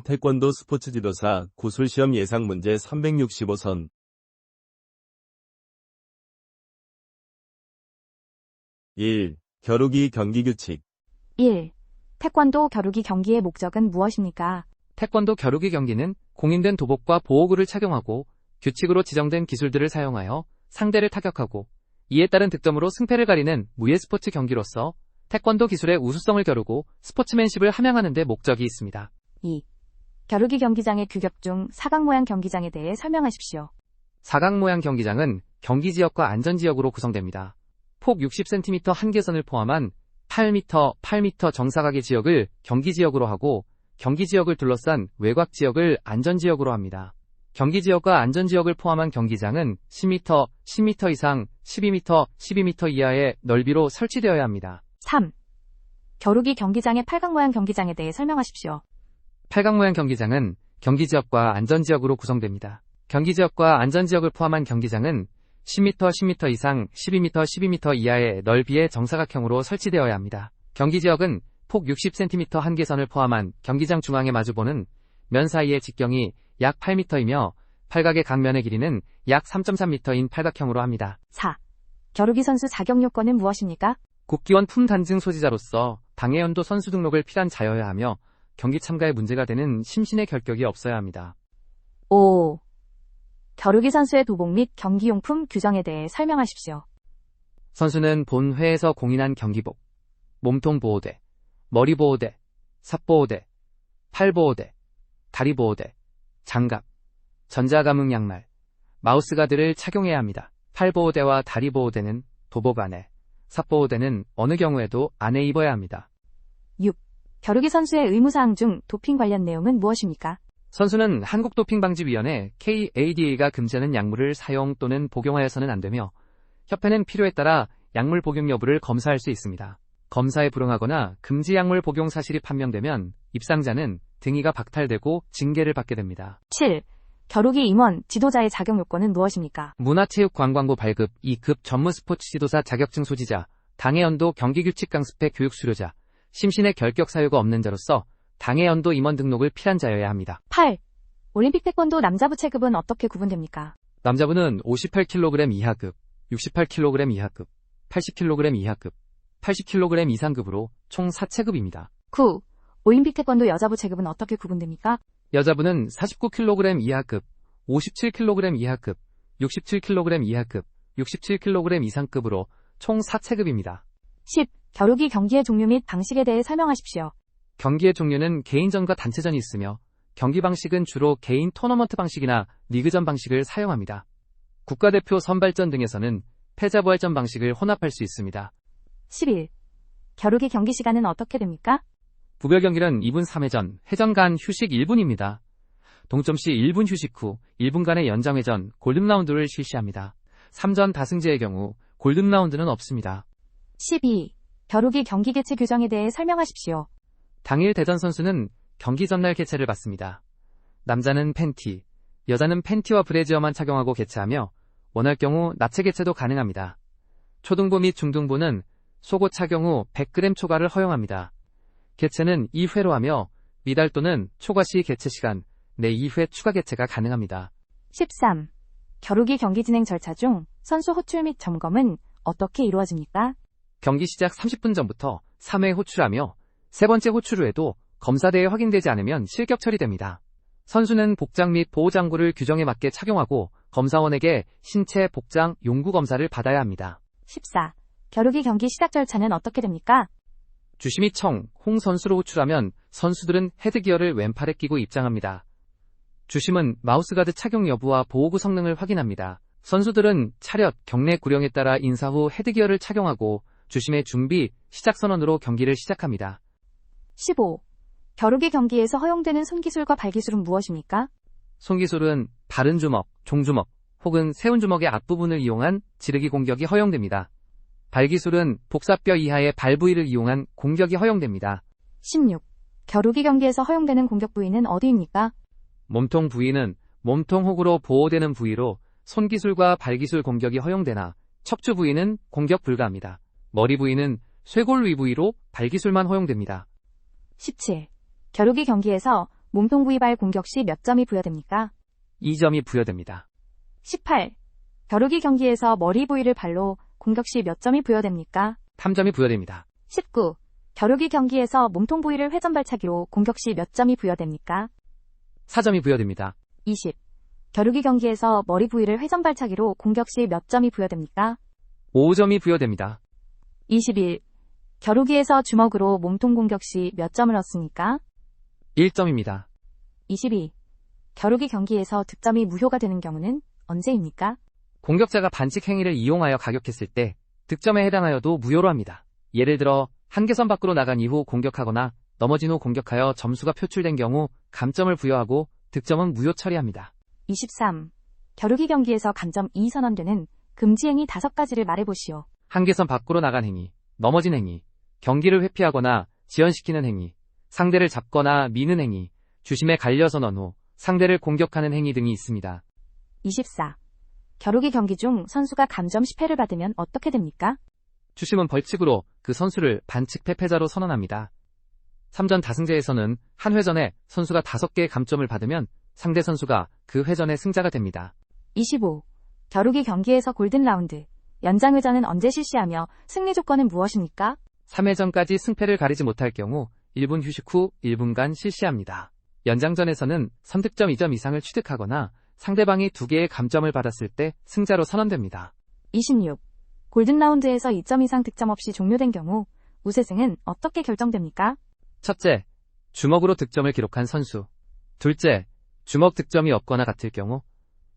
태권도 스포츠 지도사 구술시험 예상 문제 365선 1. 겨루기 경기 규칙 1. 태권도 겨루기 경기의 목적은 무엇입니까? 태권도 겨루기 경기는 공인된 도복과 보호구를 착용하고 규칙으로 지정된 기술들을 사용하여 상대를 타격하고 이에 따른 득점으로 승패를 가리는 무예 스포츠 경기로서 태권도 기술의 우수성을 겨루고 스포츠맨십을 함양하는 데 목적이 있습니다. 2. 겨루기 경기장의 규격 중 사각 모양 경기장에 대해 설명하십시오. 사각 모양 경기장은 경기지역과 안전지역으로 구성됩니다. 폭 60cm 한계선을 포함한 8m 정사각의 지역을 경기지역으로 하고 경기지역을 둘러싼 외곽지역을 안전지역으로 합니다. 경기지역과 안전지역을 포함한 경기장은 10m 이상 12m 이하의 넓이로 설치되어야 합니다. 3. 겨루기 경기장의 팔각 모양 경기장에 대해 설명하십시오. 팔각 모양 경기장은 경기지역과 안전지역으로 구성됩니다. 경기지역과 안전지역을 포함한 경기장은 10m 이상 12m 이하의 넓이의 정사각형으로 설치되어야 합니다. 경기지역은 폭 60cm 한계선을 포함한 경기장 중앙에 마주보는 면 사이의 직경이 약 8m이며 팔각의 각 면의 길이는 약 3.3m인 팔각형으로 합니다. 4. 겨루기 선수 자격 요건은 무엇입니까? 국기원 품단증 소지자로서 당해연도 선수 등록을 필한 자여야 하며 경기 참가에 문제가 되는 심신의 결격이 없어야 합니다. 5. 겨루기 선수의 도복 및 경기용품 규정에 대해 설명하십시오. 선수는 본회에서 공인한 경기복, 몸통 보호대, 머리 보호대, 삽보호대, 팔 보호대, 다리 보호대, 장갑, 전자감응 양말, 마우스가드를 착용해야 합니다. 팔 보호대와 다리 보호대는 도복 안에, 삽보호대는 어느 경우에도 안에 입어야 합니다. 6. 겨루기 선수의 의무사항 중 도핑 관련 내용은 무엇입니까? 선수는 한국도핑방지위원회 KADA가 금지하는 약물을 사용 또는 복용하여서는 안 되며 협회는 필요에 따라 약물 복용 여부를 검사할 수 있습니다. 검사에 불응하거나 금지 약물 복용 사실이 판명되면 입상자는 등위가 박탈되고 징계를 받게 됩니다. 7. 겨루기 임원, 지도자의 자격 요건은 무엇입니까? 문화체육관광부 발급 2급 전무 스포츠 지도사 자격증 소지자, 당해연도 경기규칙 강습회 교육 수료자, 심신의 결격 사유가 없는 자로서 당해연도 임원 등록을 필한 자여야 합니다. 8. 올림픽 태권도 남자부 체급은 어떻게 구분됩니까? 남자부는 58kg 이하급, 68kg 이하급, 80kg 이하급, 80kg 이상급으로 총 4체급입니다. 9. 올림픽 태권도 여자부 체급은 어떻게 구분됩니까? 여자부는 49kg 이하급, 57kg 이하급, 67kg 이하급, 67kg 이상급으로 총 4체급입니다. 10. 겨루기 경기의 종류 및 방식에 대해 설명하십시오. 경기의 종류는 개인전과 단체전이 있으며 경기 방식은 주로 개인 토너먼트 방식이나 리그전 방식을 사용합니다. 국가대표 선발전 등에서는 패자부활전 방식을 혼합할 수 있습니다. 11. 겨루기 경기 시간은 어떻게 됩니까? 부별 경기는 2분 3회전, 회전 간 휴식 1분입니다. 동점 시 1분 휴식 후 1분간의 연장회전, 골든라운드를 실시합니다. 3전 다승제의 경우 골든라운드는 없습니다. 12. 겨루기 경기 개최 규정에 대해 설명하십시오. 당일 대전 선수는 경기 전날 개최를 받습니다. 남자는 팬티, 여자는 팬티와 브래지어만 착용하고 개최하며 원할 경우 나체 개최도 가능합니다. 초등부 및 중등부는 속옷 착용 후 100g 초과를 허용합니다. 개최는 2회로 하며 미달 또는 초과 시 개최 시간 내 2회 추가 개최가 가능합니다. 13. 겨루기 경기 진행 절차 중 선수 호출 및 점검은 어떻게 이루어집니까? 경기 시작 30분 전부터 3회 호출하며 세 번째 호출 후에도 검사대에 확인되지 않으면 실격 처리됩니다. 선수는 복장 및 보호장구를 규정에 맞게 착용하고 검사원에게 신체 복장 용구 검사를 받아야 합니다. 14. 겨루기 경기 시작 절차는 어떻게 됩니까? 주심이 홍 선수로 호출하면 선수들은 헤드기어를 왼팔에 끼고 입장합니다. 주심은 마우스가드 착용 여부와 보호구 성능을 확인합니다. 선수들은 차렷, 경례 구령에 따라 인사 후 헤드기어를 착용하고 주심의 준비, 시작 선언으로 경기를 시작합니다. 15. 겨루기 경기에서 허용되는 손기술과 발기술은 무엇입니까? 손기술은 바른 주먹, 종주먹 혹은 세운 주먹의 앞부분을 이용한 지르기 공격이 허용됩니다. 발기술은 복사뼈 이하의 발 부위를 이용한 공격이 허용됩니다. 16. 겨루기 경기에서 허용되는 공격 부위는 어디입니까? 몸통 부위는 몸통 혹으로 보호되는 부위로 손기술과 발기술 공격이 허용되나 척추 부위는 공격 불가합니다. 머리 부위는 쇄골 위 부위로 발기술만 허용됩니다. 17. 겨루기 경기에서 몸통 부위발 공격 시 몇 점이 부여됩니까? 2점이 부여됩니다. 18. 벼루기 경기에서 머리 부위를 발로 공격 시 몇 점이 부여됩니까? 3점이 부여됩니다. 19. 벼루기 경기에서 몸통 부위를 회전발차기로 공격 시 몇 점이 부여됩니까? 4점이 부여됩니다. 20. 벼루기 경기에서 머리 부위를 회전발차기로 공격 시 몇 점이 부여됩니까? 5점이 부여됩니다. 21. 겨루기에서 주먹으로 몸통 공격 시 몇 점을 얻습니까? 1점입니다. 22. 겨루기 경기에서 득점이 무효가 되는 경우는 언제입니까? 공격자가 반칙 행위를 이용하여 가격했을 때 득점에 해당하여도 무효로 합니다. 예를 들어 한계선 밖으로 나간 이후 공격하거나 넘어진 후 공격하여 점수가 표출된 경우 감점을 부여하고 득점은 무효 처리합니다. 23. 겨루기 경기에서 감점 2 선언되는 금지 행위 5가지를 말해보시오. 한계선 밖으로 나간 행위, 넘어진 행위, 경기를 회피하거나 지연시키는 행위, 상대를 잡거나 미는 행위, 주심에 갈려 선언 후 상대를 공격하는 행위 등이 있습니다. 24. 겨루기 경기 중 선수가 감점 10회를 받으면 어떻게 됩니까? 주심은 벌칙으로 그 선수를 반칙 패패자로 선언합니다. 3전 다승제에서는 한 회전에 선수가 5개의 감점을 받으면 상대 선수가 그 회전의 승자가 됩니다. 25. 겨루기 경기에서 골든 라운드, 연장회전은 언제 실시하며 승리 조건은 무엇입니까? 3회전까지 승패를 가리지 못할 경우 1분 휴식 후 1분간 실시합니다. 연장전에서는 선득점 2점 이상을 취득하거나 상대방이 2개의 감점을 받았을 때 승자로 선언됩니다. 26. 골든 라운드에서 2점 이상 득점 없이 종료된 경우 우세승은 어떻게 결정됩니까? 첫째, 주먹으로 득점을 기록한 선수. 둘째, 주먹 득점이 없거나 같을 경우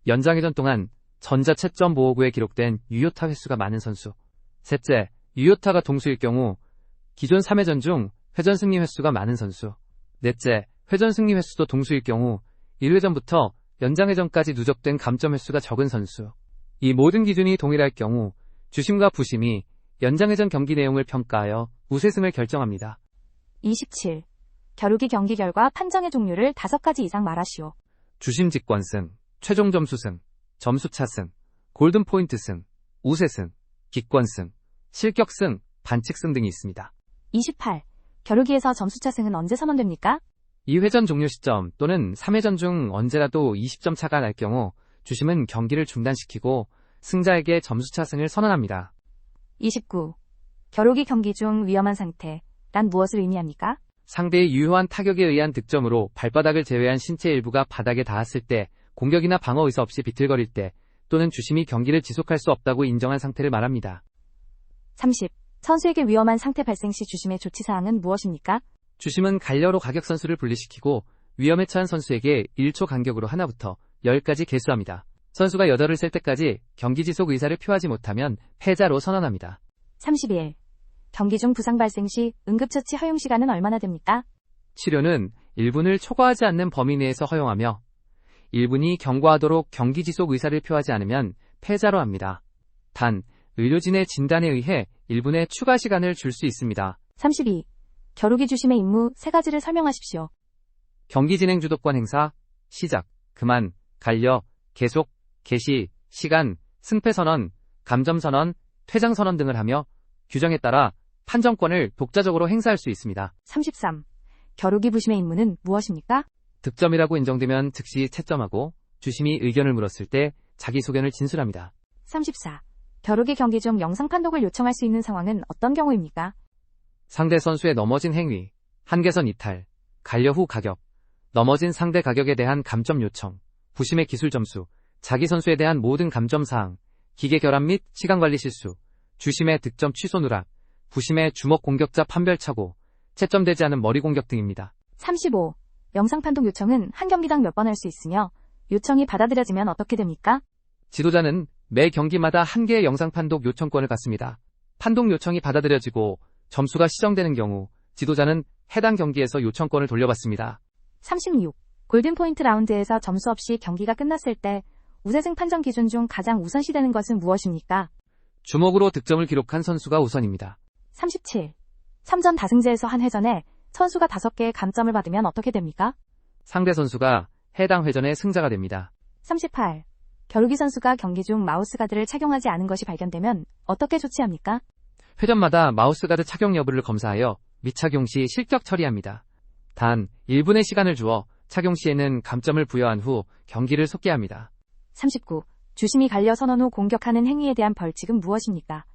연장회전 동안 전자채점 보호구에 기록된 유효타 횟수가 많은 선수. 셋째, 유효타가 동수일 경우 기존 3회전 중 회전 승리 횟수가 많은 선수. 넷째, 회전 승리 횟수도 동수일 경우 1회전부터 연장회전까지 누적된 감점 횟수가 적은 선수. 이 모든 기준이 동일할 경우 주심과 부심이 연장회전 경기 내용을 평가하여 우세승을 결정합니다. 27. 겨루기 경기 결과 판정의 종류를 5가지 이상 말하시오. 주심 직권승, 최종 점수승, 점수차승, 골든포인트승, 우세승, 기권승, 실격승, 반칙승 등이 있습니다. 28. 겨루기에서 점수차승은 언제 선언됩니까? 2회전 종료 시점 또는 3회전 중 언제라도 20점 차가 날 경우 주심은 경기를 중단시키고 승자에게 점수차승을 선언합니다. 29. 겨루기 경기 중 위험한 상태란 무엇을 의미합니까? 상대의 유효한 타격에 의한 득점으로 발바닥을 제외한 신체 일부가 바닥에 닿았을 때, 공격이나 방어 의사 없이 비틀거릴 때, 또는 주심이 경기를 지속할 수 없다고 인정한 상태를 말합니다. 30. 선수에게 위험한 상태 발생 시 주심의 조치사항은 무엇입니까? 주심은 갈려로 가격 선수를 분리시키고 위험에 처한 선수에게 1초 간격으로 하나부터 10까지 계수합니다. 선수가 여덟을 셀 때까지 경기 지속 의사를 표하지 못하면 패자로 선언합니다. 31. 경기 중 부상 발생 시 응급처치 허용 시간은 얼마나 됩니까? 치료는 1분을 초과하지 않는 범위 내에서 허용하며 1분이 경과하도록 경기 지속 의사를 표하지 않으면 패자로 합니다. 단, 의료진의 진단에 의해 1분의 추가 시간을 줄 수 있습니다. 32. 겨루기 주심의 임무 3가지를 설명하십시오. 경기 진행 주도권 행사, 시작, 그만, 갈려, 계속, 개시, 시간, 승패 선언, 감점 선언, 퇴장 선언 등을 하며 규정에 따라 판정권을 독자적으로 행사할 수 있습니다. 33. 겨루기 부심의 임무는 무엇입니까? 득점이라고 인정되면 즉시 채점하고 주심이 의견을 물었을 때 자기 소견을 진술합니다. 34. 겨루기 경기 중 영상 판독을 요청할 수 있는 상황은 어떤 경우입니까? 상대 선수의 넘어진 행위, 한계선 이탈, 갈려 후 가격, 넘어진 상대 가격에 대한 감점 요청, 부심의 기술 점수, 자기 선수에 대한 모든 감점 사항, 기계 결함 및 시간 관리 실수, 주심의 득점 취소 누락, 부심의 주먹 공격자 판별 착오, 채점되지 않은 머리 공격 등입니다. 35. 영상 판독 요청은 한 경기당 몇 번 할 수 있으며 요청이 받아들여지면 어떻게 됩니까? 지도자는 매 경기마다 한 개의 영상 판독 요청권을 갖습니다. 판독 요청이 받아들여지고 점수가 시정되는 경우 지도자는 해당 경기에서 요청권을 돌려받습니다. 36. 골든포인트 라운드에서 점수 없이 경기가 끝났을 때 우세승 판정 기준 중 가장 우선시되는 것은 무엇입니까? 주먹으로 득점을 기록한 선수가 우선입니다. 37. 3전 다승제에서 한 회전에 선수가 5개의 감점을 받으면 어떻게 됩니까? 상대 선수가 해당 회전의 승자가 됩니다. 38. 겨루기 선수가 경기 중 마우스 가드를 착용하지 않은 것이 발견되면 어떻게 조치합니까? 회전마다 마우스 가드 착용 여부를 검사하여 미착용 시 실격 처리합니다. 단 1분의 시간을 주어 착용 시에는 감점을 부여한 후 경기를 속개합니다. 39. 주심이 갈려 선언 후 공격하는 행위에 대한 벌칙은 무엇입니까?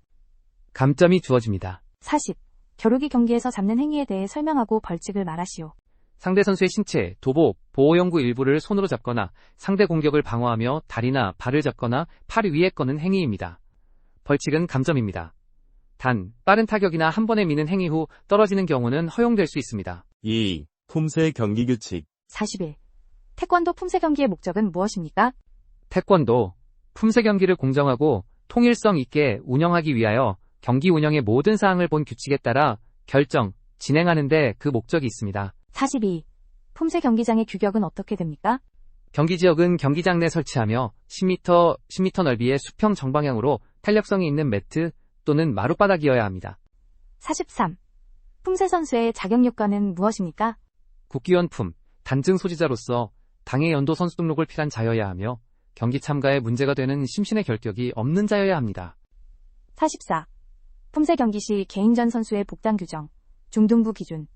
감점이 주어집니다. 40. 겨루기 경기에서 잡는 행위에 대해 설명하고 벌칙을 말하시오. 상대 선수의 신체, 도복, 보호용구 일부를 손으로 잡거나 상대 공격을 방어하며 다리나 발을 잡거나 팔 위에 거는 행위입니다. 벌칙은 감점입니다. 단, 빠른 타격이나 한 번에 미는 행위 후 떨어지는 경우는 허용될 수 있습니다. 2. 품새 경기 규칙. 41. 태권도 품새 경기의 목적은 무엇입니까? 태권도, 품새 경기를 공정하고 통일성 있게 운영하기 위하여 경기 운영의 모든 사항을 본 규칙에 따라 결정, 진행하는 데 그 목적이 있습니다. 42. 품새 경기장의 규격은 어떻게 됩니까? 경기지역은 경기장 내 설치하며 10m 넓이의 수평 정방향으로 탄력성이 있는 매트 또는 마룻바닥이어야 합니다. 43. 품새 선수의 자격 요건은 무엇입니까? 국기원품, 단증 소지자로서 당의 연도 선수 등록을 필한 자여야 하며 경기 참가에 문제가 되는 심신의 결격이 없는 자여야 합니다. 44. 품새 경기 시 개인전 선수의 복당 규정, 중등부 기준,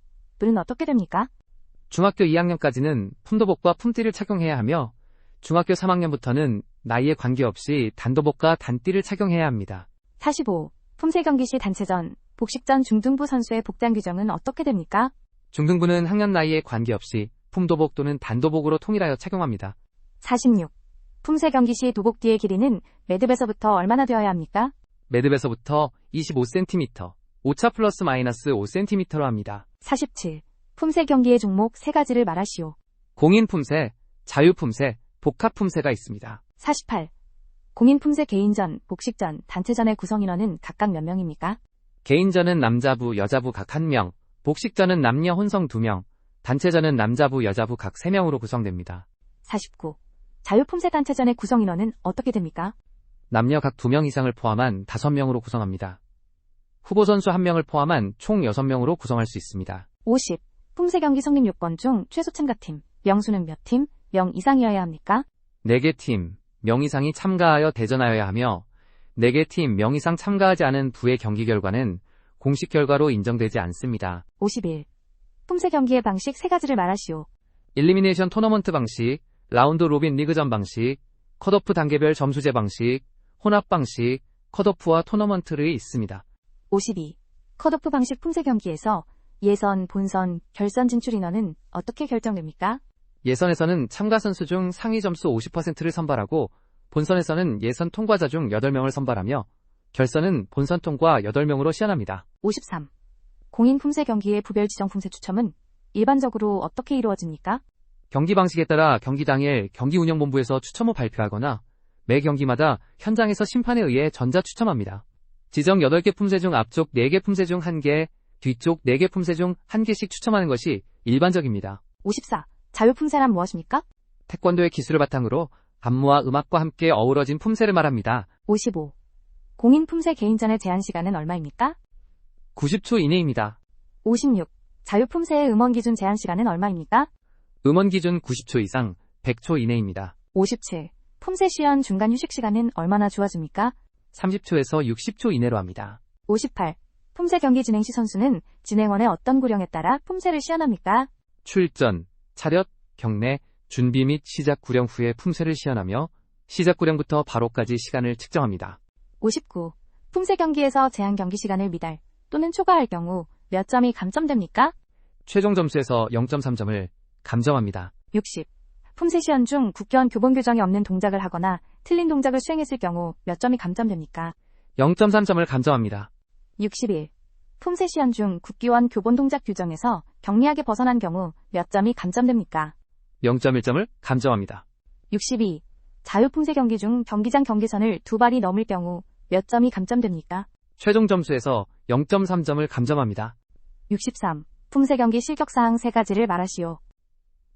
은 어떻게 됩니까? 중학교 2학년까지는 품도복과 품띠를 착용해야 하며 중학교 3학년부터는 나이에 관계없이 단도복과 단띠를 착용해야 합니다. 45. 품새 경기 시 단체전, 복식전 중등부 선수의 복당 규정은 어떻게 됩니까? 중등부는 학년 나이에 관계없이 품도복 또는 단도복으로 통일하여 착용합니다. 46. 품새 경기 시 도복띠의 길이는 매듭에서부터 얼마나 되어야 합니까? 매듭에서부터 25cm, 오차 플러스 마이너스 5cm로 합니다. 47. 품새 경기의 종목 3가지를 말하시오. 공인 품새, 자유 품새, 복합 품새가 있습니다. 48. 공인 품새 개인전, 복식전, 단체전의 구성인원은 각각 몇 명입니까? 개인전은 남자부, 여자부 각 1명, 복식전은 남녀 혼성 2명, 단체전은 남자부, 여자부 각 3명으로 구성됩니다. 49. 자유 품새 단체전의 구성인원은 어떻게 됩니까? 남녀 각 2명 이상을 포함한 5명으로 구성합니다. 후보 선수 1명을 포함한 총 6명으로 구성할 수 있습니다. 50. 품새 경기 성립 요건 중 최소 참가팀, 명수는 몇 팀, 명 이상이어야 합니까? 4개 팀, 명 이상이 참가하여 대전하여야 하며 4개 팀, 명 이상 참가하지 않은 부의 경기 결과는 공식 결과로 인정되지 않습니다. 51. 품새 경기의 방식 3가지를 말하시오. 일리미네이션 토너먼트 방식, 라운드 로빈 리그전 방식, 컷오프 단계별 점수제 방식, 혼합 방식, 컷오프와 토너먼트를 있습니다. 52. 컷오프 방식 품새 경기에서 예선, 본선, 결선 진출 인원은 어떻게 결정됩니까? 예선에서는 참가 선수 중 상위 점수 50%를 선발하고 본선에서는 예선 통과자 중 8명을 선발하며 결선은 본선 통과 8명으로 시연합니다. 53. 공인 품새 경기의 부별 지정 품새 추첨은 일반적으로 어떻게 이루어집니까? 경기 방식에 따라 경기 당일 경기운영본부에서 추첨 후 발표하거나 매 경기마다 현장에서 심판에 의해 전자 추첨합니다. 지정 8개 품새 중 앞쪽 4개 품새 중 1개, 뒤쪽 4개 품새 중 1개씩 추첨하는 것이 일반적입니다. 54. 자유 품새란 무엇입니까? 태권도의 기술을 바탕으로 안무와 음악과 함께 어우러진 품새를 말합니다. 55. 공인 품새 개인전의 제한 시간은 얼마입니까? 90초 이내입니다. 56. 자유 품새의 음원 기준 제한 시간은 얼마입니까? 음원 기준 90초 이상 100초 이내입니다. 57. 품새 시연 중간 휴식 시간은 얼마나 주어집니까? 30초에서 60초 이내로 합니다. 58. 품새 경기 진행 시 선수는 진행원의 어떤 구령에 따라 품새를 시연합니까? 출전, 차렷, 경례, 준비 및 시작 구령 후에 품새를 시연하며 시작 구령부터 바로까지 시간을 측정합니다. 59. 품새 경기에서 제한 경기 시간을 미달 또는 초과할 경우 몇 점이 감점됩니까? 최종 점수에서 0.3점을 감점합니다. 60. 품새 시연 중 국견 교본 규정이 없는 동작을 하거나 틀린 동작을 수행했을 경우 몇 점이 감점됩니까? 0.3점을 감점합니다. 61. 품새 시연 중 국기원 교본 동작 규정에서 경미하게 벗어난 경우 몇 점이 감점됩니까? 0.1점을 감점합니다. 62. 자유 품새 경기 중 경기장 경계선을 2발이 넘을 경우 몇 점이 감점됩니까? 최종 점수에서 0.3점을 감점합니다. 63. 품새 경기 실격사항 3가지를 말하시오.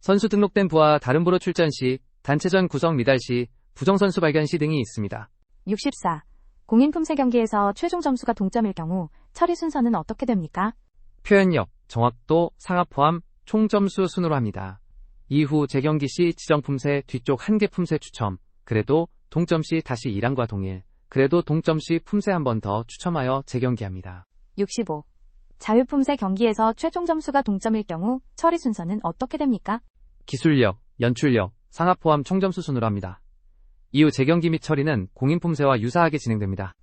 선수 등록된 부와 다른 부로 출전 시, 단체전 구성 미달 시, 부정 선수 발견 시 등이 있습니다. 64. 공인 품새 경기에서 최종 점수가 동점일 경우 처리 순서는 어떻게 됩니까? 표현력, 정확도, 상하 포함, 총 점수 순으로 합니다. 이후 재경기 시 지정 품새 뒤쪽 1개 품새 추첨, 그래도 동점 시 다시 1항과 동일, 그래도 동점 시 품새 한 번 더 추첨하여 재경기합니다. 65. 자유 품새 경기에서 최종 점수가 동점일 경우 처리 순서는 어떻게 됩니까? 기술력, 연출력, 상하 포함 총점수 순으로 합니다. 이후 재경기 및 처리는 공인 품새와 유사하게 진행됩니다.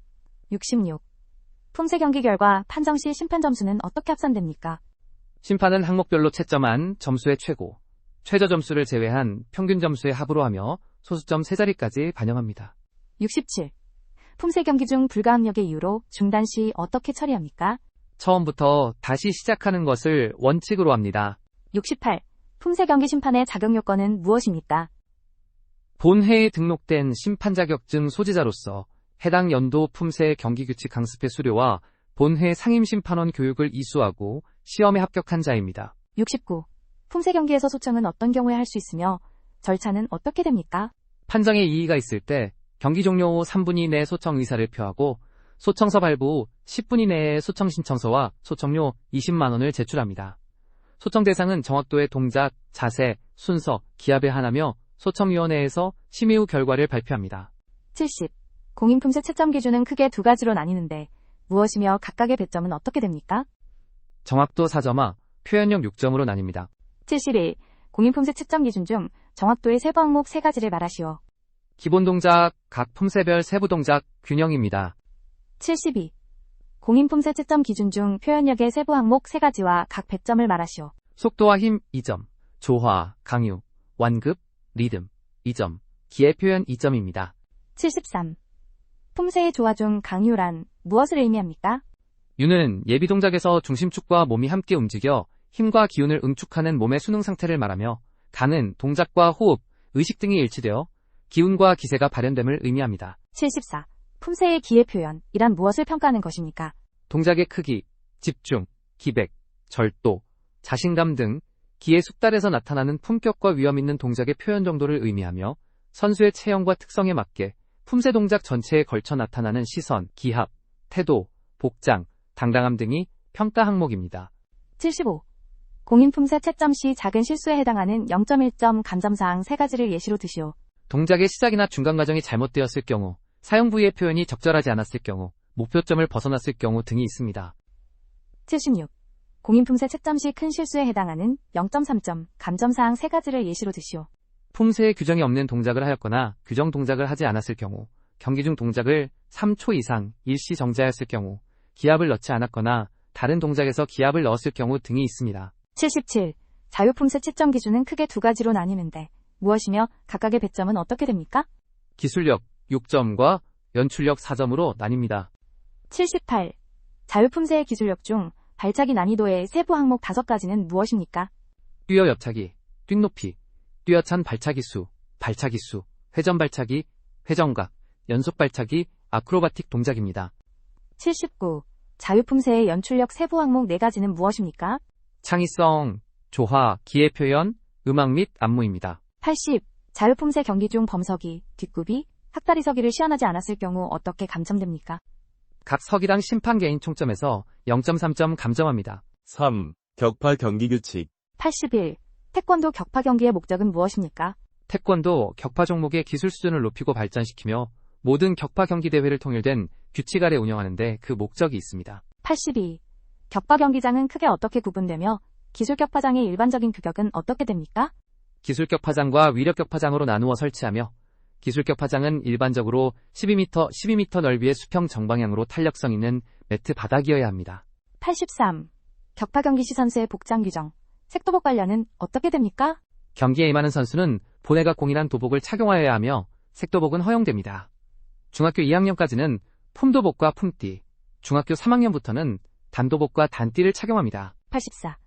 66. 품새 경기 결과 판정 시 심판 점수는 어떻게 합산됩니까? 심판은 항목별로 채점한 점수의 최고, 최저 점수를 제외한 평균 점수의 합으로 하며 소수점 3자리까지 반영합니다. 67. 품새 경기 중 불가항력의 이유로 중단 시 어떻게 처리합니까? 처음부터 다시 시작하는 것을 원칙으로 합니다. 68. 품새 경기 심판의 자격 요건은 무엇입니까? 본회에 등록된 심판 자격증 소지자로서 해당 연도 품새 경기규칙 강습회 수료와 본회 상임심판원 교육을 이수하고 시험에 합격한 자입니다. 69. 품새 경기에서 소청은 어떤 경우에 할 수 있으며 절차는 어떻게 됩니까? 판정에 이의가 있을 때 경기 종료 후 3분 이내에 소청 의사를 표하고 소청서 발부 후 10분 이내에 소청 신청서와 소청료 20만 원을 제출합니다. 소청 대상은 정확도의 동작, 자세, 순서, 기합에 한하며 소청위원회에서 심의 후 결과를 발표합니다. 70. 공인품새 채점 기준은 크게 두 가지로 나뉘는데 무엇이며 각각의 배점은 어떻게 됩니까? 정확도 4점화, 표현력 6점으로 나뉩니다. 71. 공인품새 채점 기준 중 정확도의 세부 항목 3가지를 말하시오. 기본 동작, 각 품새별 세부 동작, 균형입니다. 72. 공인품새 채점 기준 중 표현력의 세부 항목 3가지와 각 배점을 말하시오. 속도와 힘 2점, 조화, 강유, 완급, 리듬 2점, 기의 표현 2점입니다. 73. 품새의 조화 중 강유란 무엇을 의미합니까? 유는 예비 동작에서 중심축과 몸이 함께 움직여 힘과 기운을 응축하는 몸의 수능 상태를 말하며 강은 동작과 호흡, 의식 등이 일치되어 기운과 기세가 발현됨을 의미합니다. 74. 품새의 기의 표현, 이란 무엇을 평가하는 것입니까? 동작의 크기, 집중, 기백, 절도, 자신감 등 기의 숙달에서 나타나는 품격과 위험 있는 동작의 표현 정도를 의미하며 선수의 체형과 특성에 맞게 품새 동작 전체에 걸쳐 나타나는 시선, 기합, 태도, 복장, 당당함 등이 평가 항목입니다. 75. 공인품새 채점 시 작은 실수에 해당하는 0.1점 감점사항 3가지를 예시로 드시오. 동작의 시작이나 중간 과정이 잘못되었을 경우, 사용 부위의 표현이 적절하지 않았을 경우, 목표점을 벗어났을 경우 등이 있습니다. 76. 공인품새 채점 시 큰 실수에 해당하는 0.3점 감점사항 3가지를 예시로 드시오. 품새에 규정이 없는 동작을 하였거나 규정 동작을 하지 않았을 경우, 경기 중 동작을 3초 이상 일시 정지하였을 경우, 기합을 넣지 않았거나 다른 동작에서 기합을 넣었을 경우 등이 있습니다. 77. 자유품새 채점 기준은 크게 두 가지로 나뉘는데 무엇이며 각각의 배점은 어떻게 됩니까? 기술력 6점과 연출력 4점으로 나뉩니다. 78. 자유품새의 기술력 중 발차기 난이도의 세부 항목 5가지는 무엇입니까? 뛰어 옆차기, 뛴높이, 뛰어찬 발차기 수, 회전 발차기, 회전각, 연속 발차기, 아크로바틱 동작입니다. 79. 자유품새의 연출력 세부 항목 4가지는 무엇입니까? 창의성, 조화, 기의 표현, 음악 및 안무입니다. 80. 자유품새 경기 중 범서기, 뒷굽이, 학다리 서기를 시연하지 않았을 경우 어떻게 감점됩니까? 각 서기당 심판 개인 총점에서 0.3점 감점합니다. 3. 격파 경기 규칙. 81. 태권도 격파 경기의 목적은 무엇입니까? 태권도 격파 종목의 기술 수준을 높이고 발전시키며 모든 격파 경기 대회를 통일된 규칙 아래 운영하는데 그 목적이 있습니다. 82. 격파 경기장은 크게 어떻게 구분되며 기술 격파장의 일반적인 규격은 어떻게 됩니까? 기술 격파장과 위력 격파장으로 나누어 설치하며 기술 격파장은 일반적으로 12m 넓이의 수평 정방향으로 탄력성 있는 매트 바닥이어야 합니다. 83. 격파 경기 시 선수의 복장 규정, 색도복 관련은 어떻게 됩니까? 경기에 임하는 선수는 본회가 공인한 도복을 착용하여야 하며 색도복은 허용됩니다. 중학교 2학년까지는 품도복과 품띠, 중학교 3학년부터는 단도복과 단띠를 착용합니다. 84.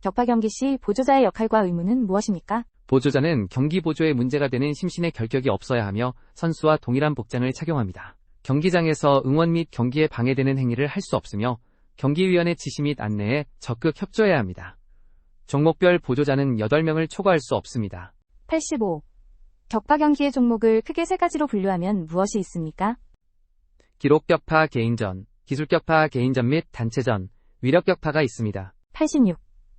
격파 경기 시 보조자의 역할과 의무는 무엇입니까? 보조자는 경기 보조에 문제가 되는 심신의 결격이 없어야 하며 선수와 동일한 복장을 착용합니다. 경기장에서 응원 및 경기에 방해되는 행위를 할 수 없으며 경기위원회 지시 및 안내에 적극 협조해야 합니다. 종목별 보조자는 8명을 초과할 수 없습니다. 85. 격파 경기의 종목을 크게 3가지로 분류하면 무엇이 있습니까? 기록 격파 개인전, 기술 격파 개인전 및 단체전, 위력 격파가 있습니다. 86.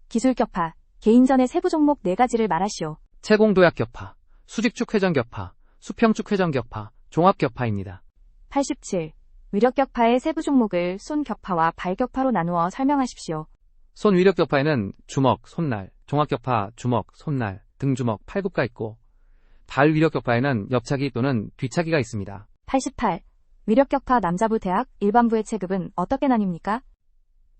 기술 격파, 개인전의 세부 종목 4가지를 말하시오. 채공도약 격파, 수직축 회전 격파, 수평축 회전 격파, 종합 격파입니다. 87. 위력 격파의 세부 종목을 손 격파와 발 격파로 나누어 설명하십시오. 손 위력 격파에는 주먹, 손날, 종합 격파, 주먹, 손날, 등주먹, 팔굽가 있고 발 위력 격파에는 옆차기 또는 뒤차기가 있습니다. 88. 위력 격파 남자부 대학 일반부의 체급은 어떻게 나뉩니까?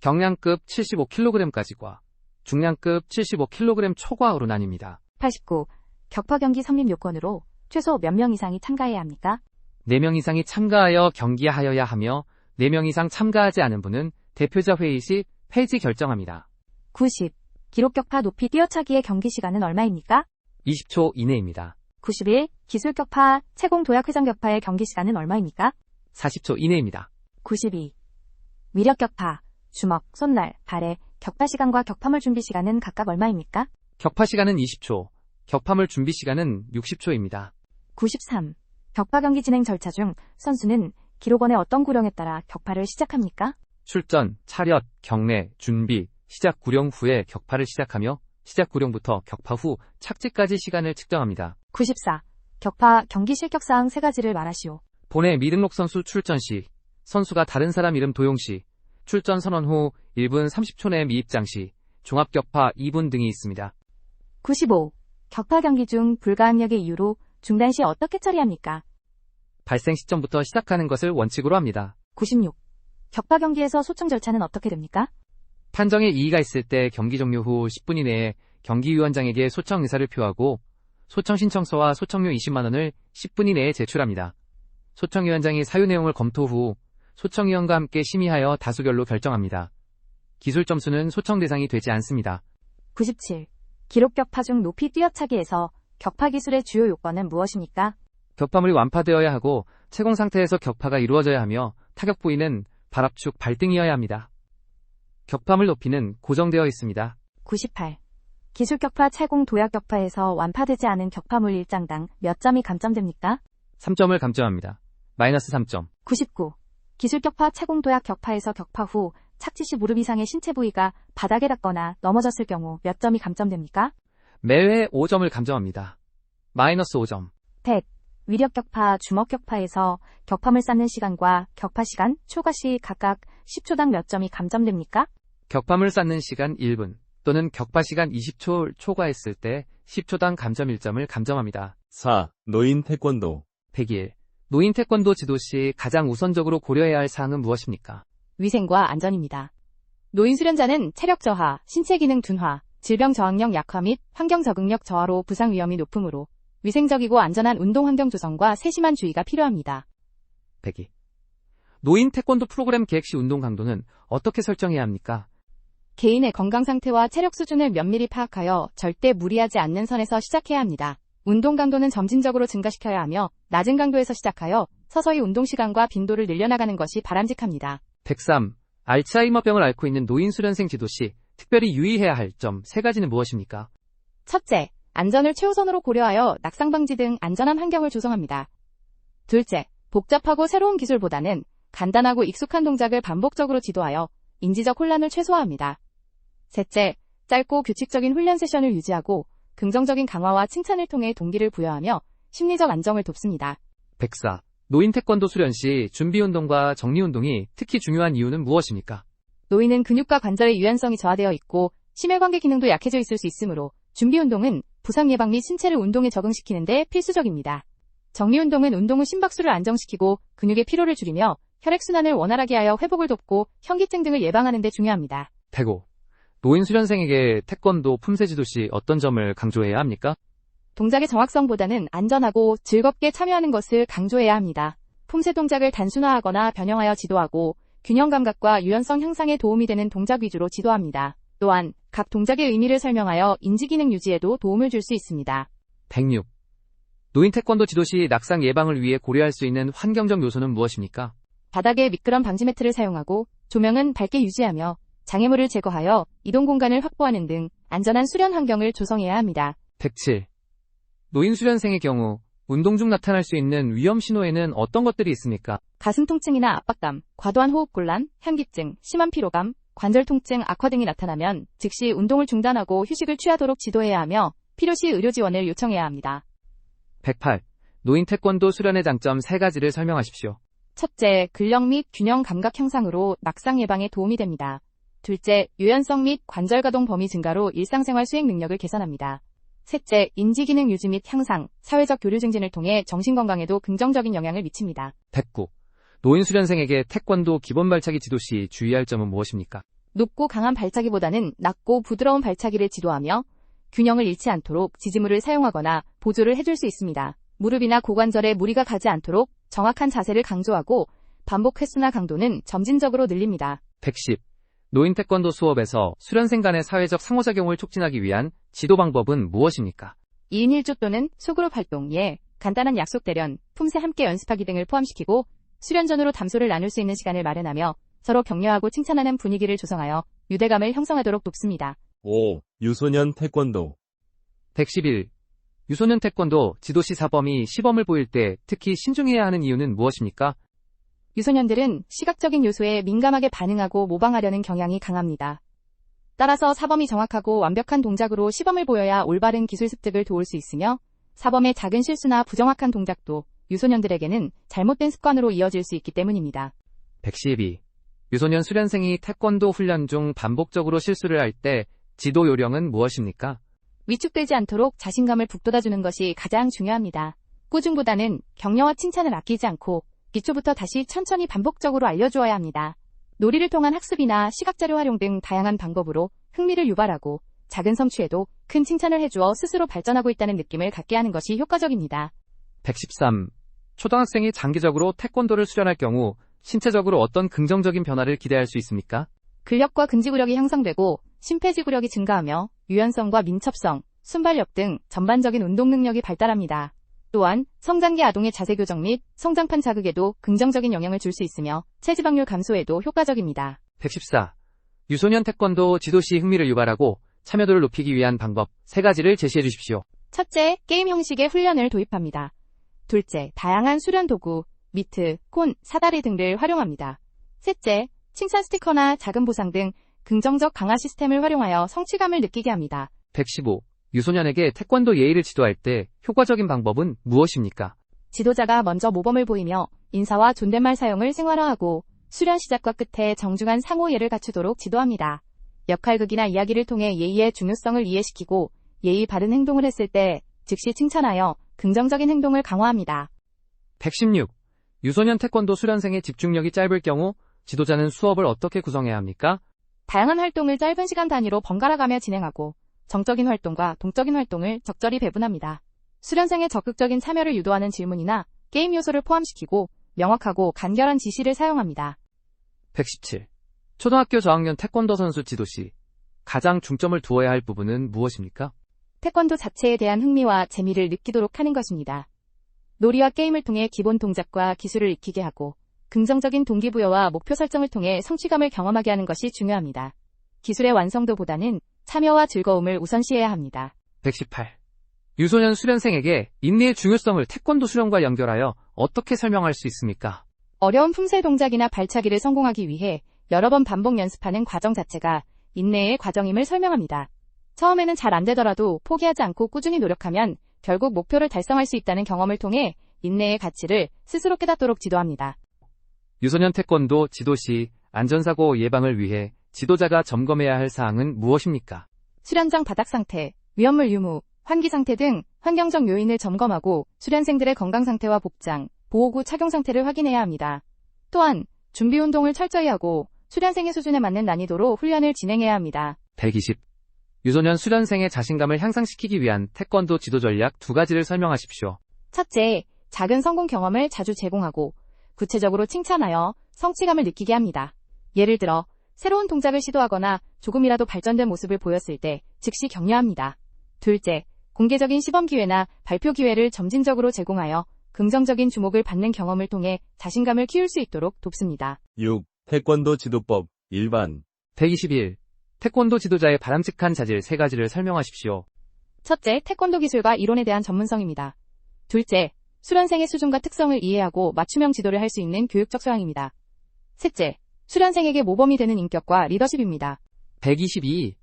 경량급 75kg까지과 중량급 75kg 초과로 나뉩니다. 89. 격파 경기 성립 요건으로 최소 몇 명 이상이 참가해야 합니까? 4명 이상이 참가하여 경기하여야 하며 4명 이상 참가하지 않은 분은 대표자 회의 시 폐지 결정합니다. 90. 기록 격파 높이 뛰어차기의 경기 시간은 얼마입니까? 20초 이내입니다. 91. 기술 격파 채공 도약 회전 격파의 경기 시간은 얼마입니까? 40초 이내입니다. 92. 위력 격파 주먹, 손날, 발의 격파 시간과 격파물 준비 시간은 각각 얼마입니까? 격파 시간은 20초, 격파물 준비 시간은 60초입니다. 93. 격파 경기 진행 절차 중 선수는 기록원의 어떤 구령에 따라 격파를 시작합니까? 출전, 차렷, 경례, 준비, 시작 구령 후에 격파를 시작하며 시작 구령부터 격파 후 착지까지 시간을 측정합니다. 94. 격파 경기 실격사항 3가지를 말하시오. 본회 미등록 선수 출전 시, 선수가 다른 사람 이름 도용 시, 출전 선언 후 1분 30초 내 미입장 시, 종합격파 2분 등이 있습니다. 95. 격파 경기 중 불가항력의 이유로 중단 시 어떻게 처리합니까? 발생 시점부터 시작하는 것을 원칙으로 합니다. 96. 격파 경기에서 소청 절차는 어떻게 됩니까? 판정에 이의가 있을 때 경기 종료 후 10분 이내에 경기위원장에게 소청 의사를 표하고 소청 신청서와 소청료 20만 원을 10분 이내에 제출합니다. 소청위원장이 사유 내용을 검토 후 소청위원과 함께 심의하여 다수결로 결정합니다. 기술 점수는 소청 대상이 되지 않습니다. 97. 기록 격파 중 높이 뛰어차기에서 격파 기술의 주요 요건은 무엇입니까? 격파물이 완파되어야 하고 채공 상태에서 격파가 이루어져야 하며 타격 부위는 발압축 발등이어야 합니다. 격파물 높이는 고정되어 있습니다. 98. 기술 격파 채공 도약 격파에서 완파되지 않은 격파물 1장당 몇 점이 감점됩니까? 3점을 감점합니다. 마이너스 3점. 99. 기술 격파 채공 도약 격파에서 격파 후 착지 시 무릎 이상의 신체 부위가 바닥에 닿거나 넘어졌을 경우 몇 점이 감점됩니까? 매회 5점을 감점합니다. 마이너스 5점. 100. 위력 격파, 주먹 격파에서 격파물 쌓는 시간과 격파 시간, 초과 시 각각 10초당 몇 점이 감점됩니까? 격파물 쌓는 시간 1분 또는 격파 시간 20초 초과했을 때 10초당 감점 1점을 감점합니다. 4. 노인 태권도 101. 노인 태권도 지도 시 가장 우선적으로 고려해야 할 사항은 무엇입니까? 위생과 안전입니다. 노인 수련자는 체력 저하, 신체 기능 둔화, 질병 저항력 약화 및 환경 적응력 저하로 부상 위험이 높으므로 위생적이고 안전한 운동 환경 조성과 세심한 주의가 필요합니다. 102. 노인 태권도 프로그램 계획 시 운동 강도는 어떻게 설정해야 합니까? 개인의 건강 상태와 체력 수준을 면밀히 파악하여 절대 무리하지 않는 선에서 시작해야 합니다. 운동 강도는 점진적으로 증가시켜야 하며 낮은 강도에서 시작하여 서서히 운동 시간과 빈도를 늘려나가는 것이 바람직합니다. 103. 알츠하이머병을 앓고 있는 노인 수련생 지도 시 특별히 유의해야 할 점 3가지는 무엇입니까? 첫째, 안전을 최우선으로 고려하여 낙상 방지 등 안전한 환경을 조성합니다. 둘째, 복잡하고 새로운 기술보다는 간단하고 익숙한 동작을 반복적으로 지도하여 인지적 혼란을 최소화합니다. 셋째, 짧고 규칙적인 훈련 세션을 유지하고 긍정적인 강화와 칭찬을 통해 동기를 부여하며 심리적 안정을 돕습니다. 104. 노인 태권도 수련 시 준비운동과 정리운동이 특히 중요한 이유는 무엇입니까? 노인은 근육과 관절의 유연성이 저하되어 있고 심혈관계 기능도 약해져 있을 수 있으므로 준비운동은 부상 예방 및 신체를 운동에 적응시키는 데 필수적입니다. 정리운동은 운동 후 심박수를 안정시키고 근육의 피로를 줄이며 혈액순환을 원활하게 하여 회복을 돕고 현기증 등을 예방하는 데 중요합니다. 105. 노인 수련생에게 태권도 품새 지도 시 어떤 점을 강조해야 합니까? 동작의 정확성보다는 안전하고 즐겁게 참여하는 것을 강조해야 합니다. 품새 동작을 단순화하거나 변형하여 지도하고 균형 감각과 유연성 향상에 도움이 되는 동작 위주로 지도합니다. 또한 각 동작의 의미를 설명하여 인지기능 유지에도 도움을 줄 수 있습니다. 106. 노인 태권도 지도 시 낙상 예방을 위해 고려할 수 있는 환경적 요소는 무엇입니까? 바닥에 미끄럼 방지 매트를 사용하고 조명은 밝게 유지하며 장애물을 제거하여 이동 공간을 확보하는 등 안전한 수련 환경을 조성해야 합니다. 107. 노인 수련생의 경우 운동 중 나타날 수 있는 위험 신호에는 어떤 것들이 있습니까? 가슴 통증이나 압박감, 과도한 호흡곤란, 현기증, 심한 피로감, 관절 통증, 악화 등이 나타나면 즉시 운동을 중단하고 휴식을 취하도록 지도해야 하며 필요시 의료 지원을 요청해야 합니다. 108. 노인 태권도 수련의 장점 3가지를 설명하십시오. 첫째, 근력 및 균형 감각 향상으로 낙상 예방에 도움이 됩니다. 둘째, 유연성 및 관절 가동 범위 증가로 일상생활 수행 능력을 개선합니다. 셋째, 인지기능 유지 및 향상, 사회적 교류 증진을 통해 정신건강에도 긍정적인 영향을 미칩니다. 109. 노인 수련생에게 태권도 기본 발차기 지도 시 주의할 점은 무엇입니까? 높고 강한 발차기보다는 낮고 부드러운 발차기를 지도하며 균형을 잃지 않도록 지지물을 사용하거나 보조를 해줄 수 있습니다. 무릎이나 고관절에 무리가 가지 않도록 정확한 자세를 강조하고 반복 횟수나 강도는 점진적으로 늘립니다. 110. 노인 태권도 수업에서 수련생 간의 사회적 상호작용을 촉진하기 위한 지도 방법은 무엇입니까? 2인 1조 또는 소그룹 활동, 간단한 약속 대련, 품새 함께 연습하기 등을 포함시키고 수련 전후로 담소를 나눌 수 있는 시간을 마련하며 서로 격려하고 칭찬하는 분위기를 조성하여 유대감을 형성하도록 돕습니다. 5. 유소년 태권도. 111. 유소년 태권도 지도시 사범이 시범을 보일 때 특히 신중해야 하는 이유는 무엇입니까? 유소년들은 시각적인 요소에 민감하게 반응하고 모방하려는 경향이 강합니다. 따라서 사범이 정확하고 완벽한 동작으로 시범을 보여야 올바른 기술 습득을 도울 수 있으며 사범의 작은 실수나 부정확한 동작도 유소년들에게는 잘못된 습관으로 이어질 수 있기 때문입니다. 112. 유소년 수련생이 태권도 훈련 중 반복적으로 실수를 할 때 지도 요령은 무엇입니까? 위축되지 않도록 자신감을 북돋아주는 것이 가장 중요합니다. 꾸중보다는 격려와 칭찬을 아끼지 않고 기초부터 다시 천천히 반복적으로 알려주어야 합니다. 놀이를 통한 학습이나 시각자료 활용 등 다양한 방법으로 흥미를 유발하고 작은 성취에도 큰 칭찬을 해주어 스스로 발전하고 있다는 느낌을 갖게 하는 것이 효과적입니다. 113. 초등학생이 장기적으로 태권도를 수련할 경우 신체적으로 어떤 긍정적인 변화를 기대할 수 있습니까? 근력과 근지구력이 향상되고 심폐지구력이 증가하며 유연성과 민첩성, 순발력 등 전반적인 운동 능력이 발달합니다. 또한 성장기 아동의 자세 교정 및 성장판 자극에도 긍정적인 영향을 줄 수 있으며 체지방률 감소에도 효과적입니다. 114. 유소년 태권도 지도 시 흥미를 유발하고 참여도를 높이기 위한 방법 3가지를 제시해 주십시오. 첫째, 게임 형식의 훈련을 도입합니다. 둘째, 다양한 수련 도구, 미트, 콘, 사다리 등을 활용합니다. 셋째, 칭찬 스티커나 작은 보상 등 긍정적 강화 시스템을 활용하여 성취감을 느끼게 합니다. 115. 유소년에게 태권도 예의를 지도할 때 효과적인 방법은 무엇입니까? 지도자가 먼저 모범을 보이며 인사와 존댓말 사용을 생활화하고 수련 시작과 끝에 정중한 상호예를 갖추도록 지도합니다. 역할극이나 이야기를 통해 예의의 중요성을 이해시키고 예의 바른 행동을 했을 때 즉시 칭찬하여 긍정적인 행동을 강화합니다. 116. 유소년 태권도 수련생의 집중력이 짧을 경우 지도자는 수업을 어떻게 구성해야 합니까? 다양한 활동을 짧은 시간 단위로 번갈아가며 진행하고 정적인 활동과 동적인 활동을 적절히 배분합니다. 수련생의 적극적인 참여를 유도하는 질문이나 게임 요소를 포함시키고 명확하고 간결한 지시를 사용합니다. 117. 초등학교 저학년 태권도 선수 지도 시 가장 중점을 두어야 할 부분은 무엇입니까? 태권도 자체에 대한 흥미와 재미를 느끼도록 하는 것입니다. 놀이와 게임을 통해 기본 동작과 기술을 익히게 하고 긍정적인 동기부여와 목표 설정을 통해 성취감을 경험하게 하는 것이 중요합니다. 기술의 완성도보다는 참여와 즐거움을 우선시해야 합니다. 118. 유소년 수련생에게 인내의 중요성을 태권도 수련과 연결하여 어떻게 설명할 수 있습니까? 어려운 품새 동작이나 발차기를 성공하기 위해 여러 번 반복 연습하는 과정 자체가 인내의 과정임을 설명합니다. 처음에는 잘 안 되더라도 포기하지 않고 꾸준히 노력하면 결국 목표를 달성할 수 있다는 경험을 통해 인내의 가치를 스스로 깨닫도록 지도합니다. 유소년 태권도 지도 시 안전사고 예방을 위해 지도자가 점검해야 할 사항은 무엇입니까? 수련장 바닥 상태, 위험물 유무, 환기 상태 등 환경적 요인을 점검하고 수련생들의 건강 상태와 복장, 보호구 착용 상태를 확인해야 합니다. 또한 준비 운동을 철저히 하고 수련생의 수준에 맞는 난이도로 훈련을 진행해야 합니다. 120. 유소년 수련생의 자신감을 향상시키기 위한 태권도 지도 전략 2가지를 설명하십시오. 첫째, 작은 성공 경험을 자주 제공하고 구체적으로 칭찬하여 성취감을 느끼게 합니다. 예를 들어 새로운 동작을 시도하거나 조금이라도 발전된 모습을 보였을 때 즉시 격려합니다. 둘째, 공개적인 시범 기회나 발표 기회를 점진적으로 제공하여 긍정적인 주목을 받는 경험을 통해 자신감을 키울 수 있도록 돕습니다. 6. 태권도 지도법 일반. 121. 태권도 지도자의 바람직한 자질 3가지를 설명하십시오. 첫째, 태권도 기술과 이론에 대한 전문성입니다. 둘째, 수련생의 수준과 특성을 이해하고 맞춤형 지도를 할 수 있는 교육적 소양입니다. 셋째, 수련생에게 모범이 되는 인격과 리더십입니다. 122.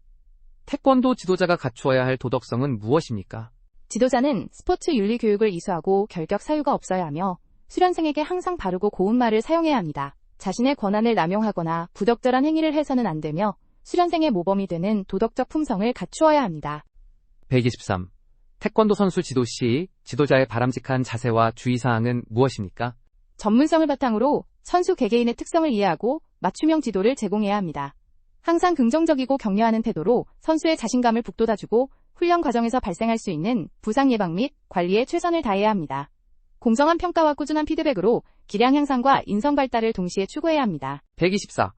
태권도 지도자가 갖추어야 할 도덕성은 무엇입니까? 지도자는 스포츠 윤리 교육을 이수하고 결격 사유가 없어야 하며 수련생에게 항상 바르고 고운 말을 사용해야 합니다. 자신의 권한을 남용하거나 부적절한 행위를 해서는 안 되며 수련생의 모범이 되는 도덕적 품성을 갖추어야 합니다. 123. 태권도 선수 지도 시 지도자의 바람직한 자세와 주의사항은 무엇입니까? 전문성을 바탕으로 선수 개개인의 특성을 이해하고 맞춤형 지도를 제공해야 합니다. 항상 긍정적이고 격려하는 태도로 선수의 자신감을 북돋아주고 훈련 과정에서 발생할 수 있는 부상 예방 및 관리에 최선을 다해야 합니다. 공정한 평가와 꾸준한 피드백으로 기량 향상과 인성 발달을 동시에 추구해야 합니다. 124.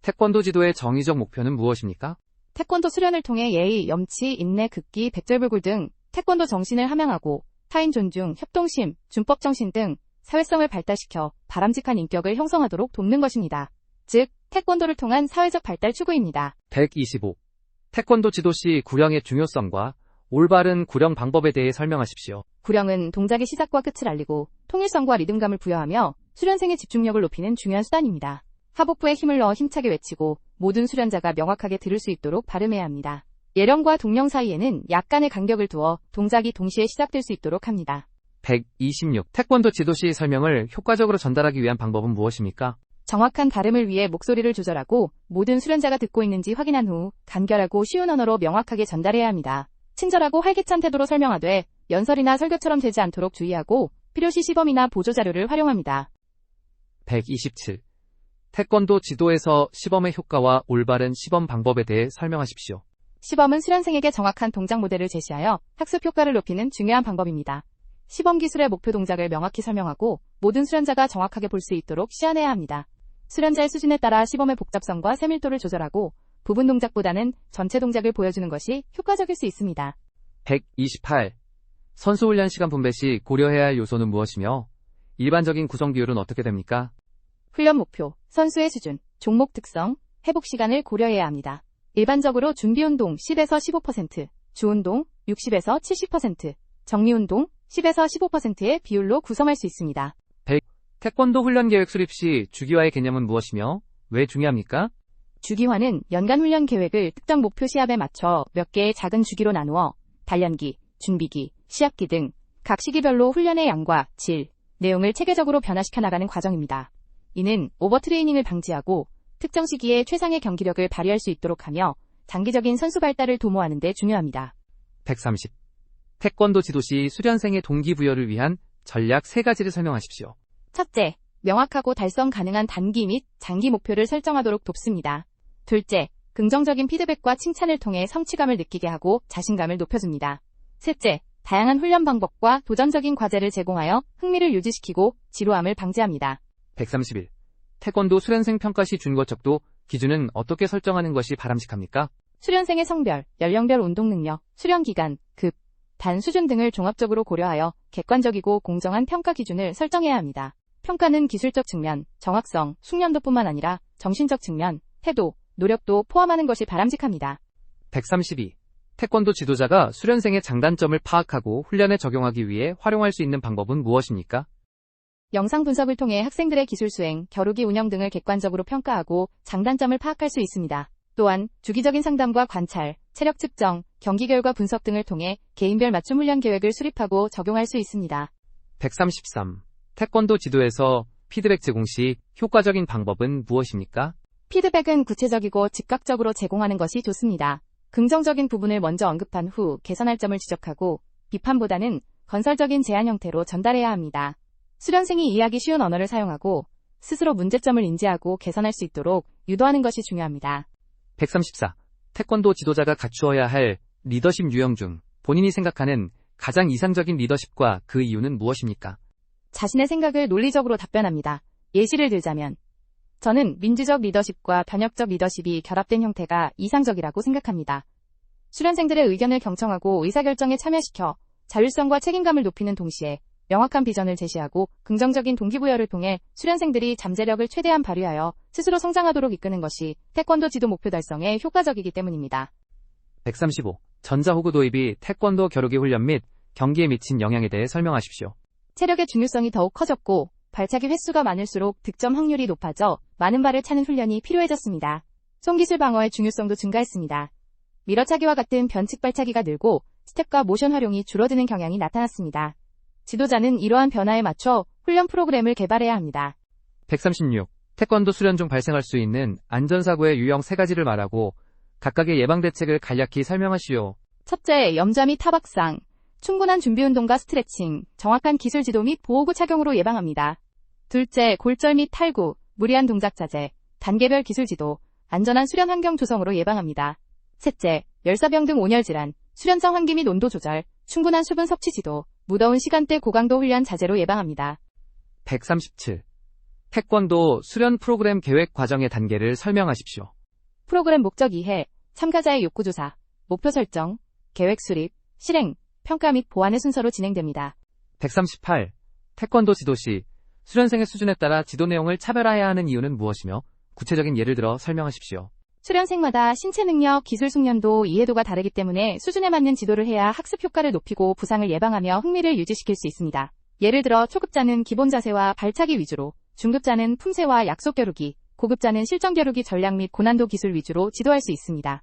태권도 지도의 정의적 목표는 무엇입니까? 태권도 수련을 통해 예의, 염치, 인내, 극기, 백절불굴 등 태권도 정신을 함양하고 타인 존중, 협동심, 준법 정신 등 사회성을 발달시켜 바람직한 인격을 형성하도록 돕는 것입니다. 즉, 태권도를 통한 사회적 발달 추구입니다. 125. 태권도 지도 시 구령의 중요성과 올바른 구령 방법에 대해 설명하십시오. 구령은 동작의 시작과 끝을 알리고 통일성과 리듬감을 부여하며 수련생의 집중력을 높이는 중요한 수단입니다. 하복부에 힘을 넣어 힘차게 외치고 모든 수련자가 명확하게 들을 수 있도록 발음해야 합니다. 예령과 동령 사이에는 약간의 간격을 두어 동작이 동시에 시작될 수 있도록 합니다. 126. 태권도 지도 시 설명을 효과적으로 전달하기 위한 방법은 무엇입니까? 정확한 발음을 위해 목소리를 조절하고 모든 수련자가 듣고 있는지 확인한 후 간결하고 쉬운 언어로 명확하게 전달해야 합니다. 친절하고 활기찬 태도로 설명하되 연설이나 설교처럼 되지 않도록 주의하고 필요시 시범이나 보조자료를 활용합니다. 127. 태권도 지도에서 시범의 효과와 올바른 시범 방법에 대해 설명하십시오. 시범은 수련생에게 정확한 동작 모델을 제시하여 학습 효과를 높이는 중요한 방법입니다. 시범 기술의 목표 동작을 명확히 설명하고 모든 수련자가 정확하게 볼 수 있도록 시연해야 합니다. 수련자의 수준에 따라 시범의 복잡성과 세밀도를 조절하고 부분 동작보다는 전체 동작을 보여주는 것이 효과적일 수 있습니다. 128. 선수 훈련 시간 분배 시 고려해야 할 요소는 무엇이며 일반적인 구성 비율은 어떻게 됩니까? 훈련 목표, 선수의 수준, 종목 특성, 회복 시간을 고려해야 합니다. 일반적으로 준비운동 10에서 15%, 주운동 60에서 70%, 정리운동 10에서 15%의 비율로 구성할 수 있습니다. 100. 태권도 훈련 계획 수립 시 주기화의 개념은 무엇이며 왜 중요합니까? 주기화는 연간 훈련 계획을 특정 목표 시합에 맞춰 몇 개의 작은 주기로 나누어 단련기, 준비기, 시합기 등 각 시기별로 훈련의 양과 질, 내용을 체계적으로 변화시켜 나가는 과정입니다. 이는 오버트레이닝을 방지하고 특정 시기에 최상의 경기력을 발휘할 수 있도록 하며 장기적인 선수 발달을 도모하는 데 중요합니다. 130. 태권도 지도 시 수련생의 동기부여를 위한 전략 3가지를 설명하십시오. 첫째, 명확하고 달성 가능한 단기 및 장기 목표를 설정하도록 돕습니다. 둘째, 긍정적인 피드백과 칭찬을 통해 성취감을 느끼게 하고 자신감을 높여줍니다. 셋째, 다양한 훈련 방법과 도전적인 과제를 제공하여 흥미를 유지시키고 지루함을 방지합니다. 131. 태권도 수련생 평가 시 준거척도 기준은 어떻게 설정하는 것이 바람직합니까? 수련생의 성별, 연령별 운동 능력, 수련 기간, 급, 단 수준 등을 종합적으로 고려하여 객관적이고 공정한 평가 기준을 설정해야 합니다. 평가는 기술적 측면, 정확성, 숙련도뿐만 아니라 정신적 측면, 태도, 노력도 포함하는 것이 바람직합니다. 132. 태권도 지도자가 수련생의 장단점을 파악하고 훈련에 적용하기 위해 활용할 수 있는 방법은 무엇입니까? 영상 분석을 통해 학생들의 기술 수행, 겨루기 운영 등을 객관적으로 평가하고 장단점을 파악할 수 있습니다. 또한 주기적인 상담과 관찰, 체력 측정, 경기 결과 분석 등을 통해 개인별 맞춤 훈련 계획을 수립하고 적용할 수 있습니다. 133. 태권도 지도에서 피드백 제공 시 효과적인 방법은 무엇입니까? 피드백은 구체적이고 즉각적으로 제공하는 것이 좋습니다. 긍정적인 부분을 먼저 언급한 후 개선할 점을 지적하고 비판보다는 건설적인 제안 형태로 전달해야 합니다. 수련생이 이해하기 쉬운 언어를 사용하고 스스로 문제점을 인지하고 개선할 수 있도록 유도하는 것이 중요합니다. 134. 태권도 지도자가 갖추어야 할 리더십 유형 중 본인이 생각하는 가장 이상적인 리더십과 그 이유는 무엇입니까? 자신의 생각을 논리적으로 답변합니다. 예시를 들자면 저는 민주적 리더십과 변혁적 리더십이 결합된 형태가 이상적이라고 생각합니다. 수련생들의 의견을 경청하고 의사결정에 참여시켜 자율성과 책임감을 높이는 동시에 명확한 비전을 제시하고 긍정적인 동기부여를 통해 수련생들이 잠재력을 최대한 발휘하여 스스로 성장하도록 이끄는 것이 태권도 지도 목표 달성에 효과적이기 때문입니다. 135. 전자호구 도입이 태권도 겨루기 훈련 및 경기에 미친 영향에 대해 설명하십시오. 체력의 중요성이 더욱 커졌고 발차기 횟수가 많을수록 득점 확률이 높아져 많은 발을 차는 훈련이 필요해졌습니다. 손기술 방어의 중요성도 증가했습니다. 밀어차기와 같은 변칙 발차기가 늘고 스텝과 모션 활용이 줄어드는 경향이 나타났습니다. 지도자는 이러한 변화에 맞춰 훈련 프로그램을 개발해야 합니다. 136. 태권도 수련 중 발생할 수 있는 안전사고의 유형 3가지를 말하고 각각의 예방대책을 간략히 설명하시오. 첫째, 염좌 및 타박상. 충분한 준비 운동과 스트레칭, 정확한 기술 지도 및 보호구 착용으로 예방합니다. 둘째, 골절 및 탈구, 무리한 동작 자제, 단계별 기술 지도, 안전한 수련 환경 조성으로 예방합니다. 셋째, 열사병 등 온열 질환, 수련장 환기 및 온도 조절, 충분한 수분 섭취 지도, 무더운 시간대 고강도 훈련 자제로 예방합니다. 137. 태권도 수련 프로그램 계획 과정의 단계를 설명하십시오. 프로그램 목적 이해, 참가자의 욕구 조사, 목표 설정, 계획 수립, 실행, 평가 및 보완의 순서로 진행됩니다. 138. 태권도 지도 시 수련생의 수준에 따라 지도 내용을 차별화해야 하는 이유는 무엇이며 구체적인 예를 들어 설명하십시오. 수련생마다 신체 능력, 기술 숙련도, 이해도가 다르기 때문에 수준에 맞는 지도를 해야 학습 효과를 높이고 부상을 예방하며 흥미를 유지시킬 수 있습니다. 예를 들어 초급자는 기본 자세와 발차기 위주로, 중급자는 품새와 약속 겨루기, 고급자는 실전 겨루기 전략 및 고난도 기술 위주로 지도할 수 있습니다.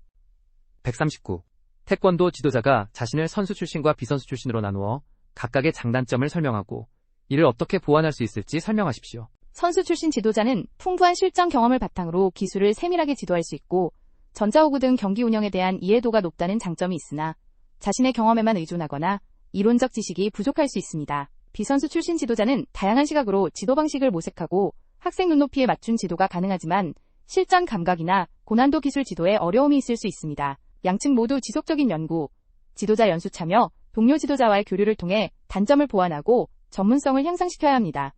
139. 태권도 지도자가 자신을 선수 출신과 비선수 출신으로 나누어 각각의 장단점을 설명하고 이를 어떻게 보완할 수 있을지 설명하십시오. 선수 출신 지도자는 풍부한 실전 경험을 바탕으로 기술을 세밀하게 지도할 수 있고 전자호구 등 경기 운영에 대한 이해도가 높다는 장점이 있으나 자신의 경험에만 의존하거나 이론적 지식이 부족할 수 있습니다. 비선수 출신 지도자는 다양한 시각으로 지도 방식을 모색하고 학생 눈높이에 맞춘 지도가 가능하지만 실전 감각이나 고난도 기술 지도에 어려움이 있을 수 있습니다. 양측 모두 지속적인 연구, 지도자 연수 참여, 동료 지도자와의 교류를 통해 단점을 보완하고 전문성을 향상시켜야 합니다.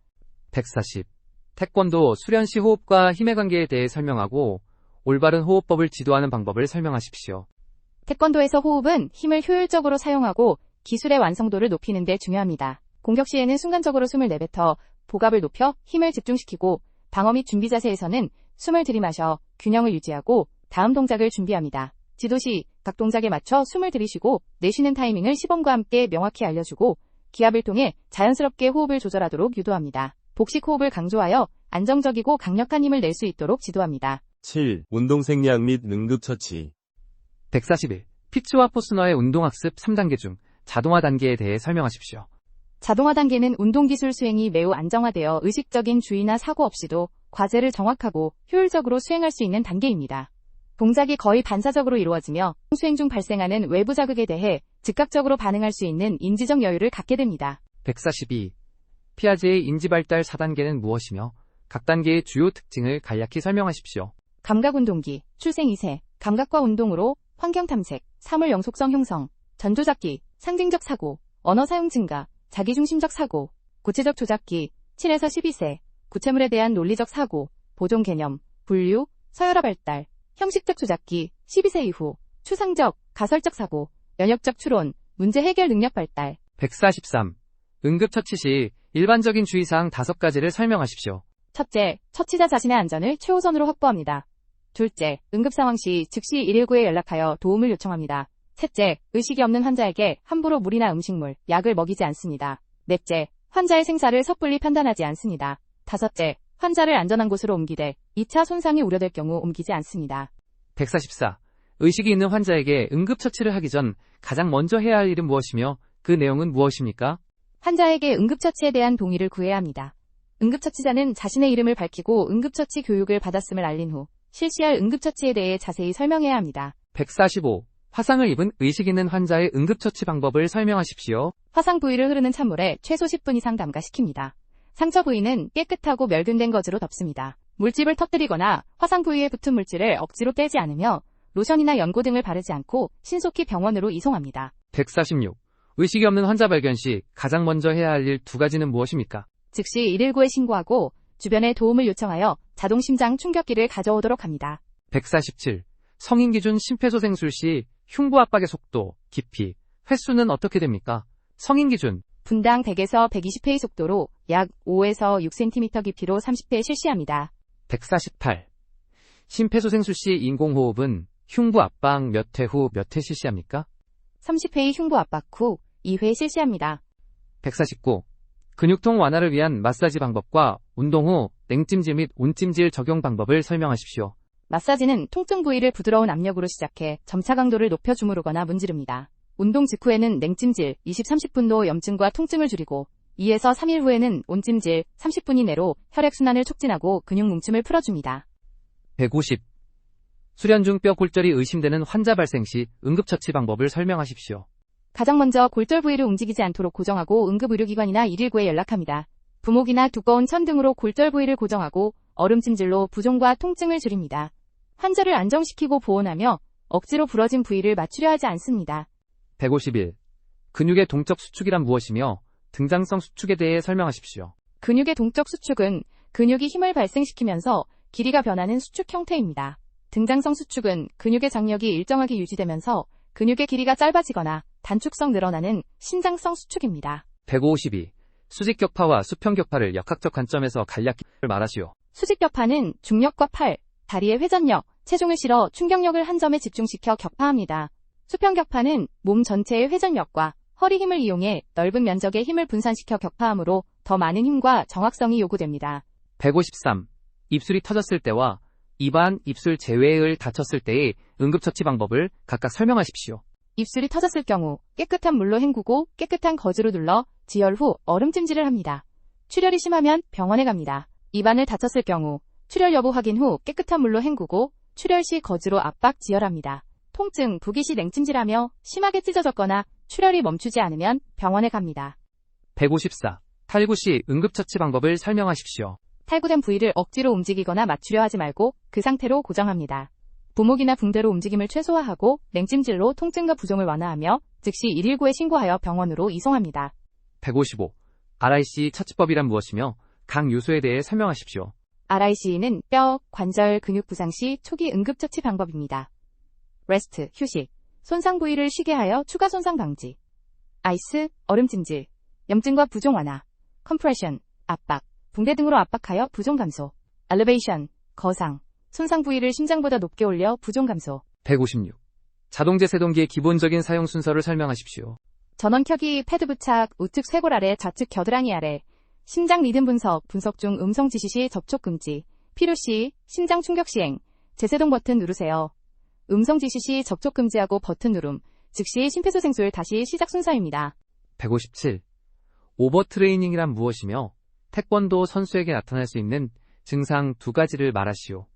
140. 태권도 수련 시 호흡과 힘의 관계에 대해 설명하고 올바른 호흡법을 지도하는 방법을 설명하십시오. 태권도에서 호흡은 힘을 효율적으로 사용하고 기술의 완성도를 높이는 데 중요합니다. 공격 시에는 순간적으로 숨을 내뱉어 복압을 높여 힘을 집중시키고 방어 및 준비 자세에서는 숨을 들이마셔 균형을 유지하고 다음 동작을 준비합니다. 지도 시 각 동작에 맞춰 숨을 들이쉬고 내쉬는 타이밍을 시범과 함께 명확히 알려주고 기압을 통해 자연스럽게 호흡을 조절하도록 유도합니다. 복식 호흡을 강조하여 안정적이고 강력한 힘을 낼 수 있도록 지도합니다. 7. 운동 생리학 및 응급처치. 141. 피츠와 포스너의 운동학습 3단계 중 자동화 단계에 대해 설명하십시오. 자동화 단계는 운동기술 수행이 매우 안정화되어 의식적인 주의나 사고 없이도 과제를 정확하고 효율적으로 수행할 수 있는 단계입니다. 동작이 거의 반사적으로 이루어지며 수행 중 발생하는 외부 자극에 대해 즉각적으로 반응할 수 있는 인지적 여유를 갖게 됩니다. 142. 피아제의 인지발달 4단계는 무엇이며 각 단계의 주요 특징을 간략히 설명하십시오. 감각운동기, 출생 2세, 감각과 운동으로 환경 탐색, 사물 영속성 형성, 전조작기, 상징적 사고, 언어 사용 증가, 자기중심적 사고, 구체적 조작기, 7에서 12세, 구체물에 대한 논리적 사고, 보존 개념, 분류, 서열화 발달, 형식적 조작기, 12세 이후, 추상적, 가설적 사고, 연역적 추론, 문제 해결 능력 발달. 143. 응급처치 시 일반적인 주의사항 5가지를 설명하십시오. 첫째, 처치자 자신의 안전을 최우선으로 확보합니다. 둘째, 응급상황 시 즉시 119에 연락하여 도움을 요청합니다. 셋째, 의식이 없는 환자에게 함부로 물이나 음식물, 약을 먹이지 않습니다. 넷째, 환자의 생사를 섣불리 판단하지 않습니다. 다섯째, 환자를 안전한 곳으로 옮기되 2차 손상이 우려될 경우 옮기지 않습니다. 144. 의식이 있는 환자에게 응급처치를 하기 전 가장 먼저 해야 할 일은 무엇이며 그 내용은 무엇입니까? 환자에게 응급처치에 대한 동의를 구해야 합니다. 응급처치자는 자신의 이름을 밝히고 응급처치 교육을 받았음을 알린 후 실시할 응급처치에 대해 자세히 설명해야 합니다. 145. 화상을 입은 의식 있는 환자의 응급처치 방법을 설명하십시오. 화상 부위를 흐르는 찬물에 최소 10분 이상 담가식힙니다. 상처 부위는 깨끗하고 멸균된 거즈로 덮습니다. 물집을 터뜨리거나 화상 부위에 붙은 물질을 억지로 떼지 않으며 로션이나 연고 등을 바르지 않고 신속히 병원으로 이송합니다. 146. 의식이 없는 환자 발견 시 가장 먼저 해야 할 일 2가지는 무엇입니까? 즉시 119에 신고하고 주변에 도움을 요청하여 자동심장 충격기를 가져오도록 합니다. 147. 성인 기준 심폐소생술 시 흉부 압박의 속도, 깊이, 횟수는 어떻게 됩니까? 성인 기준 분당 100에서 120회의 속도로 약 5에서 6cm 깊이로 30회 실시합니다. 148. 심폐소생술 시 인공호흡은 흉부 압박 몇 회 후 몇 회 실시합니까? 30회의 흉부 압박 후 2회 실시합니다. 149. 근육통 완화를 위한 마사지 방법과 운동 후 냉찜질 및 온찜질 적용 방법을 설명하십시오. 마사지는 통증 부위를 부드러운 압력으로 시작해 점차 강도를 높여 주무르거나 문지릅니다. 운동 직후에는 냉찜질 20-30분도 염증과 통증을 줄이고 2에서 3일 후에는 온찜질 30분 이내로 혈액순환을 촉진하고 근육 뭉침을 풀어줍니다. 150. 수련 중 뼈 골절이 의심되는 환자 발생 시 응급처치 방법을 설명하십시오. 가장 먼저 골절 부위를 움직이지 않도록 고정하고 응급의료기관이나 119에 연락합니다. 부목이나 두꺼운 천 등으로 골절 부위를 고정하고 얼음찜질로 부종과 통증을 줄입니다. 환자를 안정시키고 보온하며 억지로 부러진 부위를 맞추려 하지 않습니다. 151. 근육의 동적 수축이란 무엇이며 등장성 수축에 대해 설명하십시오. 근육의 동적 수축은 근육이 힘을 발생시키면서 길이가 변하는 수축 형태입니다. 등장성 수축은 근육의 장력이 일정하게 유지되면서 근육의 길이가 짧아지거나 단축성 늘어나는 신장성 수축입니다. 152. 수직격파와 수평격파를 역학적 관점에서 간략히 말하시오. 수직격파는 중력과 팔, 다리의 회전력, 체중을 실어 충격력을 한 점에 집중시켜 격파합니다. 수평격파는 몸 전체의 회전력과 허리 힘을 이용해 넓은 면적의 힘을 분산시켜 격파하므로 더 많은 힘과 정확성이 요구됩니다. 153. 입술이 터졌을 때와 입안, 입술 제외을 다쳤을 때의 응급처치 방법을 각각 설명하십시오. 입술이 터졌을 경우 깨끗한 물로 헹구고 깨끗한 거즈로 눌러 지혈 후 얼음찜질을 합니다. 출혈이 심하면 병원에 갑니다. 입안을 다쳤을 경우 출혈 여부 확인 후 깨끗한 물로 헹구고 출혈 시 거즈로 압박 지혈합니다. 통증, 부기 시 냉찜질하며 심하게 찢어졌거나 출혈이 멈추지 않으면 병원에 갑니다. 154. 탈구 시 응급처치 방법을 설명하십시오. 탈구된 부위를 억지로 움직이거나 맞추려 하지 말고 그 상태로 고정합니다. 부목이나 붕대로 움직임을 최소화하고 냉찜질로 통증과 부종을 완화하며 즉시 119에 신고하여 병원으로 이송합니다. 155. RIC 처치법이란 무엇이며 각 요소에 대해 설명하십시오. RIC는 뼈, 관절, 근육 부상 시 초기 응급처치 방법입니다. 레스트, 휴식, 손상 부위를 쉬게 하여 추가 손상 방지. 아이스, 얼음찜질, 염증과 부종 완화. 컴프레션, 압박, 붕대 등으로 압박하여 부종 감소. 엘리베이션, 거상, 손상 부위를 심장보다 높게 올려 부종 감소. 156. 자동제 세동기의 기본적인 사용 순서를 설명하십시오. 전원 켜기, 패드 부착, 우측 쇄골 아래, 좌측 겨드랑이 아래. 심장 리듬 분석 중 음성 지시 시 접촉 금지. 필요 시 심장 충격 시행. 제세동 버튼 누르세요. 음성 지시 시 접촉 금지하고 버튼 누름. 즉시 심폐소생술 다시 시작 순서입니다. 157. 오버트레이닝이란 무엇이며 태권도 선수에게 나타날 수 있는 증상 두 가지를 말하시오.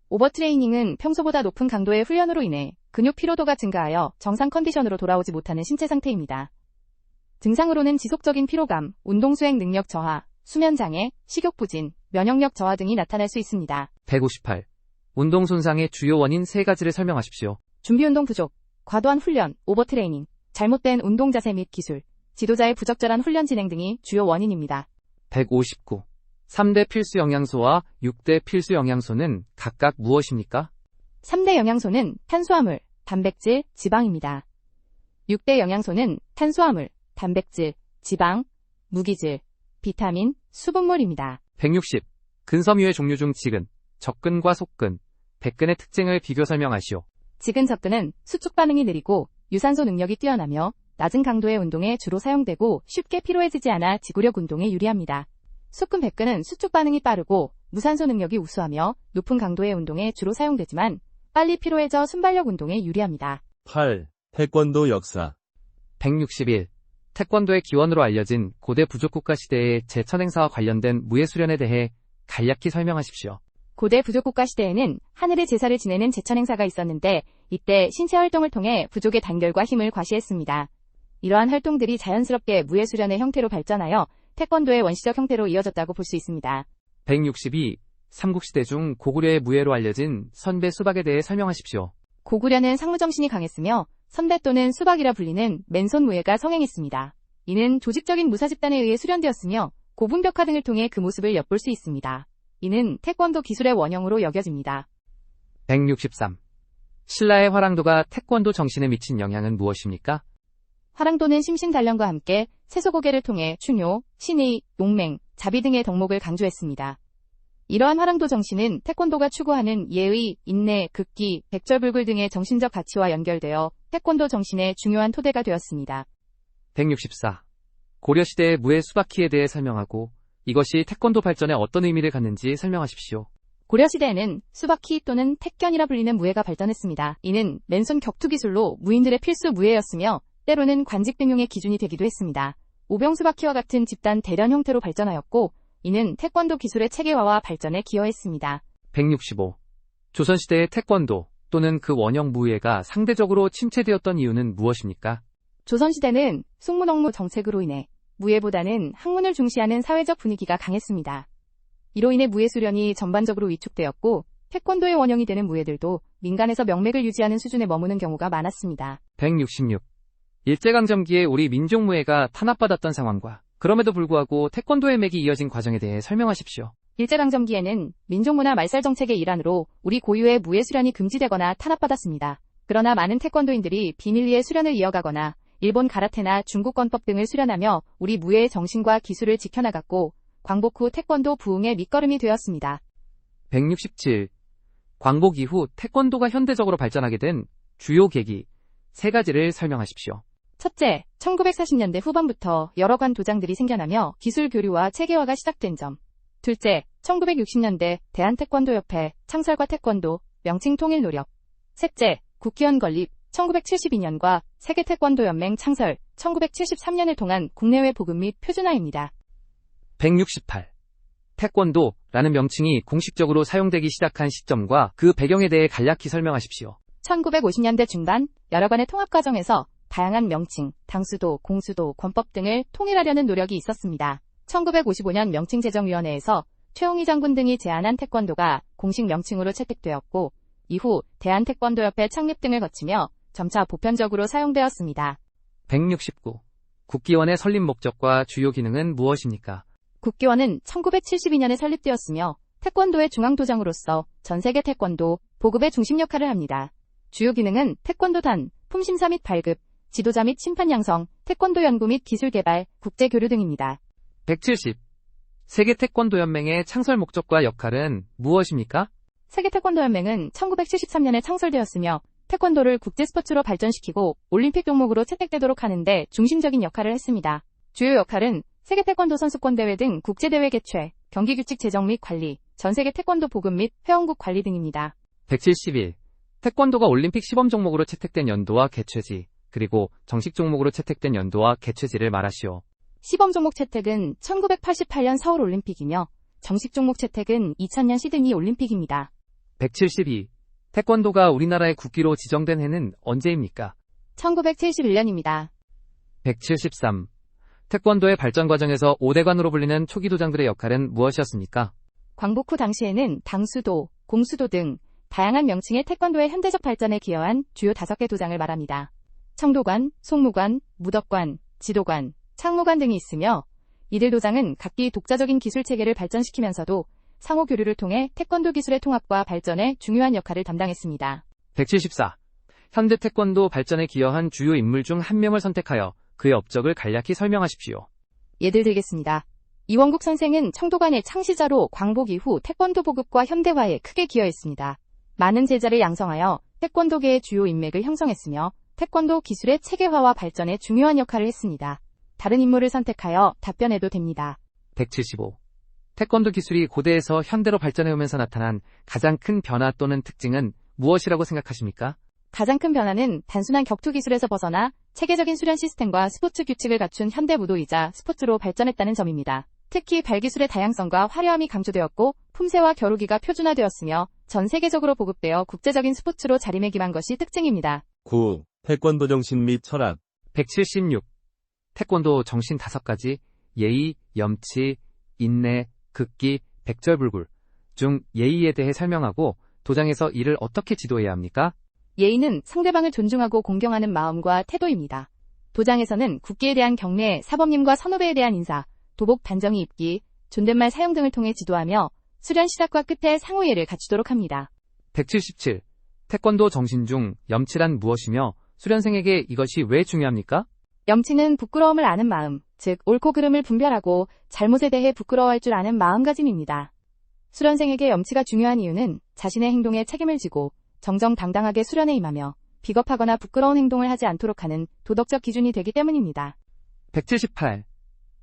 오버트레이닝은 평소보다 높은 강도의 훈련으로 인해 근육 피로도가 증가하여 정상 컨디션으로 돌아오지 못하는 신체 상태입니다. 증상으로는 지속적인 피로감, 운동 수행 능력 저하, 수면 장애, 식욕 부진, 면역력 저하 등이 나타날 수 있습니다. 158. 운동 손상의 주요 원인 세 가지를 설명하십시오. 준비운동 부족, 과도한 훈련, 오버트레이닝, 잘못된 운동 자세 및 기술, 지도자의 부적절한 훈련 진행 등이 주요 원인입니다. 159. 3대 필수 영양소와 6대 필수 영양소는 각각 무엇입니까? 3대 영양소는 탄수화물, 단백질, 지방입니다. 6대 영양소는 탄수화물, 단백질, 지방, 무기질, 비타민, 수분물입니다. 160. 근섬유의 종류 중 지근, 접근과 속근, 백근의 특징을 비교 설명하시오. 지근 접근은 수축 반응이 느리고 유산소 능력이 뛰어나며 낮은 강도의 운동에 주로 사용되고 쉽게 피로해지지 않아 지구력 운동에 유리합니다. 속근 백근은 수축 반응이 빠르고 무산소 능력이 우수하며 높은 강도의 운동에 주로 사용되지만 빨리 피로해져 순발력 운동에 유리합니다. 8. 태권도 역사. 161. 태권도의 기원으로 알려진 고대 부족국가 시대의 제천행사와 관련된 무예수련에 대해 간략히 설명하십시오. 고대 부족국가 시대에는 하늘의 제사를 지내는 제천행사가 있었는데 이때 신체 활동을 통해 부족의 단결과 힘을 과시했습니다. 이러한 활동들이 자연스럽게 무예수련의 형태로 발전하여 태권도의 원시적 형태로 이어졌다고 볼 수 있습니다. 162. 삼국시대 중 고구려의 무예로 알려진 선배 수박에 대해 설명하십시오. 고구려는 상무정신이 강했으며 선배 또는 수박이라 불리는 맨손 무예가 성행했습니다. 이는 조직적인 무사 집단에 의해 수련되었으며 고분벽화 등을 통해 그 모습을 엿볼 수 있습니다. 이는 태권도 기술의 원형으로 여겨집니다. 163. 신라의 화랑도가 태권도 정신에 미친 영향은 무엇입니까? 화랑도는 심신단련과 함께 세소고개를 통해 충효, 신의, 용맹, 자비 등의 덕목을 강조했습니다. 이러한 화랑도 정신은 태권도가 추구하는 예의, 인내, 극기, 백절불굴 등의 정신적 가치와 연결되어 태권도 정신의 중요한 토대가 되었습니다. 164. 고려시대의 무예 수바키에 대해 설명하고 이것이 태권도 발전에 어떤 의미를 갖는지 설명하십시오. 고려시대에는 수바키 또는 택견이라 불리는 무예가 발전했습니다. 이는 맨손 격투 기술로 무인들의 필수 무예였으며 때로는 관직 등용의 기준이 되기도 했습니다. 오병수바키와 같은 집단 대련 형태로 발전하였고 이는 태권도 기술의 체계화와 발전에 기여했습니다. 165. 조선시대의 태권도 또는 그 원형 무예가 상대적으로 침체되었던 이유는 무엇입니까? 조선시대는 숙문옥무 정책으로 인해 무예보다는 학문을 중시하는 사회적 분위기가 강했습니다. 이로 인해 무예 수련이 전반적으로 위축되었고 태권도의 원형이 되는 무예들도 민간에서 명맥을 유지하는 수준에 머무는 경우가 많았습니다. 166. 일제강점기에 우리 민족무예가 탄압받았던 상황과 그럼에도 불구하고 태권도의 맥이 이어진 과정에 대해 설명하십시오. 일제강점기에는 민족문화 말살 정책의 일환으로 우리 고유의 무예 수련이 금지되거나 탄압받았습니다. 그러나 많은 태권도인들이 비밀리에 수련을 이어가거나 일본 가라테나 중국 권법 등을 수련하며 우리 무예의 정신과 기술을 지켜나갔고 광복 후 태권도 부흥의 밑거름이 되었습니다. 167. 광복 이후 태권도가 현대적으로 발전하게 된 주요 계기 3가지를 설명하십시오. 첫째, 1940년대 후반부터 여러 관 도장들이 생겨나며 기술 교류와 체계화가 시작된 점. 둘째, 1960년대 대한태권도협회 창설과 태권도 명칭 통일 노력. 셋째, 국회의원 건립 1972년과 세계태권도연맹 창설 1973년을 통한 국내외 보급 및 표준화입니다. 168. 태권도라는 명칭이 공식적으로 사용되기 시작한 시점과 그 배경에 대해 간략히 설명하십시오. 1950년대 중반 여러 관의 통합 과정에서 다양한 명칭, 당수도, 공수도, 권법 등을 통일하려는 노력이 있었습니다. 1955년 명칭제정위원회에서 최홍희 장군 등이 제안한 태권도가 공식 명칭으로 채택되었고 이후 대한태권도협회 창립 등을 거치며 점차 보편적으로 사용되었습니다. 169. 국기원의 설립 목적과 주요 기능은 무엇입니까? 국기원은 1972년에 설립되었으며 태권도의 중앙도장으로서 전세계 태권도 보급의 중심 역할을 합니다. 주요 기능은 태권도단, 품심사 및 발급, 지도자 및 심판 양성, 태권도 연구 및 기술 개발, 국제 교류 등입니다. 170. 세계태권도연맹의 창설 목적과 역할은 무엇입니까? 세계태권도연맹은 1973년에 창설되었으며 태권도를 국제 스포츠로 발전시키고 올림픽 종목으로 채택되도록 하는 데 중심적인 역할을 했습니다. 주요 역할은 세계태권도 선수권 대회 등 국제대회 개최, 경기 규칙 제정 및 관리, 전세계 태권도 보급 및 회원국 관리 등입니다. 171. 태권도가 올림픽 시범 종목으로 채택된 연도와 개최지, 그리고 정식 종목으로 채택된 연도와 개최지를 말하시오. 시범 종목 채택은 1988년 서울 올림픽이며 정식 종목 채택은 2000년 시드니 올림픽입니다. 172. 태권도가 우리나라의 국기로 지정된 해는 언제입니까? 1971년입니다. 173. 태권도의 발전 과정에서 5대관으로 불리는 초기 도장들의 역할은 무엇이었습니까? 광복 후 당시에는 당수도, 공수도 등 다양한 명칭의 태권도의 현대적 발전에 기여한 주요 5개 도장을 말합니다. 청도관, 송무관, 무덕관, 지도관, 창무관 등이 있으며 이들 도장은 각기 독자적인 기술 체계를 발전시키면서도 상호 교류를 통해 태권도 기술의 통합과 발전에 중요한 역할을 담당했습니다. 174. 현대 태권도 발전에 기여한 주요 인물 중 한 명을 선택하여 그의 업적을 간략히 설명하십시오. 예를 들겠습니다. 이원국 선생은 청도관의 창시자로 광복 이후 태권도 보급과 현대화에 크게 기여했습니다. 많은 제자를 양성하여 태권도계의 주요 인맥을 형성했으며 태권도 기술의 체계화와 발전에 중요한 역할을 했습니다. 다른 인물을 선택하여 답변해도 됩니다. 175. 태권도 기술이 고대에서 현대로 발전해오면서 나타난 가장 큰 변화 또는 특징은 무엇이라고 생각하십니까? 가장 큰 변화는 단순한 격투 기술에서 벗어나 체계적인 수련 시스템과 스포츠 규칙을 갖춘 현대 무도이자 스포츠로 발전했다는 점입니다. 특히 발기술의 다양성과 화려함이 강조되었고 품새와 겨루기가 표준화되었으며 전 세계적으로 보급되어 국제적인 스포츠로 자리매김한 것이 특징입니다. 9. 태권도 정신 및 철학. 176. 태권도 정신 5가지, 예의, 염치, 인내, 극기, 백절불굴 중 예의에 대해 설명하고 도장에서 이를 어떻게 지도해야 합니까? 예의는 상대방을 존중하고 공경하는 마음과 태도입니다. 도장에서는 국기에 대한 경례, 사범님과 선후배에 대한 인사, 도복 단정히 입기, 존댓말 사용 등을 통해 지도하며 수련 시작과 끝에 상호예를 갖추도록 합니다. 177. 태권도 정신 중 염치란 무엇이며 수련생에게 이것이 왜 중요합니까? 염치는 부끄러움을 아는 마음, 즉 옳고 그름을 분별하고 잘못에 대해 부끄러워할 줄 아는 마음가짐입니다. 수련생에게 염치가 중요한 이유는 자신의 행동에 책임을 지고 정정당당하게 수련에 임하며 비겁하거나 부끄러운 행동을 하지 않도록 하는 도덕적 기준이 되기 때문입니다. 178.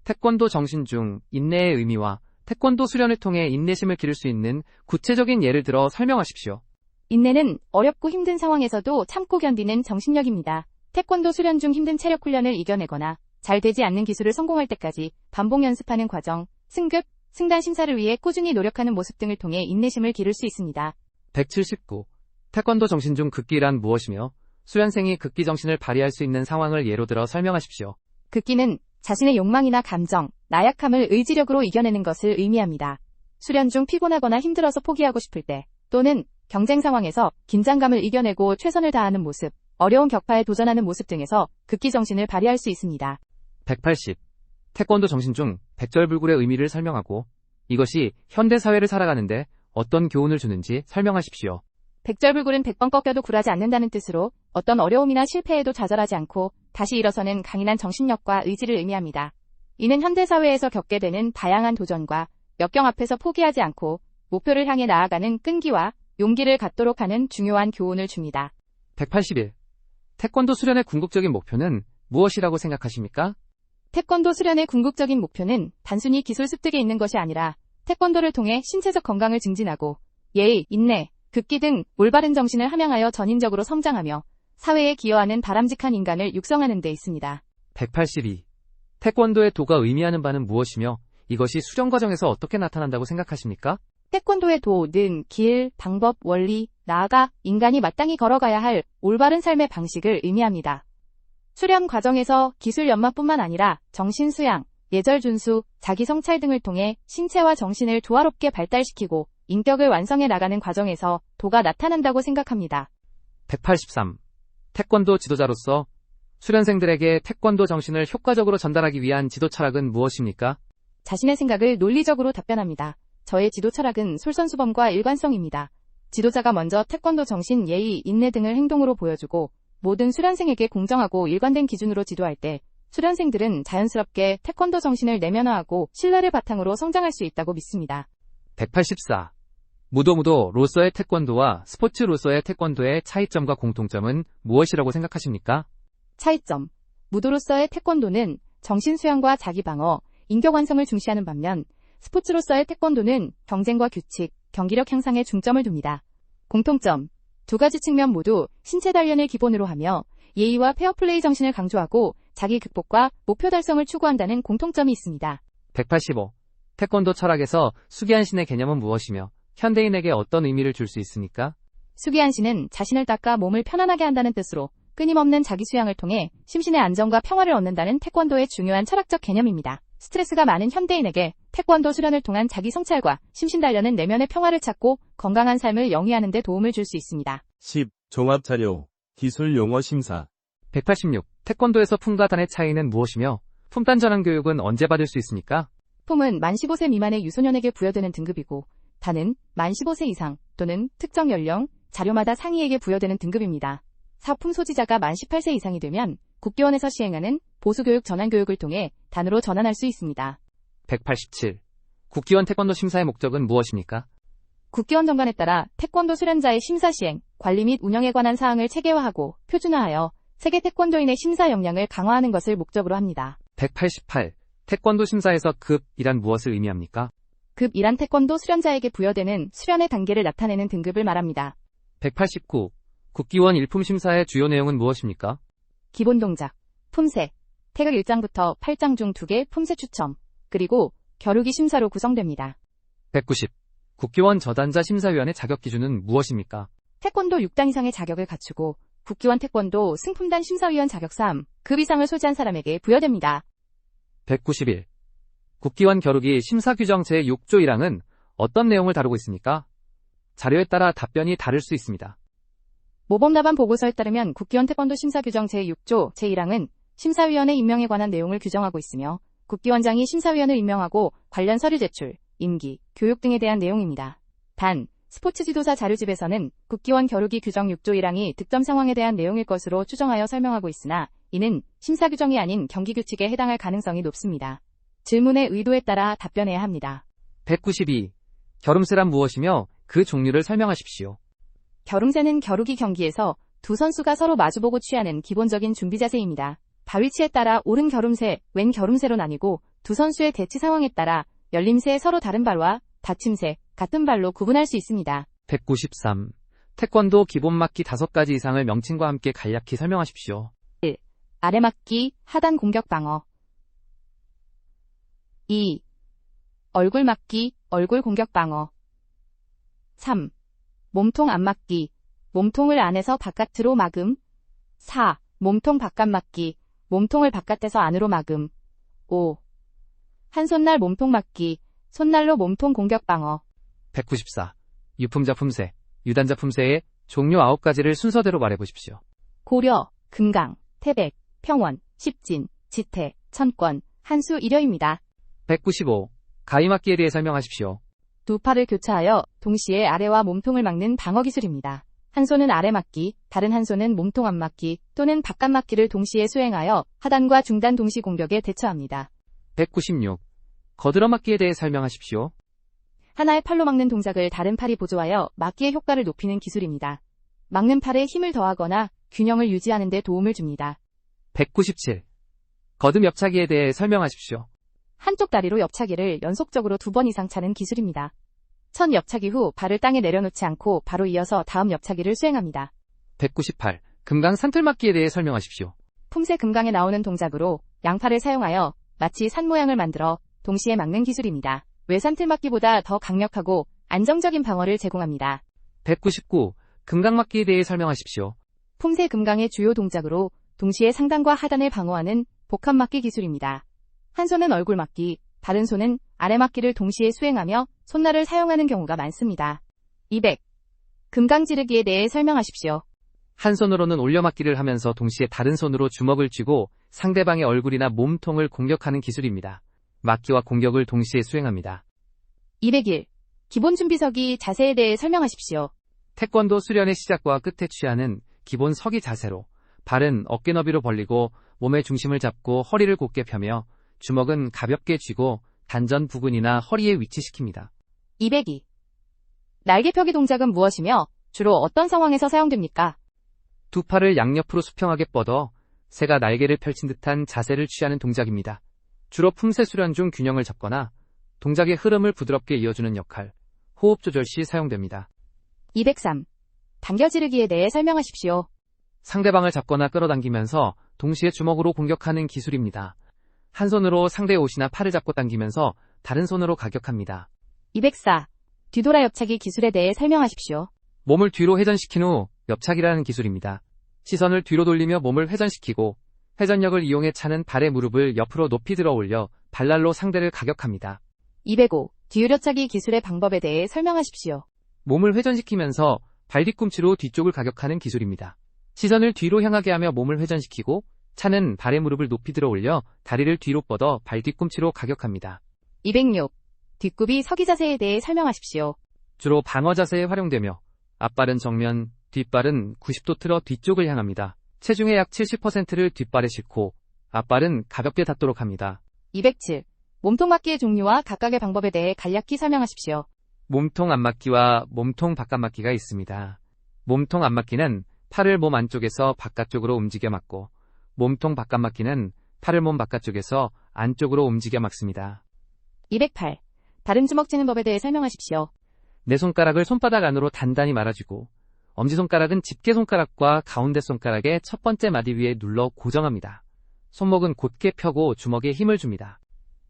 태권도 정신 중 인내의 의미와 태권도 수련을 통해 인내심을 기를 수 있는 구체적인 예를 들어 설명하십시오. 인내는 어렵고 힘든 상황에서도 참고 견디는 정신력입니다. 태권도 수련 중 힘든 체력 훈련을 이겨내거나 잘 되지 않는 기술을 성공할 때까지 반복 연습하는 과정, 승급, 승단 심사를 위해 꾸준히 노력하는 모습 등을 통해 인내심을 기를 수 있습니다. 179. 태권도 정신 중 극기란 무엇이며 수련생이 극기 정신을 발휘할 수 있는 상황을 예로 들어 설명하십시오. 극기는 자신의 욕망이나 감정, 나약함을 의지력으로 이겨내는 것을 의미합니다. 수련 중 피곤하거나 힘들어서 포기하고 싶을 때, 또는 경쟁 상황에서 긴장감을 이겨내고 최선을 다하는 모습, 어려운 격파에 도전하는 모습 등에서 극기 정신을 발휘할 수 있습니다. 180. 태권도 정신 중 백절불굴의 의미를 설명하고 이것이 현대 사회를 살아가는데 어떤 교훈을 주는지 설명하십시오. 백절불굴은 100번 꺾여도 굴하지 않는다는 뜻으로 어떤 어려움이나 실패에도 좌절하지 않고 다시 일어서는 강인한 정신력과 의지를 의미합니다. 이는 현대 사회에서 겪게 되는 다양한 도전과 역경 앞에서 포기하지 않고 목표를 향해 나아가는 끈기와 용기를 갖도록 하는 중요한 교훈을 줍니다. 181. 태권도 수련의 궁극적인 목표는 무엇이라고 생각하십니까? 태권도 수련의 궁극적인 목표는 단순히 기술 습득에 있는 것이 아니라 태권도를 통해 신체적 건강을 증진하고 예의, 인내, 극기 등 올바른 정신을 함양하여 전인적으로 성장하며 사회에 기여하는 바람직한 인간을 육성하는 데 있습니다. 182. 태권도의 도가 의미하는 바는 무엇이며 이것이 수련 과정에서 어떻게 나타난다고 생각하십니까? 태권도의 도는 길, 방법, 원리, 나아가 인간이 마땅히 걸어가야 할 올바른 삶의 방식을 의미합니다. 수련 과정에서 기술 연마뿐만 아니라 정신 수양, 예절 준수, 자기 성찰 등을 통해 신체와 정신을 조화롭게 발달시키고 인격을 완성해 나가는 과정에서 도가 나타난다고 생각합니다. 183. 태권도 지도자로서 수련생들에게 태권도 정신을 효과적으로 전달하기 위한 지도 철학은 무엇입니까? 자신의 생각을 논리적으로 답변합니다. 저의 지도 철학은 솔선수범과 일관성입니다. 지도자가 먼저 태권도 정신, 예의, 인내 등을 행동으로 보여주고 모든 수련생에게 공정하고 일관된 기준으로 지도할 때 수련생들은 자연스럽게 태권도 정신을 내면화하고 신뢰를 바탕으로 성장할 수 있다고 믿습니다. 184. 무도로서의 태권도와 스포츠로서의 태권도의 차이점과 공통점은 무엇이라고 생각하십니까? 차이점. 무도로서의 태권도는 정신 수양과 자기 방어, 인격 완성을 중시하는 반면 스포츠로서의 태권도는 경쟁과 규칙, 경기력 향상에 중점을 둡니다. 공통점. 두 가지 측면 모두 신체 단련을 기본으로 하며 예의와 페어플레이 정신을 강조하고 자기 극복과 목표 달성을 추구한다는 공통점이 있습니다. 185. 태권도 철학에서 수기한신의 개념은 무엇이며 현대인에게 어떤 의미를 줄 수 있습니까? 수기한신은 자신을 닦아 몸을 편안하게 한다는 뜻으로 끊임없는 자기 수양을 통해 심신의 안정과 평화를 얻는다는 태권도의 중요한 철학적 개념입니다. 스트레스가 많은 현대인에게 태권도 수련을 통한 자기 성찰과 심신 단련은 내면의 평화를 찾고 건강한 삶을 영위하는 데 도움을 줄 수 있습니다. 10. 종합자료, 기술 용어 심사. 186. 태권도에서 품과 단의 차이는 무엇이며 품단 전환 교육은 언제 받을 수 있습니까? 품은 만 15세 미만의 유소년에게 부여되는 등급이고 단은 만 15세 이상 또는 특정 연령, 자료마다 상위에게 부여되는 등급입니다. 사품 소지자가 만 18세 이상이 되면 국기원에서 시행하는 보수교육 전환교육을 통해 단으로 전환할 수 있습니다. 187. 국기원 태권도 심사의 목적은 무엇입니까? 국기원 정관에 따라 태권도 수련자의 심사 시행, 관리 및 운영에 관한 사항을 체계화하고 표준화하여 세계 태권도인의 심사 역량을 강화하는 것을 목적으로 합니다. 188. 태권도 심사에서 급이란 무엇을 의미합니까? 급이란 태권도 수련자에게 부여되는 수련의 단계를 나타내는 등급을 말합니다. 189. 국기원 일품 심사의 주요 내용은 무엇입니까? 기본 동작, 품새, 태극 1장부터 8장 중 2개 품새 추첨, 그리고 겨루기 심사로 구성됩니다. 190. 국기원 저단자 심사위원의 자격 기준은 무엇입니까? 태권도 6단 이상의 자격을 갖추고 국기원 태권도 승품단 심사위원 자격 3급 이상을 소지한 사람에게 부여됩니다. 191. 국기원 겨루기 심사 규정 제6조 1항은 어떤 내용을 다루고 있습니까? 자료에 따라 답변이 다를 수 있습니다. 모범답안 보고서에 따르면 국기원 태권도 심사 규정 제6조 제1항은 심사위원의 임명에 관한 내용을 규정하고 있으며 국기원장이 심사위원을 임명하고 관련 서류 제출, 임기, 교육 등에 대한 내용입니다. 단, 스포츠 지도사 자료집에서는 국기원 겨루기 규정 6조 1항이 득점 상황에 대한 내용일 것으로 추정하여 설명하고 있으나 이는 심사 규정이 아닌 경기 규칙에 해당할 가능성이 높습니다. 질문의 의도에 따라 답변해야 합니다. 192. 겨rum새란 무엇이며 그 종류를 설명하십시오. 겨rum새는 겨루기 경기에서 두 선수가 서로 마주보고 취하는 기본적인 준비 자세입니다. 바위치에 따라 오른 겨rum새, 왼 겨rum새로 나뉘고 두 선수의 대치 상황에 따라 열림새 서로 다른 발과 받침새, 같은 발로 구분할 수 있습니다. 193. 태권도 기본 막기 5가지 이상을 명칭과 함께 간략히 설명하십시오. 1. 아래막기, 하단 공격 방어. 2. 얼굴 막기, 얼굴 공격 방어. 3. 몸통 안막기, 몸통을 안에서 바깥으로 막음. 4. 몸통 바깥 막기. 몸통을 바깥에서 안으로 막음. 5. 한 손날 몸통 막기. 손날로 몸통 공격 방어. 194. 유품자 품새, 유단자 품새의 종류 9가지를 순서대로 말해보십시오. 고려, 금강, 태백, 평원, 십진, 지태, 천권, 한수, 일여입니다. 195. 가위막기에 대해 설명하십시오. 두 팔을 교차하여 동시에 아래와 몸통을 막는 방어 기술입니다. 한 손은 아래 막기, 다른 한 손은 몸통 앞 막기 또는 바깥 막기를 동시에 수행하여 하단과 중단 동시 공격에 대처합니다. 196. 거들어 막기에 대해 설명하십시오. 하나의 팔로 막는 동작을 다른 팔이 보조하여 막기의 효과를 높이는 기술입니다. 막는 팔에 힘을 더하거나 균형을 유지하는 데 도움을 줍니다. 197. 거듭 옆차기에 대해 설명하십시오. 한쪽 다리로 옆차기를 연속적으로 2번 이상 차는 기술입니다. 첫 옆차기 후 발을 땅에 내려놓지 않고 바로 이어서 다음 옆차기를 수행합니다. 198. 금강 산틀막기에 대해 설명하십시오. 품새 금강에 나오는 동작으로 양팔을 사용하여 마치 산 모양을 만들어 동시에 막는 기술입니다. 외산틀막기보다 더 강력하고 안정적인 방어를 제공합니다. 199. 금강막기에 대해 설명하십시오. 품새 금강의 주요 동작으로 동시에 상단과 하단을 방어하는 복합막기 기술입니다. 한 손은 얼굴 막기, 다른 손은 아래 막기를 동시에 수행하며 손날을 사용하는 경우가 많습니다. 200. 금강 지르기에 대해 설명하십시오. 한 손으로는 올려막기를 하면서 동시에 다른 손으로 주먹을 쥐고 상대방의 얼굴이나 몸통을 공격하는 기술입니다. 막기와 공격을 동시에 수행합니다. 201. 기본 준비서기 자세에 대해 설명하십시오. 태권도 수련의 시작과 끝에 취하는 기본 서기 자세로 발은 어깨 너비로 벌리고 몸의 중심을 잡고 허리를 곧게 펴며 주먹은 가볍게 쥐고 단전 부근이나 허리에 위치시킵니다. 202. 날개 펴기 동작은 무엇이며 주로 어떤 상황에서 사용됩니까? 두 팔을 양옆으로 수평하게 뻗어 새가 날개를 펼친 듯한 자세를 취하는 동작입니다. 주로 품새 수련 중 균형을 잡거나 동작의 흐름을 부드럽게 이어주는 역할, 호흡 조절 시 사용됩니다. 203. 당겨 지르기에 대해 설명하십시오. 상대방을 잡거나 끌어당기면서 동시에 주먹으로 공격하는 기술입니다. 한 손으로 상대의 옷이나 팔을 잡고 당기면서 다른 손으로 가격합니다. 204. 뒤돌아 옆차기 기술에 대해 설명하십시오. 몸을 뒤로 회전시킨 후 옆차기라는 기술입니다. 시선을 뒤로 돌리며 몸을 회전시키고 회전력을 이용해 차는 발의 무릎을 옆으로 높이 들어 올려 발날로 상대를 가격합니다. 205. 뒤으려차기 기술의 방법에 대해 설명하십시오. 몸을 회전시키면서 발 뒤꿈치로 뒤쪽을 가격하는 기술입니다. 시선을 뒤로 향하게 하며 몸을 회전시키고 차는 발의 무릎을 높이 들어 올려 다리를 뒤로 뻗어 발 뒤꿈치로 가격합니다. 206. 뒷굽이 서기 자세에 대해 설명하십시오. 주로 방어 자세에 활용되며 앞발은 정면, 뒷발은 90도 틀어 뒤쪽을 향합니다. 체중의 약 70%를 뒷발에 싣고 앞발은 가볍게 닿도록 합니다. 207. 몸통 막기의 종류와 각각의 방법에 대해 간략히 설명하십시오. 몸통 앞막기와 몸통 바깥막기가 있습니다. 몸통 앞막기는 팔을 몸 안쪽에서 바깥쪽으로 움직여 막고 몸통 바깥막기는 팔을 몸 바깥쪽에서 안쪽으로 움직여 막습니다. 208. 다른 주먹 쥐는 법에 대해 설명하십시오. 내 손가락을 손바닥 안으로 단단히 말아주고 엄지손가락은 집게손가락과 가운데 손가락의 첫 번째 마디 위에 눌러 고정합니다. 손목은 곧게 펴고 주먹에 힘을 줍니다.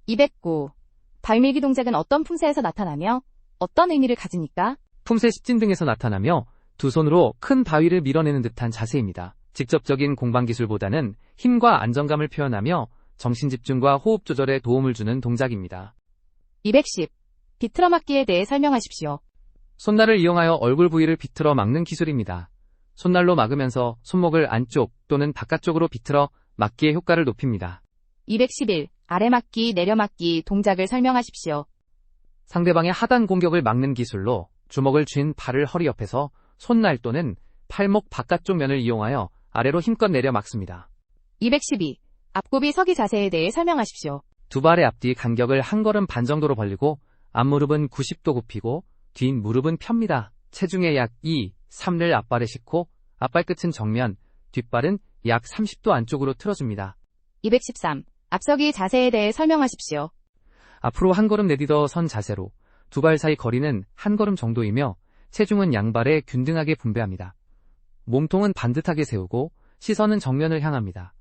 209. 발밀기 동작은 어떤 품새에서 나타나며 어떤 의미를 가지니까? 품새 십진 등에서 나타나며 두 손으로 큰 바위를 밀어내는 듯한 자세입니다. 직접적인 공방 기술보다는 힘과 안정감을 표현하며 정신집중과 호흡 조절에 도움을 주는 동작입니다. 210. 비틀어 막기에 대해 설명하십시오. 손날을 이용하여 얼굴 부위를 비틀어 막는 기술입니다. 손날로 막으면서 손목을 안쪽 또는 바깥쪽으로 비틀어 막기의 효과를 높입니다. 211. 아래 막기, 내려 막기 동작을 설명하십시오. 상대방의 하단 공격을 막는 기술로 주먹을 쥔 팔을 허리 옆에서 손날 또는 팔목 바깥쪽 면을 이용하여 아래로 힘껏 내려 막습니다. 212. 앞굽이 서기 자세에 대해 설명하십시오. 두 발의 앞뒤 간격을 한 걸음 반 정도로 벌리고 앞무릎은 90도 굽히고 뒷무릎은 펴니다. 체중의 약 2, 3를 앞발에 싣고 앞발 끝은 정면, 뒷발은 약 30도 안쪽으로 틀어줍니다. 213. 앞서기 자세에 대해 설명하십시오. 앞으로 한 걸음 내딛어 선 자세로 두 발 사이 거리는 한 걸음 정도이며 체중은 양발에 균등하게 분배합니다. 몸통은 반듯하게 세우고 시선은 정면을 향합니다.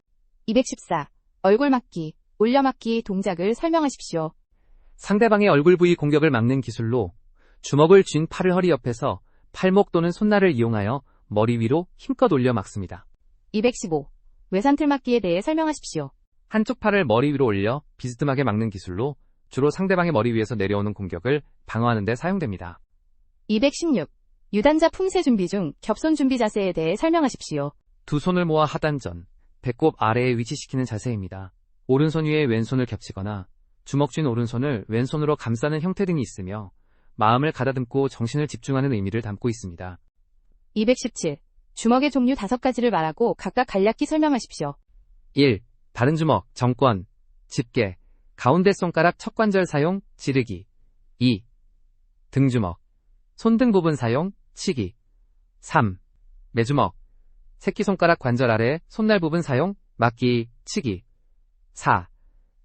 214. 얼굴 막기, 올려 막기 동작을 설명하십시오. 상대방의 얼굴 부위 공격을 막는 기술로 주먹을 쥔 팔을 허리 옆에서 팔목 또는 손날을 이용하여 머리 위로 힘껏 올려 막습니다. 215. 외산틀 막기에 대해 설명하십시오. 한쪽 팔을 머리 위로 올려 비스듬하게 막는 기술로 주로 상대방의 머리 위에서 내려오는 공격을 방어하는 데 사용됩니다. 216. 유단자 품새 준비 중 겹손 준비 자세에 대해 설명하십시오. 두 손을 모아 하단전, 배꼽 아래에 위치시키는 자세입니다. 오른손 위에 왼손을 겹치거나 주먹 쥔 오른손을 왼손으로 감싸는 형태 등이 있으며 마음을 가다듬고 정신을 집중하는 의미를 담고 있습니다. 217. 주먹의 종류 5가지를 말하고 각각 간략히 설명하십시오. 1. 다른 주먹, 정권, 집게, 가운데 손가락 첫 관절 사용, 지르기. 2. 등주먹, 손등 부분 사용, 치기. 3. 매주먹, 새끼손가락 관절 아래 손날 부분 사용, 막기, 치기. 4.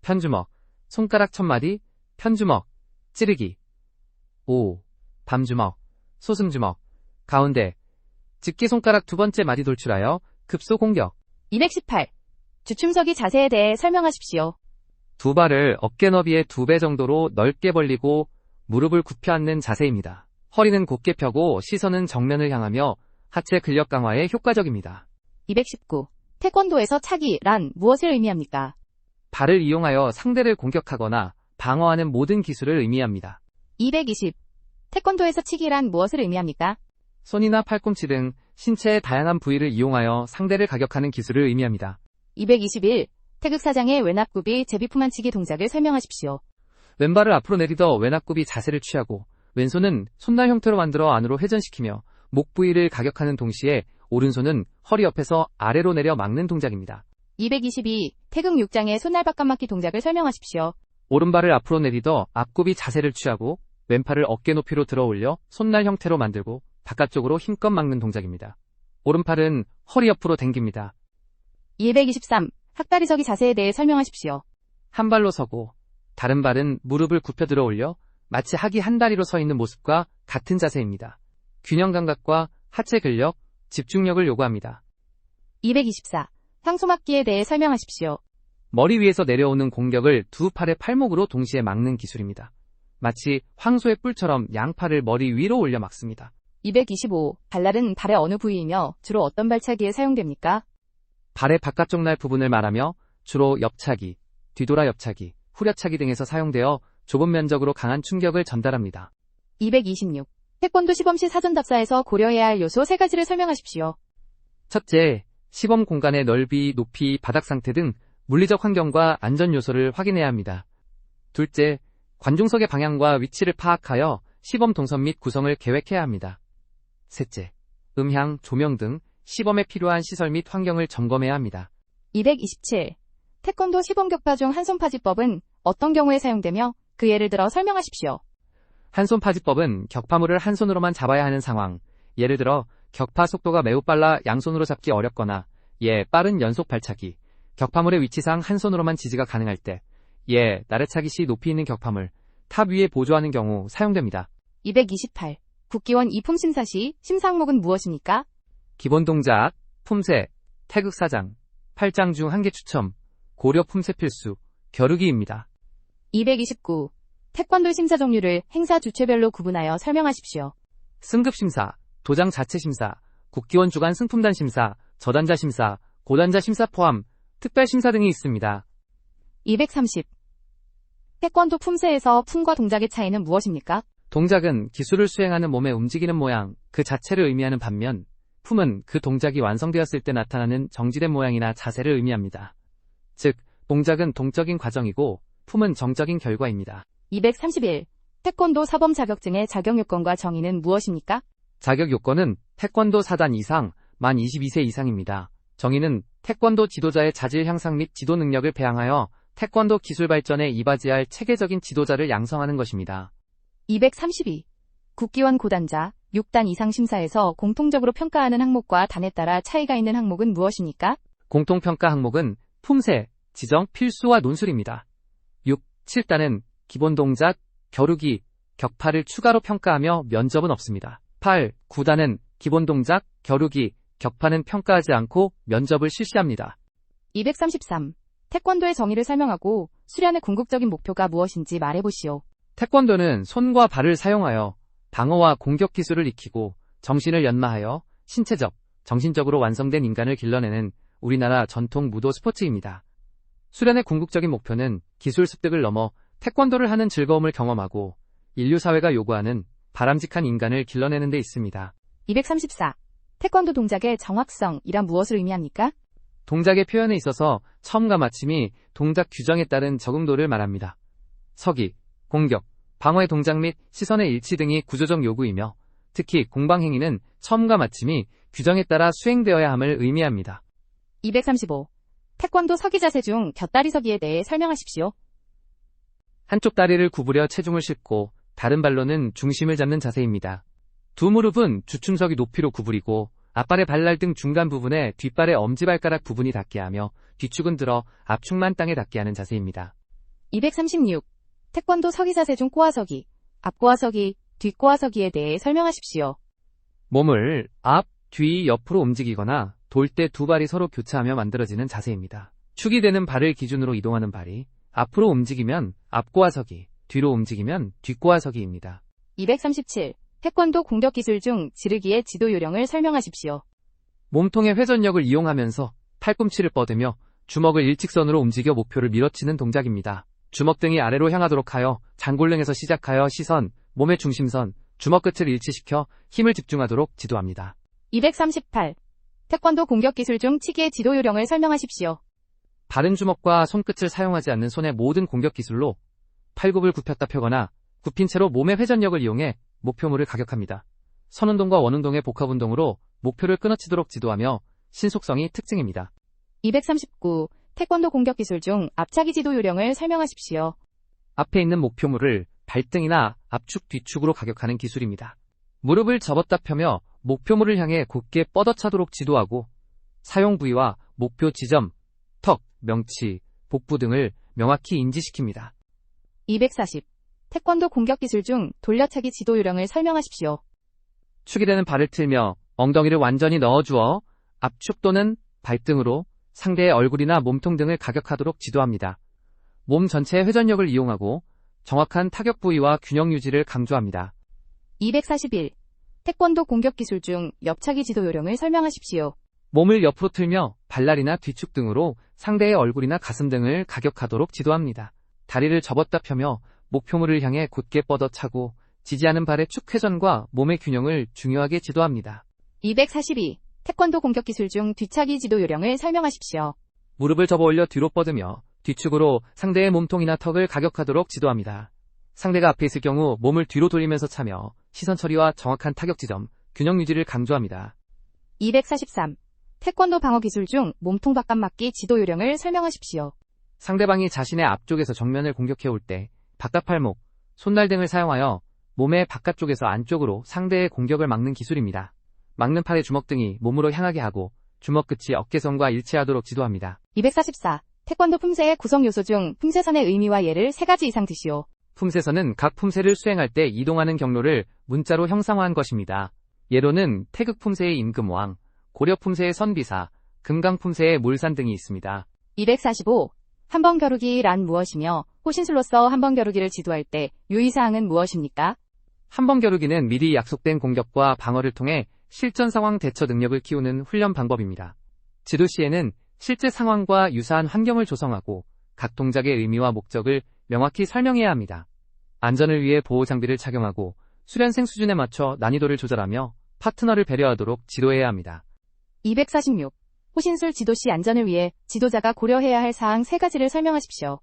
편주먹, 손가락 첫마디, 편주먹, 찌르기. 5. 밤주먹, 소승주먹, 가운데, 집게손가락 두 번째 마디 돌출하여 급소 공격. 218. 주춤서기 자세에 대해 설명하십시오. 두 발을 어깨 너비의 2배 정도로 넓게 벌리고 무릎을 굽혀 앉는 자세입니다. 허리는 곧게 펴고 시선은 정면을 향하며 하체 근력 강화에 효과적입니다. 219. 태권도에서 차기란 무엇을 의미합니까? 발을 이용하여 상대를 공격하거나 방어하는 모든 기술을 의미합니다. 220. 태권도에서 치기란 무엇을 의미합니까? 손이나 팔꿈치 등 신체의 다양한 부위를 이용하여 상대를 가격하는 기술을 의미합니다. 221. 태극사장의 외납굽이 제비품안치기 동작을 설명하십시오. 왼발을 앞으로 내리더 외납굽이 자세를 취하고 왼손은 손날 형태로 만들어 안으로 회전시키며 목 부위를 가격하는 동시에 오른손은 허리 옆에서 아래로 내려 막는 동작입니다. 222. 태극 6장의 손날 바깥막기 동작을 설명하십시오. 오른발을 앞으로 내리더 앞굽이 자세를 취하고 왼팔을 어깨 높이로 들어 올려 손날 형태로 만들고 바깥쪽으로 힘껏 막는 동작입니다. 오른팔은 허리 옆으로 당깁니다. 223. 학다리서기 자세에 대해 설명하십시오. 한 발로 서고 다른 발은 무릎을 굽혀 들어 올려 마치 학이 한 다리로 서 있는 모습과 같은 자세입니다. 균형 감각과 하체 근력, 집중력을 요구합니다. 224. 황소막기에 대해 설명하십시오. 머리 위에서 내려오는 공격을 두 팔의 팔목으로 동시에 막는 기술입니다. 마치 황소의 뿔처럼 양팔을 머리 위로 올려 막습니다. 225. 발날은 발의 어느 부위이며 주로 어떤 발차기에 사용됩니까? 발의 바깥쪽 날 부분을 말하며 주로 옆차기, 뒤돌아 옆차기, 후려차기 등에서 사용되어 좁은 면적으로 강한 충격을 전달합니다. 226. 태권도 시범시 사전답사에서 고려해야 할 요소 3가지를 설명하십시오. 첫째, 시범 공간의 넓이, 높이, 바닥 상태 등 물리적 환경과 안전 요소를 확인해야 합니다. 둘째, 관중석의 방향과 위치를 파악하여 시범 동선 및 구성을 계획해야 합니다. 셋째, 음향, 조명 등 시범에 필요한 시설 및 환경을 점검해야 합니다. 227. 태권도 시범 격파 중 한손파지법은 어떤 경우에 사용되며 그 예를 들어 설명하십시오. 한손 파지법은 격파물을 한 손으로만 잡아야 하는 상황, 예를 들어 격파 속도가 매우 빨라 양손으로 잡기 어렵거나 빠른 연속 발차기, 격파물의 위치상 한 손으로만 지지가 가능할 때, 나래차기 시 높이 있는 격파물, 탑 위에 보조하는 경우 사용됩니다. 228. 국기원 이품 심사 시 심사 항목은 무엇입니까? 기본 동작, 품새, 태극사장, 8장 중 1개 추첨, 고려 품새 필수, 겨루기입니다. 229. 태권도 심사 종류를 행사 주체별로 구분하여 설명하십시오. 승급 심사, 도장 자체 심사, 국기원 주간 승품단 심사, 저단자 심사, 고단자 심사 포함, 특별 심사 등이 있습니다. 230. 태권도 품새에서 품과 동작의 차이는 무엇입니까? 동작은 기술을 수행하는 몸의 움직이는 모양, 그 자체를 의미하는 반면, 품은 그 동작이 완성되었을 때 나타나는 정지된 모양이나 자세를 의미합니다. 즉, 동작은 동적인 과정이고, 품은 정적인 결과입니다. 231. 태권도 사범 자격증의 자격 요건과 정의는 무엇입니까? 자격 요건은 태권도 4단 이상, 만 22세 이상입니다. 정의는 태권도 지도자의 자질 향상 및 지도 능력을 배양하여 태권도 기술 발전에 이바지할 체계적인 지도자를 양성하는 것입니다. 232. 국기원 고단자, 6단 이상 심사에서 공통적으로 평가하는 항목과 단에 따라 차이가 있는 항목은 무엇입니까? 공통평가 항목은 품새, 지정, 필수와 논술입니다. 6, 7단은 기본 동작, 겨루기, 격파를 추가로 평가하며 면접은 없습니다. 8, 9단은 기본 동작, 겨루기, 격파는 평가하지 않고 면접을 실시합니다. 233. 태권도의 정의를 설명하고 수련의 궁극적인 목표가 무엇인지 말해보시오. 태권도는 손과 발을 사용하여 방어와 공격 기술을 익히고 정신을 연마하여 신체적, 정신적으로 완성된 인간을 길러내는 우리나라 전통 무도 스포츠입니다. 수련의 궁극적인 목표는 기술 습득을 넘어 태권도를 하는 즐거움을 경험하고 인류 사회가 요구하는 바람직한 인간을 길러내는 데 있습니다. 234. 태권도 동작의 정확성이란 무엇을 의미합니까? 동작의 표현에 있어서 처음과 마침이 동작 규정에 따른 적응도를 말합니다. 서기, 공격, 방어의 동작 및 시선의 일치 등이 구조적 요구이며 특히 공방행위는 처음과 마침이 규정에 따라 수행되어야 함을 의미합니다. 235. 태권도 서기 자세 중 곁다리 서기에 대해 설명하십시오. 한쪽 다리를 구부려 체중을 싣고 다른 발로는 중심을 잡는 자세입니다. 두 무릎은 주춤석이 높이로 구부리고 앞발의 발날 등 중간 부분에 뒷발의 엄지발가락 부분이 닿게 하며 뒤축은 들어 앞축만 땅에 닿게 하는 자세입니다. 236. 태권도 서기 자세 중 꼬아서기, 앞꼬아서기, 뒷꼬아서기에 대해 설명하십시오. 몸을 앞, 뒤, 옆으로 움직이거나 돌 때 두 발이 서로 교차하며 만들어지는 자세입니다. 축이 되는 발을 기준으로 이동하는 발이 앞으로 움직이면 앞꼬아서기, 뒤로 움직이면 뒷꼬아서기입니다. 237. 태권도 공격 기술 중 지르기의 지도 요령을 설명하십시오. 몸통의 회전력을 이용하면서 팔꿈치를 뻗으며 주먹을 일직선으로 움직여 목표를 밀어치는 동작입니다. 주먹 등이 아래로 향하도록 하여 장골릉에서 시작하여 시선, 몸의 중심선, 주먹 끝을 일치시켜 힘을 집중하도록 지도합니다. 238. 태권도 공격 기술 중 치기의 지도 요령을 설명하십시오. 바른 주먹과 손끝을 사용하지 않는 손의 모든 공격 기술로 팔굽을 굽혔다 펴거나 굽힌 채로 몸의 회전력을 이용해 목표물을 가격합니다. 선운동과 원운동의 복합운동으로 목표를 끊어치도록 지도하며 신속성이 특징입니다. 239. 태권도 공격 기술 중 앞차기 지도 요령을 설명하십시오. 앞에 있는 목표물을 발등이나 앞축, 뒤축으로 가격하는 기술입니다. 무릎을 접었다 펴며 목표물을 향해 곧게 뻗어차도록 지도하고 사용 부위와 목표 지점, 턱, 명치, 복부 등을 명확히 인지시킵니다. 240. 태권도 공격 기술 중 돌려차기 지도 요령을 설명하십시오. 축이 되는 발을 틀며 엉덩이를 완전히 넣어주어 앞축 또는 발등으로 상대의 얼굴이나 몸통 등을 가격하도록 지도합니다. 몸 전체의 회전력을 이용하고 정확한 타격 부위와 균형 유지를 강조합니다. 241. 태권도 공격 기술 중 옆차기 지도 요령을 설명하십시오. 몸을 옆으로 틀며 발날이나 뒤축 등으로 상대의 얼굴이나 가슴 등을 가격하도록 지도합니다. 다리를 접었다 펴며 목표물을 향해 곧게 뻗어차고 지지하는 발의 축 회전과 몸의 균형을 중요하게 지도합니다. 242. 태권도 공격 기술 중 뒤차기 지도 요령을 설명하십시오. 무릎을 접어 올려 뒤로 뻗으며 뒤축으로 상대의 몸통이나 턱을 가격하도록 지도합니다. 상대가 앞에 있을 경우 몸을 뒤로 돌리면서 차며 시선 처리와 정확한 타격 지점, 균형 유지를 강조합니다. 243. 태권도 방어 기술 중 몸통 바깥 맞기 지도 요령을 설명하십시오. 상대방이 자신의 앞쪽에서 정면을 공격해 올 때 바깥 팔목, 손날 등을 사용하여 몸의 바깥쪽에서 안쪽으로 상대의 공격을 막는 기술입니다. 막는 팔의 주먹 등이 몸으로 향하게 하고 주먹 끝이 어깨선과 일치하도록 지도합니다. 244. 태권도 품새의 구성 요소 중 품새선의 의미와 예를 3가지 이상 드시오. 품새선은 각 품새를 수행할 때 이동하는 경로를 문자로 형상화한 것입니다. 예로는 태극 품새의 임금왕, 고려 품새의 선비사, 금강 품새의 몰산 등이 있습니다. 245. 한번 겨루기란 무엇이며 호신술로서 한번 겨루기를 지도할 때 유의사항은 무엇입니까? 한번 겨루기는 미리 약속된 공격과 방어를 통해 실전 상황 대처 능력을 키우는 훈련 방법입니다. 지도 시에는 실제 상황과 유사한 환경을 조성하고 각 동작의 의미와 목적을 명확히 설명해야 합니다. 안전을 위해 보호 장비를 착용하고 수련생 수준에 맞춰 난이도를 조절하며 파트너를 배려하도록 지도해야 합니다. 246. 호신술 지도 시 안전을 위해 지도자가 고려해야 할 사항 3가지를 설명하십시오.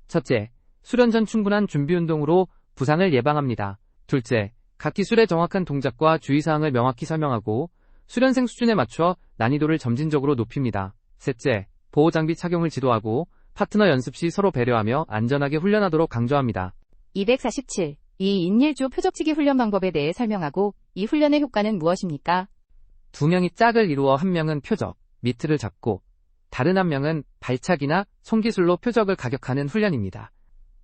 첫째, 수련 전 충분한 준비 운동으로 부상을 예방합니다. 둘째, 각 기술의 정확한 동작과 주의사항을 명확히 설명하고 수련생 수준에 맞춰 난이도를 점진적으로 높입니다. 셋째, 보호장비 착용을 지도하고 파트너 연습 시 서로 배려하며 안전하게 훈련하도록 강조합니다. 247. 이 인일조 표적치기 훈련 방법에 대해 설명하고 이 훈련의 효과는 무엇입니까? 2명이 짝을 이루어 한 명은 표적, 미트를 잡고 다른 한 명은 발차기나 손기술로 표적을 가격하는 훈련입니다.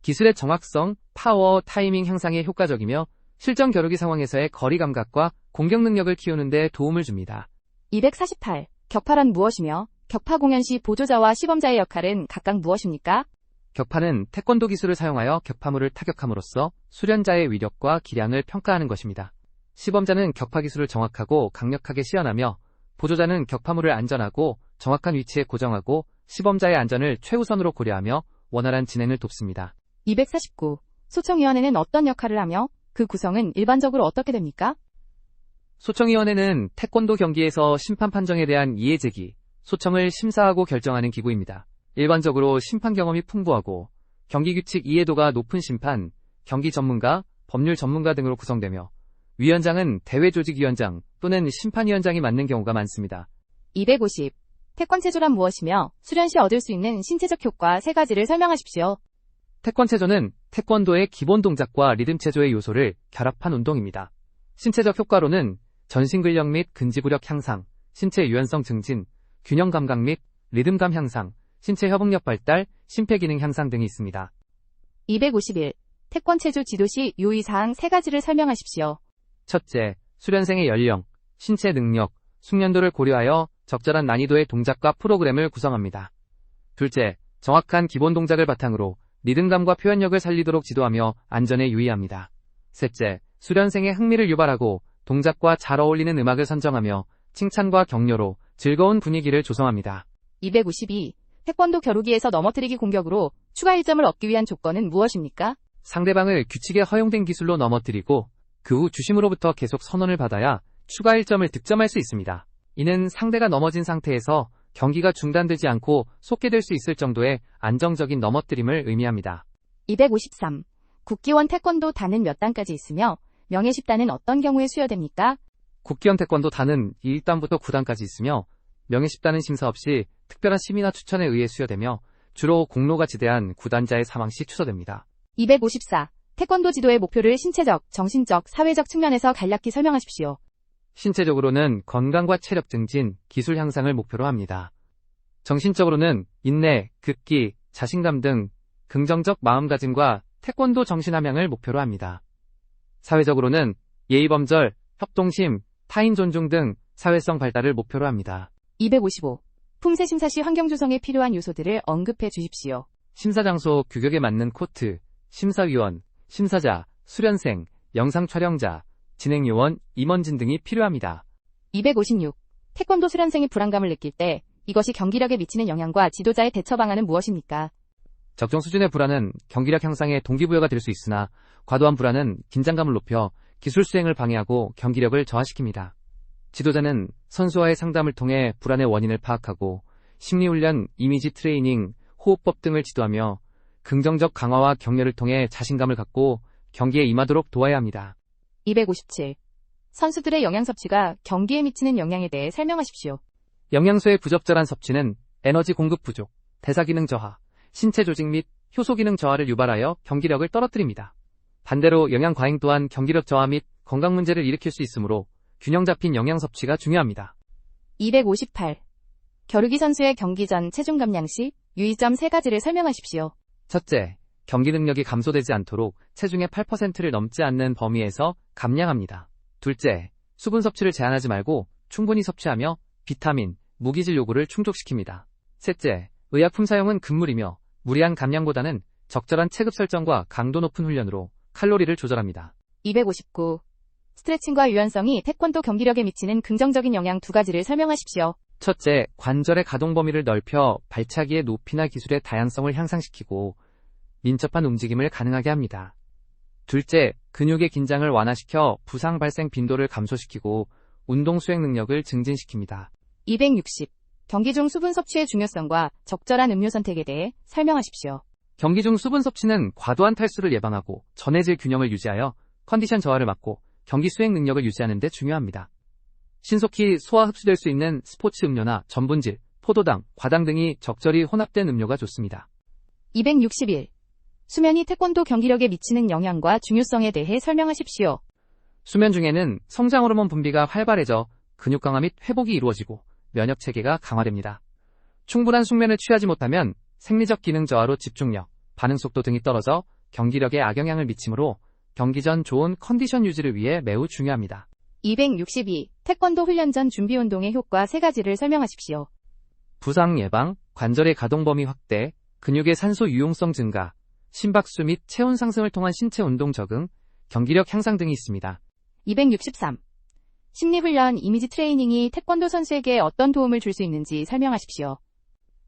기술의 정확성, 파워, 타이밍 향상에 효과적이며 실전 겨루기 상황에서의 거리 감각과 공격 능력을 키우는 데 도움을 줍니다. 248. 격파란 무엇이며 격파 공연 시 보조자와 시범자의 역할은 각각 무엇입니까? 격파는 태권도 기술을 사용하여 격파물을 타격함으로써 수련자의 위력과 기량을 평가하는 것입니다. 시범자는 격파 기술을 정확하고 강력하게 시연하며 보조자는 격파물을 안전하고 정확한 위치에 고정하고 시범자의 안전을 최우선으로 고려하며 원활한 진행을 돕습니다. 249. 소청위원회는 어떤 역할을 하며 그 구성은 일반적으로 어떻게 됩니까? 소청위원회는 태권도 경기에서 심판 판정에 대한 이해 제기, 소청을 심사하고 결정하는 기구입니다. 일반적으로 심판 경험이 풍부하고 경기 규칙 이해도가 높은 심판, 경기 전문가, 법률 전문가 등으로 구성되며 위원장은 대회조직위원장 또는 심판위원장이 맡는 경우가 많습니다. 250. 태권체조란 무엇이며 수련 시 얻을 수 있는 신체적 효과 3가지를 설명하십시오. 태권체조는 태권도의 기본 동작과 리듬체조의 요소를 결합한 운동입니다. 신체적 효과로는 전신근력 및 근지구력 향상, 신체 유연성 증진, 균형 감각 및 리듬감 향상, 신체 협응력 발달, 심폐기능 향상 등이 있습니다. 251. 태권체조 지도 시 유의사항 3가지를 설명하십시오. 첫째, 수련생의 연령, 신체 능력, 숙련도를 고려하여 적절한 난이도의 동작과 프로그램을 구성합니다. 둘째, 정확한 기본 동작을 바탕으로 리듬감과 표현력을 살리도록 지도하며 안전에 유의합니다. 셋째, 수련생의 흥미를 유발하고 동작과 잘 어울리는 음악을 선정하며 칭찬과 격려로 즐거운 분위기를 조성합니다. 252. 태권도 겨루기에서 넘어뜨리기 공격으로 추가 1점을 얻기 위한 조건은 무엇입니까? 상대방을 규칙에 허용된 기술로 넘어뜨리고 그 후 주심으로부터 계속 선언을 받아야 추가 1점을 득점할 수 있습니다. 이는 상대가 넘어진 상태에서 경기가 중단되지 않고 속개될 수 있을 정도의 안정적인 넘어뜨림을 의미합니다. 253. 국기원 태권도 단은 몇 단까지 있으며 명예 10단은 어떤 경우에 수여됩니까? 국기원 태권도 단은 1단부터 9단까지 있으며 명예 10단은 심사 없이 특별한 심의나 추천에 의해 수여되며 주로 공로가 지대한 구단자의 사망 시 추서됩니다. 254. 태권도 지도의 목표를 신체적, 정신적, 사회적 측면에서 간략히 설명하십시오. 신체적으로는 건강과 체력 증진, 기술 향상을 목표로 합니다. 정신적으로는 인내, 극기, 자신감 등 긍정적 마음가짐과 태권도 정신 함양을 목표로 합니다. 사회적으로는 예의범절, 협동심, 타인 존중 등 사회성 발달을 목표로 합니다. 255. 품새 심사 시 환경 조성에 필요한 요소들을 언급해 주십시오. 심사 장소 규격에 맞는 코트, 심사위원, 심사자, 수련생, 영상 촬영자, 진행요원, 임원진 등이 필요합니다. 256. 태권도 수련생이 불안감을 느낄 때 이것이 경기력에 미치는 영향과 지도자의 대처 방안은 무엇입니까? 적정 수준의 불안은 경기력 향상에 동기부여가 될 수 있으나 과도한 불안은 긴장감을 높여 기술 수행을 방해하고 경기력을 저하시킵니다. 지도자는 선수와의 상담을 통해 불안의 원인을 파악하고 심리훈련, 이미지 트레이닝, 호흡법 등을 지도하며 긍정적 강화와 격려를 통해 자신감을 갖고 경기에 임하도록 도와야 합니다. 257. 선수들의 영양 섭취가 경기에 미치는 영향에 대해 설명하십시오. 영양소의 부적절한 섭취는 에너지 공급 부족, 대사기능 저하, 신체 조직 및 효소 기능 저하를 유발하여 경기력을 떨어뜨립니다. 반대로 영양 과잉 또한 경기력 저하 및 건강 문제를 일으킬 수 있으므로 균형 잡힌 영양 섭취가 중요합니다. 258. 겨루기 선수의 경기 전 체중 감량 시 유의점 3가지를 설명하십시오. 첫째, 경기 능력이 감소되지 않도록 체중의 8%를 넘지 않는 범위에서 감량합니다. 둘째, 수분 섭취를 제한하지 말고 충분히 섭취하며 비타민, 무기질 요구를 충족시킵니다. 셋째, 의약품 사용은 금물이며 무리한 감량보다는 적절한 체급 설정과 강도 높은 훈련으로 칼로리를 조절합니다. 259. 스트레칭과 유연성이 태권도 경기력에 미치는 긍정적인 영향 2가지를 설명하십시오. 첫째, 관절의 가동 범위를 넓혀 발차기의 높이나 기술의 다양성을 향상시키고 민첩한 움직임을 가능하게 합니다. 둘째, 근육의 긴장을 완화시켜 부상 발생 빈도를 감소시키고 운동 수행 능력을 증진시킵니다. 260. 경기 중 수분 섭취의 중요성과 적절한 음료 선택에 대해 설명하십시오. 경기 중 수분 섭취는 과도한 탈수를 예방하고 전해질 균형을 유지하여 컨디션 저하를 막고 경기 수행 능력을 유지하는 데 중요합니다. 신속히 소화 흡수될 수 있는 스포츠 음료나 전분질, 포도당, 과당 등이 적절히 혼합된 음료가 좋습니다. 261. 수면이 태권도 경기력에 미치는 영향과 중요성에 대해 설명하십시오. 수면 중에는 성장 호르몬 분비가 활발해져 근육 강화 및 회복이 이루어지고 면역 체계가 강화됩니다. 충분한 숙면을 취하지 못하면 생리적 기능 저하로 집중력, 반응 속도 등이 떨어져 경기력에 악영향을 미치므로 경기 전 좋은 컨디션 유지를 위해 매우 중요합니다. 262. 태권도 훈련 전 준비 운동의 효과 3가지를 설명하십시오. 부상 예방, 관절의 가동 범위 확대, 근육의 산소 유용성 증가, 심박수 및 체온 상승을 통한 신체 운동 적응, 경기력 향상 등이 있습니다. 263. 심리훈련, 이미지 트레이닝이 태권도 선수에게 어떤 도움을 줄 수 있는지 설명하십시오.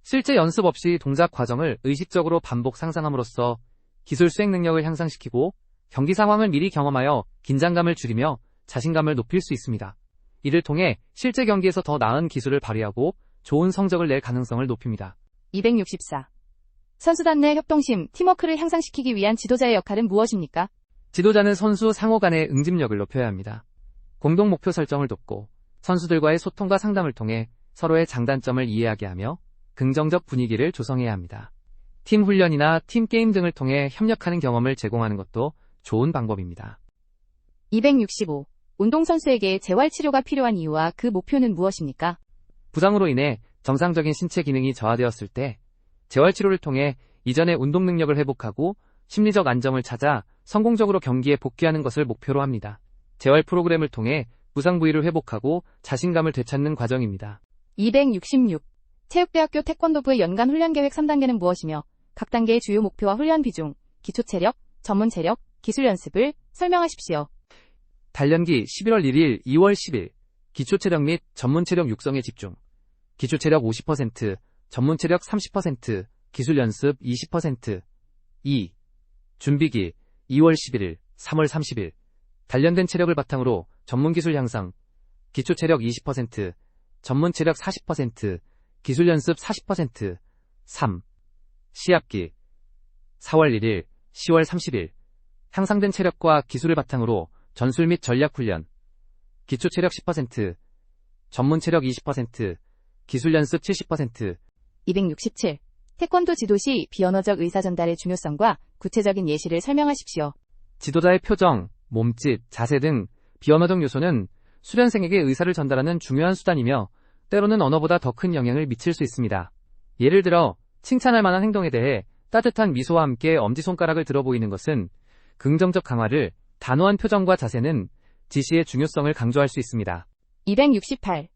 실제 연습 없이 동작 과정을 의식적으로 반복 상상함으로써 기술 수행 능력을 향상시키고 경기 상황을 미리 경험하여 긴장감을 줄이며 자신감을 높일 수 있습니다. 이를 통해 실제 경기에서 더 나은 기술을 발휘하고 좋은 성적을 낼 가능성을 높입니다. 264. 선수단 내 협동심, 팀워크를 향상시키기 위한 지도자의 역할은 무엇입니까? 지도자는 선수 상호 간의 응집력을 높여야 합니다. 공동 목표 설정을 돕고 선수들과의 소통과 상담을 통해 서로의 장단점을 이해하게 하며 긍정적 분위기를 조성해야 합니다. 팀 훈련이나 팀 게임 등을 통해 협력하는 경험을 제공하는 것도 좋은 방법입니다. 265. 운동선수에게 재활치료가 필요한 이유와 그 목표는 무엇입니까? 부상으로 인해 정상적인 신체 기능이 저하되었을 때 재활치료를 통해 이전의 운동 능력을 회복하고 심리적 안정을 찾아 성공적으로 경기에 복귀하는 것을 목표로 합니다. 재활 프로그램을 통해 부상 부위를 회복하고 자신감을 되찾는 과정입니다. 266. 체육대학교 태권도부의 연간 훈련계획 3단계는 무엇이며 각 단계의 주요 목표와 훈련 비중, 기초체력, 전문체력, 기술 연습을 설명하십시오. 단련기 11월 1일, 2월 10일 기초체력 및 전문체력 육성에 집중. 기초체력 50%, 전문체력 30%, 기술 연습 20%. 2. 준비기 2월 11일, 3월 30일 단련된 체력을 바탕으로 전문기술 향상. 기초체력 20%, 전문체력 40%, 기술 연습 40%. 3. 시합기 4월 1일, 10월 30일 향상된 체력과 기술을 바탕으로 전술 및 전략 훈련. 기초체력 10%, 전문체력 20%, 기술 연습 70%. 267. 태권도 지도 시 비언어적 의사 전달의 중요성과 구체적인 예시를 설명하십시오. 지도자의 표정, 몸짓, 자세 등 비언어적 요소는 수련생에게 의사를 전달하는 중요한 수단이며 때로는 언어보다 더 큰 영향을 미칠 수 있습니다. 예를 들어 칭찬할 만한 행동에 대해 따뜻한 미소와 함께 엄지손가락을 들어 보이는 것은 긍정적 강화를, 단호한 표정과 자세는 지시의 중요성을 강조할 수 있습니다. 268.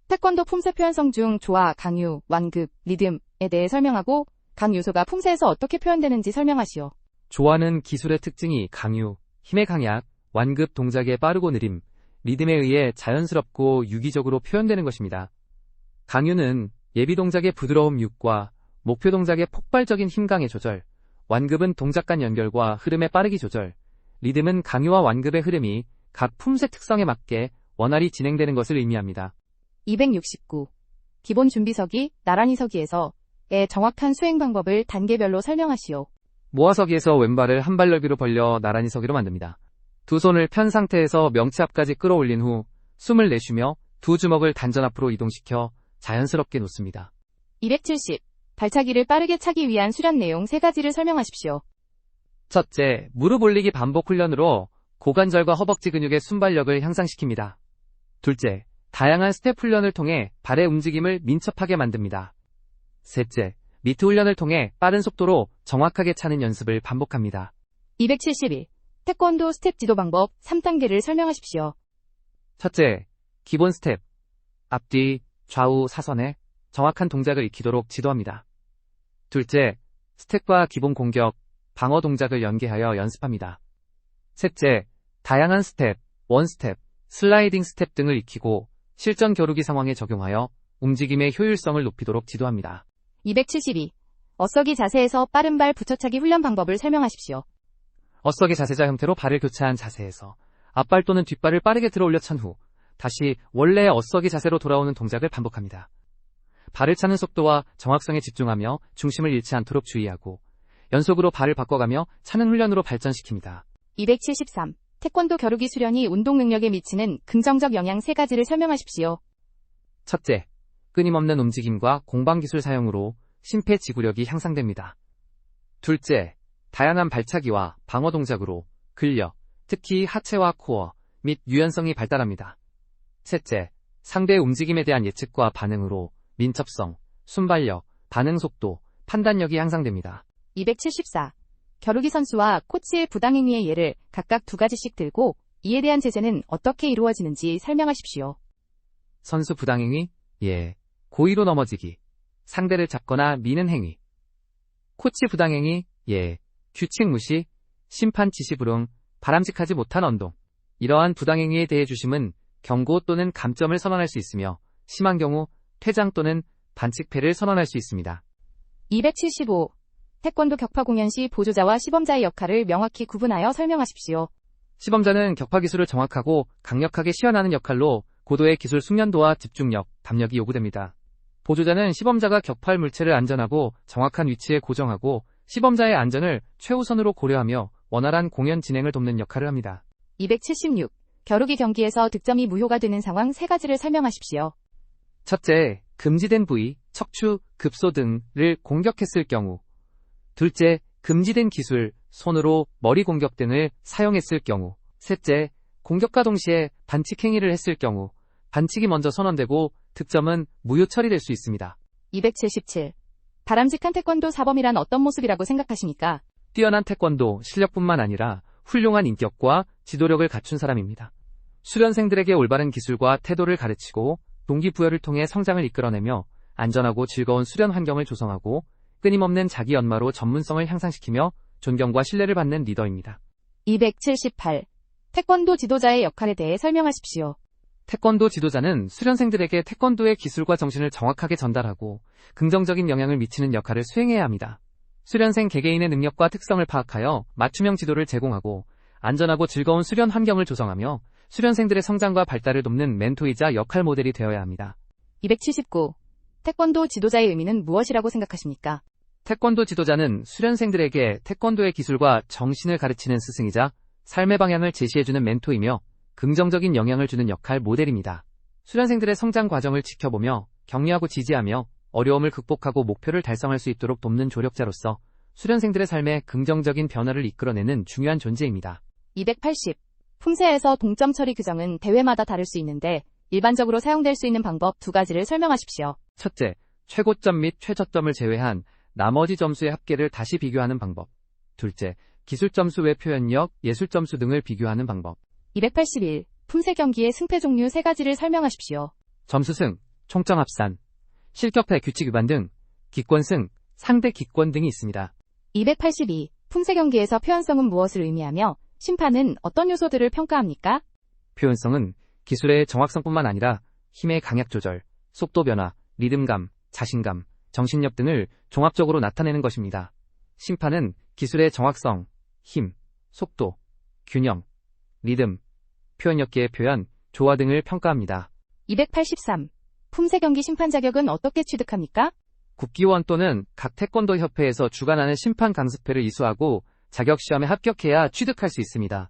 태권도 품새 표현성 중 조화, 강유, 완급, 리듬에 대해 설명하고 각 요소가 품새에서 어떻게 표현되는지 설명하시오. 조화는 기술의 특징이 강유, 힘의 강약, 완급 동작의 빠르고 느림, 리듬에 의해 자연스럽고 유기적으로 표현되는 것입니다. 강유는 예비 동작의 부드러움 육과 목표 동작의 폭발적인 힘강의 조절, 완급은 동작 간 연결과 흐름의 빠르기 조절, 리듬은 강유와 완급의 흐름이 각 품새 특성에 맞게 원활히 진행되는 것을 의미합니다. 269. 기본 준비서기, 나란히 서기에서의 정확한 수행 방법을 단계별로 설명하시오. 모아서기에서 왼발을 한 발 넓이로 벌려 나란히 서기로 만듭니다. 두 손을 편 상태에서 명치 앞까지 끌어올린 후 숨을 내쉬며 두 주먹을 단전 앞으로 이동시켜 자연스럽게 놓습니다. 270. 발차기를 빠르게 차기 위한 수련 내용 3가지를 설명하십시오. 첫째, 무릎 올리기 반복 훈련으로 고관절과 허벅지 근육의 순발력을 향상시킵니다. 둘째, 다양한 스텝 훈련을 통해 발의 움직임을 민첩하게 만듭니다. 셋째, 미트 훈련을 통해 빠른 속도로 정확하게 차는 연습을 반복합니다. 271. 태권도 스텝 지도 방법 3단계를 설명하십시오. 첫째, 기본 스텝. 앞뒤, 좌우, 사선에 정확한 동작을 익히도록 지도합니다. 둘째, 스텝과 기본 공격, 방어 동작을 연계하여 연습합니다. 셋째, 다양한 스텝, 원스텝, 슬라이딩 스텝 등을 익히고 실전 겨루기 상황에 적용하여 움직임의 효율성을 높이도록 지도합니다. 272. 어서기 자세에서 빠른 발 붙여차기 훈련 방법을 설명하십시오. 어서기 자세자 형태로 발을 교차한 자세에서 앞발 또는 뒷발을 빠르게 들어 올려 찬 후 다시 원래의 어서기 자세로 돌아오는 동작을 반복합니다. 발을 차는 속도와 정확성에 집중하며 중심을 잃지 않도록 주의하고 연속으로 발을 바꿔가며 차는 훈련으로 발전시킵니다. 273. 태권도 겨루기 수련이 운동 능력에 미치는 긍정적 영향 3가지를 설명하십시오. 첫째, 끊임없는 움직임과 공방기술 사용으로 심폐지구력이 향상됩니다. 둘째, 다양한 발차기와 방어 동작으로 근력, 특히 하체와 코어 및 유연성이 발달합니다. 셋째, 상대의 움직임에 대한 예측과 반응으로 민첩성, 순발력, 반응 속도, 판단력이 향상됩니다. 274. 겨루기 선수와 코치의 부당행위의 예를 각각 2가지씩 들고 이에 대한 제재는 어떻게 이루어지는지 설명하십시오. 선수 부당행위, 예, 고의로 넘어지기, 상대를 잡거나 미는 행위. 코치 부당행위, 예, 규칙 무시, 심판 지시 불응, 바람직하지 못한 언동. 이러한 부당행위에 대해 주심은 경고 또는 감점을 선언할 수 있으며 심한 경우 퇴장 또는 반칙패를 선언할 수 있습니다. 275. 태권도 격파 공연 시 보조자와 시범자의 역할을 명확히 구분하여 설명하십시오. 시범자는 격파 기술을 정확하고 강력하게 시연하는 역할로 고도의 기술 숙련도와 집중력, 담력이 요구됩니다. 보조자는 시범자가 격파할 물체를 안전하고 정확한 위치에 고정하고 시범자의 안전을 최우선으로 고려하며 원활한 공연 진행을 돕는 역할을 합니다. 276. 겨루기 경기에서 득점이 무효가 되는 상황 3가지를 설명하십시오. 첫째, 금지된 부위, 척추, 급소 등을 공격했을 경우. 둘째, 금지된 기술, 손으로 머리 공격 등을 사용했을 경우. 셋째, 공격과 동시에 반칙 행위를 했을 경우. 반칙이 먼저 선언되고 득점은 무효 처리될 수 있습니다. 277. 바람직한 태권도 사범이란 어떤 모습이라고 생각하십니까? 뛰어난 태권도 실력뿐만 아니라 훌륭한 인격과 지도력을 갖춘 사람입니다. 수련생들에게 올바른 기술과 태도를 가르치고 동기부여를 통해 성장을 이끌어내며 안전하고 즐거운 수련 환경을 조성하고 끊임없는 자기 연마로 전문성을 향상시키며 존경과 신뢰를 받는 리더입니다. 278. 태권도 지도자의 역할에 대해 설명하십시오. 태권도 지도자는 수련생들에게 태권도의 기술과 정신을 정확하게 전달하고 긍정적인 영향을 미치는 역할을 수행해야 합니다. 수련생 개개인의 능력과 특성을 파악하여 맞춤형 지도를 제공하고 안전하고 즐거운 수련 환경을 조성하며 수련생들의 성장과 발달을 돕는 멘토이자 역할 모델이 되어야 합니다. 279. 태권도 지도자의 의미는 무엇이라고 생각하십니까? 태권도 지도자는 수련생들에게 태권도의 기술과 정신을 가르치는 스승이자 삶의 방향을 제시해주는 멘토이며 긍정적인 영향을 주는 역할 모델입니다. 수련생들의 성장 과정을 지켜보며 격려하고 지지하며 어려움을 극복하고 목표를 달성할 수 있도록 돕는 조력자로서 수련생들의 삶에 긍정적인 변화를 이끌어내는 중요한 존재입니다. 280. 품새에서 동점 처리 규정은 대회마다 다를 수 있는데 일반적으로 사용될 수 있는 방법 2가지를 설명하십시오. 첫째, 최고점 및 최저점을 제외한 나머지 점수의 합계를 다시 비교하는 방법. 둘째, 기술 점수 외 표현력, 예술 점수 등을 비교하는 방법. 281. 품새 경기의 승패 종류 3가지를 설명하십시오. 점수승, 총점 합산, 실격패 규칙 위반 등, 기권승, 상대 기권 등이 있습니다. 282. 품새 경기에서 표현성은 무엇을 의미하며 심판은 어떤 요소들을 평가합니까? 표현성은 기술의 정확성뿐만 아니라 힘의 강약 조절, 속도 변화, 리듬감, 자신감, 정신력 등을 종합적으로 나타내는 것입니다. 심판은 기술의 정확성, 힘, 속도, 균형, 리듬, 표현력계의 표현, 조화 등을 평가합니다. 283. 품새 경기 심판 자격은 어떻게 취득합니까? 국기원 또는 각 태권도 협회에서 주관하는 심판 강습회를 이수하고 자격시험에 합격해야 취득할 수 있습니다.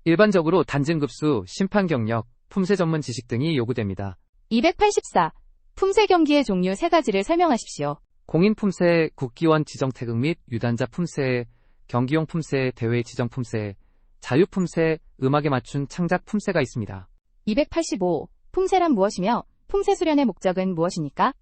일반적으로 단증급수, 심판 경력, 품새 전문 지식 등이 요구됩니다. 284. 품새 경기의 종류 3가지를 설명하십시오. 공인 품새, 국기원 지정 태극 및 유단자 품새, 경기용 품새, 대회 지정 품새, 자유 품새, 음악에 맞춘 창작 품새가 있습니다. 285. 품새란 무엇이며 품새 수련의 목적은 무엇입니까?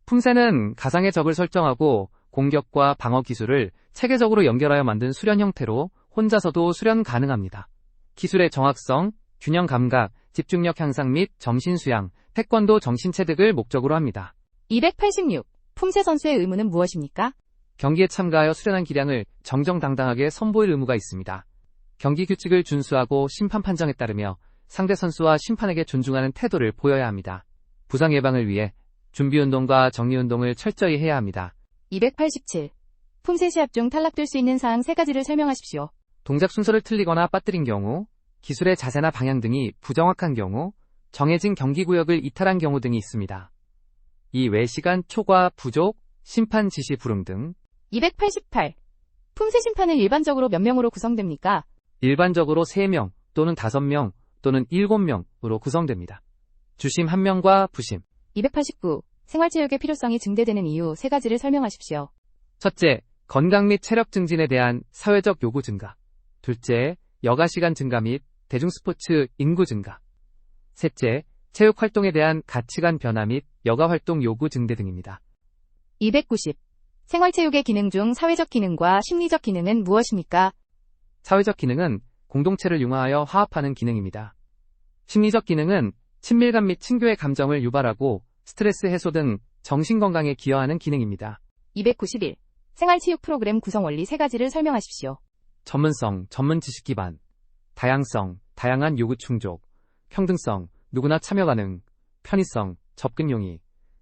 품새는 가상의 적을 설정하고 공격과 방어 기술을 체계적으로 연결하여 만든 수련 형태로 혼자서도 수련 가능합니다. 기술의 정확성, 균형 감각, 집중력 향상 및 정신 수양, 태권도 정신 체득을 목적으로 합니다. 286. 품새 선수의 의무는 무엇입니까? 경기에 참가하여 수련한 기량을 정정당당하게 선보일 의무가 있습니다. 경기 규칙을 준수하고 심판 판정에 따르며 상대 선수와 심판에게 존중하는 태도를 보여야 합니다. 부상 예방을 위해 준비운동과 정리운동을 철저히 해야 합니다. 287. 품새 시합 중 탈락될 수 있는 사항 3가지를 설명하십시오. 동작 순서를 틀리거나 빠뜨린 경우, 기술의 자세나 방향 등이 부정확한 경우, 정해진 경기구역을 이탈한 경우 등이 있습니다. 이 외 시간 초과 부족, 심판 지시 불응 등. 288. 품새 심판은 일반적으로 몇 명으로 구성됩니까? 일반적으로 3명 또는 5명 또는 7명으로 구성됩니다. 주심 1명과 부심. 289. 생활체육의 필요성이 증대되는 이유 3가지를 설명하십시오. 첫째, 건강 및 체력 증진에 대한 사회적 요구 증가. 둘째, 여가 시간 증가 및 대중스포츠 인구 증가. 셋째, 체육 활동에 대한 가치관 변화 및 여가 활동 요구 증대 등입니다. 290. 생활체육의 기능 중 사회적 기능과 심리적 기능은 무엇입니까? 사회적 기능은 공동체를 융화하여 화합하는 기능입니다. 심리적 기능은 친밀감 및 친교의 감정을 유발하고 스트레스 해소 등 정신건강에 기여하는 기능입니다. 291. 생활체육 프로그램 구성 원리 3가지를 설명하십시오. 전문성, 전문 지식 기반, 다양성, 다양한 요구 충족, 평등성, 누구나 참여 가능, 편의성, 접근 용이,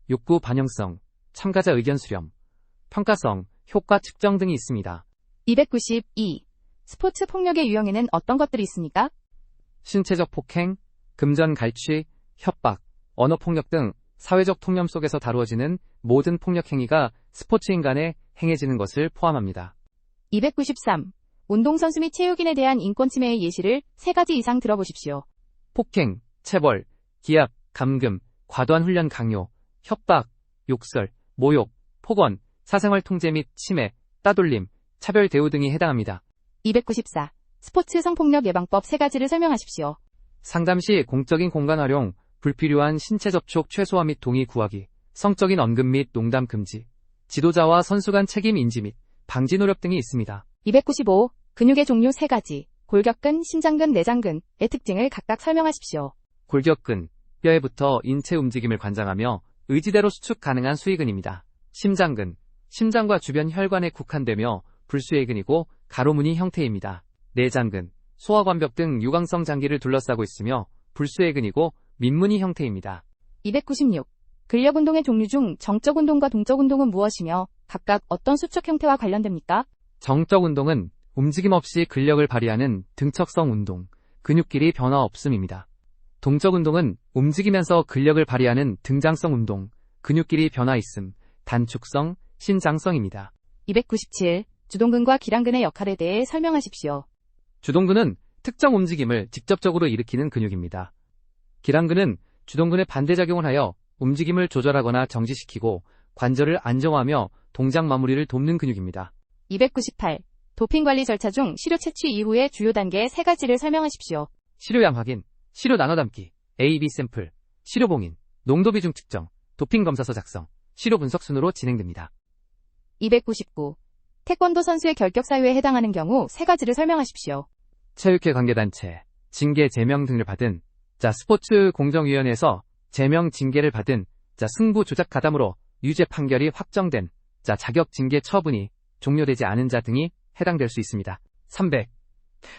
욕구 반영성, 참가자 의견 수렴, 평가성, 효과 측정 등이 있습니다. 292. 스포츠 폭력의 유형에는 어떤 것들이 있습니까? 신체적 폭행, 금전 갈취, 협박, 언어폭력 등 사회적 통념 속에서 다루어지는 모든 폭력 행위가 스포츠인 간에 행해지는 것을 포함합니다. 293. 운동선수 및 체육인에 대한 인권 침해의 예시를 3가지 이상 들어보십시오. 폭행, 체벌, 기압, 감금, 과도한 훈련 강요, 협박, 욕설, 모욕, 폭언, 사생활 통제 및 침해, 따돌림, 차별 대우 등이 해당합니다. 294. 스포츠 성폭력 예방법 3가지를 설명하십시오. 상담 시 공적인 공간 활용, 불필요한 신체 접촉 최소화 및 동의 구하기, 성적인 언급 및 농담 금지, 지도자와 선수 간 책임 인지 및 방지 노력 등이 있습니다. 295. 근육의 종류 3가지, 골격근, 심장근, 내장근의 특징을 각각 설명하십시오. 골격근, 뼈에 붙어 인체 움직임을 관장하며 의지대로 수축 가능한 수의근입니다. 심장근, 심장과 주변 혈관에 국한되며 불수의근이고 가로무늬 형태입니다. 내장근, 소화관벽 등 유광성 장기를 둘러싸고 있으며 불수의근이고 민무늬 형태입니다. 296. 근력운동의 종류 중 정적운동과 동적운동은 무엇이며 각각 어떤 수축 형태와 관련됩니까? 정적 운동은 움직임 없이 근력을 발휘하는 등척성 운동, 근육끼리 변화 없음입니다. 동적 운동은 움직이면서 근력을 발휘하는 등장성 운동, 근육끼리 변화 있음, 단축성, 신장성입니다. 297. 주동근과 기랑근의 역할에 대해 설명하십시오. 주동근은 특정 움직임을 직접적으로 일으키는 근육입니다. 기랑근은 주동근의 반대작용을 하여 움직임을 조절하거나 정지시키고 관절을 안정화하며 동작 마무리를 돕는 근육입니다. 298. 도핑관리 절차 중 시료 채취 이후의 주요 단계 3가지를 설명하십시오. 시료양 확인, 시료 나눠 담기, A, B 샘플, 시료 봉인, 농도 비중 측정, 도핑 검사서 작성, 시료 분석 순으로 진행됩니다. 299. 태권도 선수의 결격 사유에 해당하는 경우 3가지를 설명하십시오. 체육회 관계단체, 징계 제명 등을 받은 스포츠 공정위원회에서 제명 징계를 받은 승부 조작 가담으로 유죄 판결이 확정된 자격 징계 처분이 종료되지 않은 자 등이 해당될 수 있습니다. 300.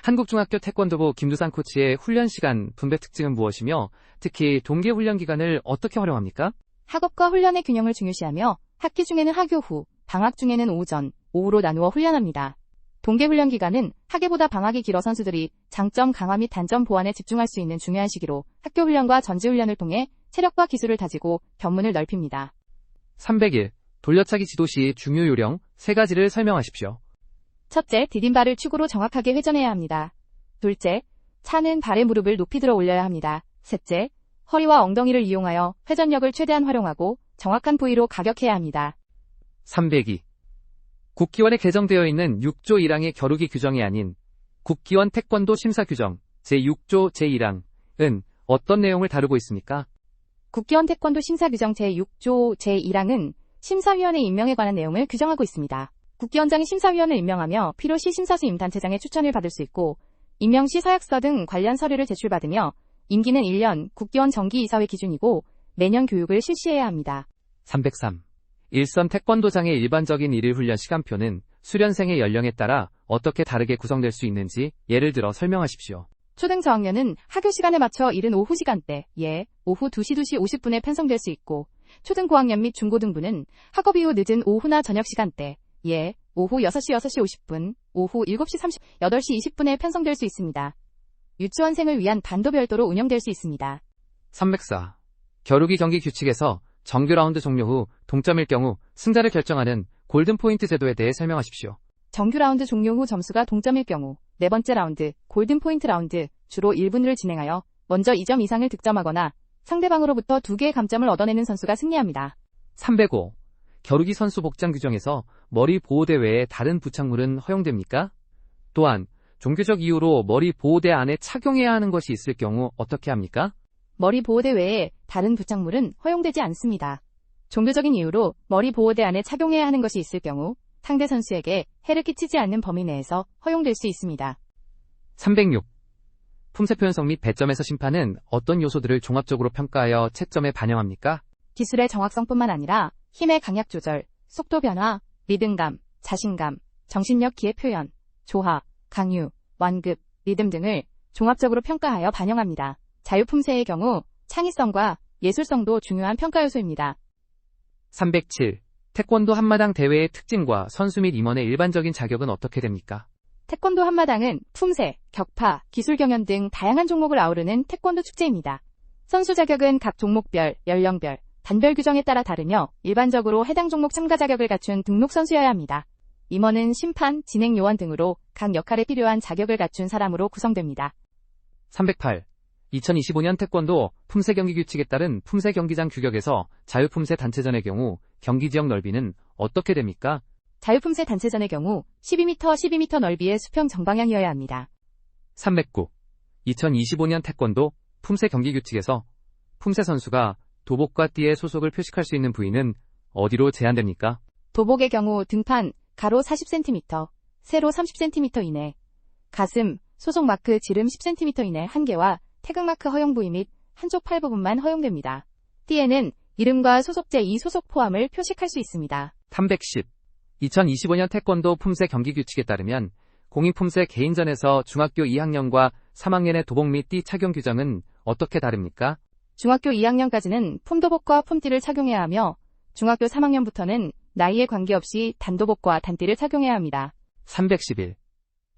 한국중학교 태권도부 김두산 코치의 훈련 시간 분배 특징은 무엇이며 특히 동계 훈련 기간을 어떻게 활용합니까? 학업과 훈련의 균형을 중요시하며 학기 중에는 학교 후, 방학 중에는 오전, 오후로 나누어 훈련합니다. 동계 훈련 기간은 학예보다 방학이 길어 선수들이 장점 강화 및 단점 보완에 집중할 수 있는 중요한 시기로 학교 훈련과 전지 훈련을 통해 체력과 기술을 다지고 견문을 넓힙니다. 301. 돌려차기 지도 시 중요 요령 3가지를 설명하십시오. 첫째, 디딤발을 축으로 정확하게 회전해야 합니다. 둘째, 차는 발의 무릎을 높이 들어 올려야 합니다. 셋째, 허리와 엉덩이를 이용하여 회전력을 최대한 활용하고 정확한 부위로 가격해야 합니다. 302. 국기원에 개정되어 있는 6조 1항의 겨루기 규정이 아닌 국기원 태권도 심사 규정 제6조 제1항은 어떤 내용을 다루고 있습니까? 국기원 태권도 심사 규정 제6조 제1항은 심사위원회 임명에 관한 내용을 규정하고 있습니다. 국기원장이 심사위원을 임명하며 필요시 심사수 임단체장의 추천을 받을 수 있고 임명 시 서약서 등 관련 서류를 제출받으며 임기는 1년, 국기원 정기이사회 기준이고 매년 교육을 실시해야 합니다. 303. 일선 태권도장의 일반적인 일일 훈련 시간표는 수련생의 연령에 따라 어떻게 다르게 구성될 수 있는지 예를 들어 설명하십시오. 초등 저학년은 학교 시간에 맞춰 이른 오후 시간대, 오후 2시 50분에 편성될 수 있고 초등 고학년 및 중고등부는 학업 이후 늦은 오후나 저녁 시간대, 오후 6시 50분, 오후 7시 8시 20분에 편성될 수 있습니다. 유치원생을 위한 반도 별도로 운영될 수 있습니다. 304. 겨루기 경기 규칙에서 정규 라운드 종료 후 동점일 경우 승자를 결정하는 골든포인트 제도에 대해 설명하십시오. 정규 라운드 종료 후 점수가 동점일 경우 4번째 라운드, 골든포인트 라운드, 주로 1분을 진행하여 먼저 2점 이상을 득점하거나 상대방으로부터 2개의 감점을 얻어내는 선수가 승리합니다. 305. 겨루기 선수 복장 규정에서 머리 보호대 외에 다른 부착물은 허용됩니까? 또한 종교적 이유로 머리 보호대 안에 착용해야 하는 것이 있을 경우 어떻게 합니까? 머리 보호대 외에 다른 부착물은 허용되지 않습니다. 종교적인 이유로 머리 보호대 안에 착용해야 하는 것이 있을 경우 상대 선수에게 해를 끼치지 않는 범위 내에서 허용될 수 있습니다. 306. 품새 표현성 및 배점에서 심판은 어떤 요소들을 종합적으로 평가하여 채점에 반영합니까? 기술의 정확성뿐만 아니라 힘의 강약 조절, 속도 변화, 리듬감, 자신감, 정신력 기회 표현, 조화, 강유, 완급, 리듬 등을 종합적으로 평가하여 반영합니다. 자유품새의 경우 창의성과 예술성도 중요한 평가 요소입니다. 307. 태권도 한마당 대회의 특징과 선수 및 임원의 일반적인 자격은 어떻게 됩니까? 태권도 한마당은 품새, 격파, 기술 경연 등 다양한 종목을 아우르는 태권도 축제입니다. 선수 자격은 각 종목별, 연령별, 단별 규정에 따라 다르며 일반적으로 해당 종목 참가 자격을 갖춘 등록 선수여야 합니다. 임원은 심판, 진행 요원 등으로 각 역할에 필요한 자격을 갖춘 사람으로 구성됩니다. 308. 2025년 태권도 품새 경기 규칙에 따른 품새 경기장 규격에서 자유품새 단체전의 경우 경기 지역 넓이는 어떻게 됩니까? 자유품새 단체전의 경우 12m 넓이의 수평 정방향이어야 합니다. 309. 2025년 태권도 품새 경기 규칙에서 품새 선수가 도복과 띠의 소속을 표식할 수 있는 부위는 어디로 제한됩니까? 도복의 경우 등판, 가로 40cm, 세로 30cm 이내, 가슴, 소속 마크 지름 10cm 이내 1개와 태극마크 허용 부위 및 한쪽 팔 부분만 허용됩니다. 띠에는 이름과 소속제 2소속 포함을 표식할 수 있습니다. 310. 2025년 태권도 품새 경기 규칙에 따르면 공익품새 개인전에서 중학교 2학년과 3학년의 도복 및 띠 착용 규정은 어떻게 다릅니까? 중학교 2학년까지는 품도복과 품띠를 착용해야 하며 중학교 3학년부터는 나이에 관계없이 단도복과 단띠를 착용해야 합니다. 311.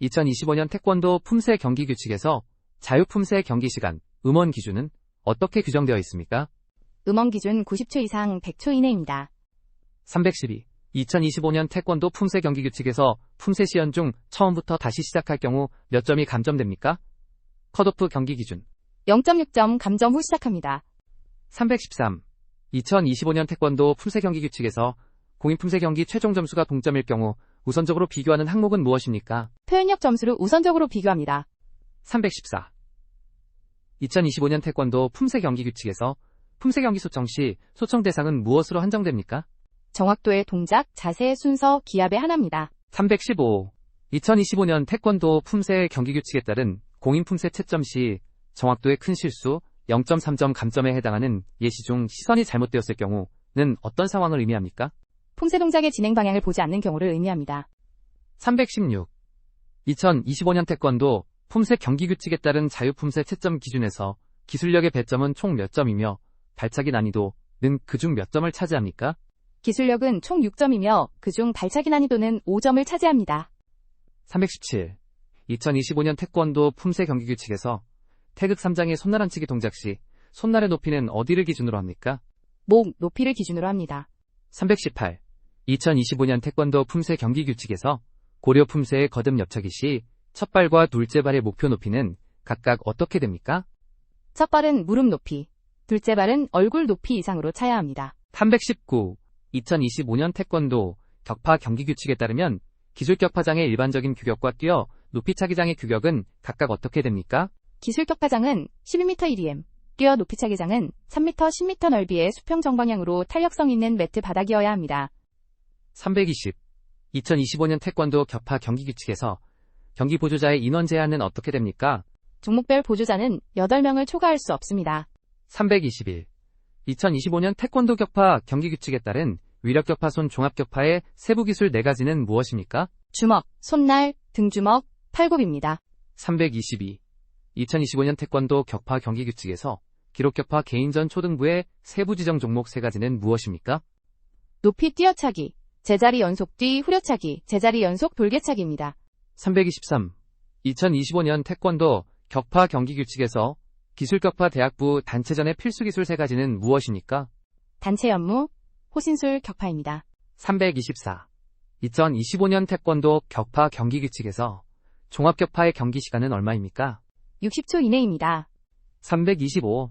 2025년 태권도 품새 경기 규칙에서 자유품새 경기 시간, 음원 기준은 어떻게 규정되어 있습니까? 음원 기준 90초 이상 100초 이내입니다. 312. 2025년 태권도 품새 경기 규칙에서 품새 시연 중 처음부터 다시 시작할 경우 몇 점이 감점됩니까? 컷오프 경기 기준. 0.6점 감점 후 시작합니다. 313. 2025년 태권도 품새 경기 규칙에서 공인 품새 경기 최종 점수가 동점일 경우 우선적으로 비교하는 항목은 무엇입니까? 표현력 점수를 우선적으로 비교합니다. 314. 2025년 태권도 품새 경기 규칙에서 품새 경기 소청 시 소청 대상은 무엇으로 한정됩니까? 정확도의 동작, 자세, 순서, 기압의 하나입니다. 315. 2025년 태권도 품새 경기 규칙에 따른 공인 품새 채점 시 정확도의 큰 실수, 0.3점 감점에 해당하는 예시 중 시선이 잘못되었을 경우는 어떤 상황을 의미합니까? 품새 동작의 진행 방향을 보지 않는 경우를 의미합니다. 316. 2025년 태권도 품새 경기 규칙에 따른 자유품새 채점 기준에서 기술력의 배점은 총 몇 점이며 발차기 난이도는 그중 몇 점을 차지합니까? 기술력은 총 6점이며 그중 발차기 난이도는 5점을 차지합니다. 317. 2025년 태권도 품새 경기 규칙에서 태극 3장의 손날 안치기 동작 시 손날의 높이는 어디를 기준으로 합니까? 목, 높이를 기준으로 합니다. 318. 2025년 태권도 품새 경기 규칙에서 고려 품새의 거듭 옆차기 시 첫 발과 둘째 발의 목표 높이는 각각 어떻게 됩니까? 첫 발은 무릎 높이, 둘째 발은 얼굴 높이 이상으로 차야 합니다. 319. 2025년 태권도 격파 경기 규칙에 따르면 기술 격파장의 일반적인 규격과 뛰어 높이 차기장의 규격은 각각 어떻게 됩니까? 기술 격파장은 12m 1em, 뛰어 높이 차기장은 3m 10m 넓이의 수평 정방향으로 탄력성 있는 매트 바닥이어야 합니다. 320. 2025년 태권도 격파 경기 규칙에서 경기 보조자의 인원 제한은 어떻게 됩니까? 종목별 보조자는 8명을 초과할 수 없습니다. 321. 2025년 태권도 격파 경기 규칙에 따른 위력 격파 손 종합 격파의 세부 기술 4가지는 무엇입니까? 주먹, 손날, 등주먹, 팔굽입니다. 322. 2025년 태권도 격파 경기 규칙에서 기록 격파 개인전 초등부의 세부 지정 종목 3가지는 무엇입니까? 높이 뛰어차기, 제자리 연속 뛰 후려차기, 제자리 연속 돌개차기입니다. 323. 2025년 태권도 격파 경기 규칙에서 기술 격파 대학부 단체전의 필수 기술 3가지는 무엇입니까? 단체 연무, 호신술 격파입니다. 324. 2025년 태권도 격파 경기 규칙에서 종합 격파의 경기 시간은 얼마입니까? 60초 이내입니다. 325.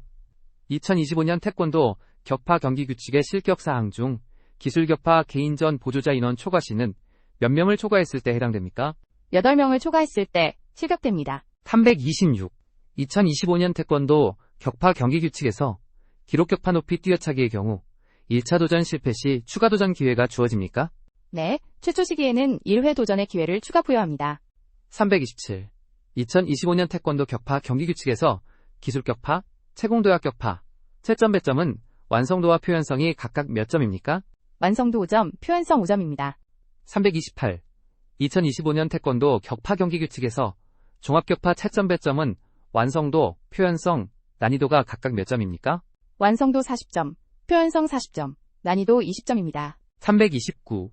2025년 태권도 격파 경기 규칙의 실격 사항 중 기술 격파 개인전 보조자 인원 초과 시는 몇 명을 초과했을 때 해당됩니까? 8명을 초과했을 때 실격됩니다. 326. 2025년 태권도 격파 경기 규칙에서 기록 격파 높이 뛰어차기의 경우 1차 도전 실패 시 추가 도전 기회가 주어집니까? 네, 최초 시기에는 1회 도전의 기회를 추가 부여합니다. 327. 2025년 태권도 격파 경기 규칙에서 기술 격파, 채공도약 격파, 채점 배점은 완성도와 표현성이 각각 몇 점입니까? 완성도 5점, 표현성 5점입니다. 328. 2025년 태권도 격파 경기 규칙에서 종합 격파 채점 배점은 완성도, 표현성, 난이도가 각각 몇 점입니까? 완성도 40점, 표현성 40점, 난이도 20점입니다. 329.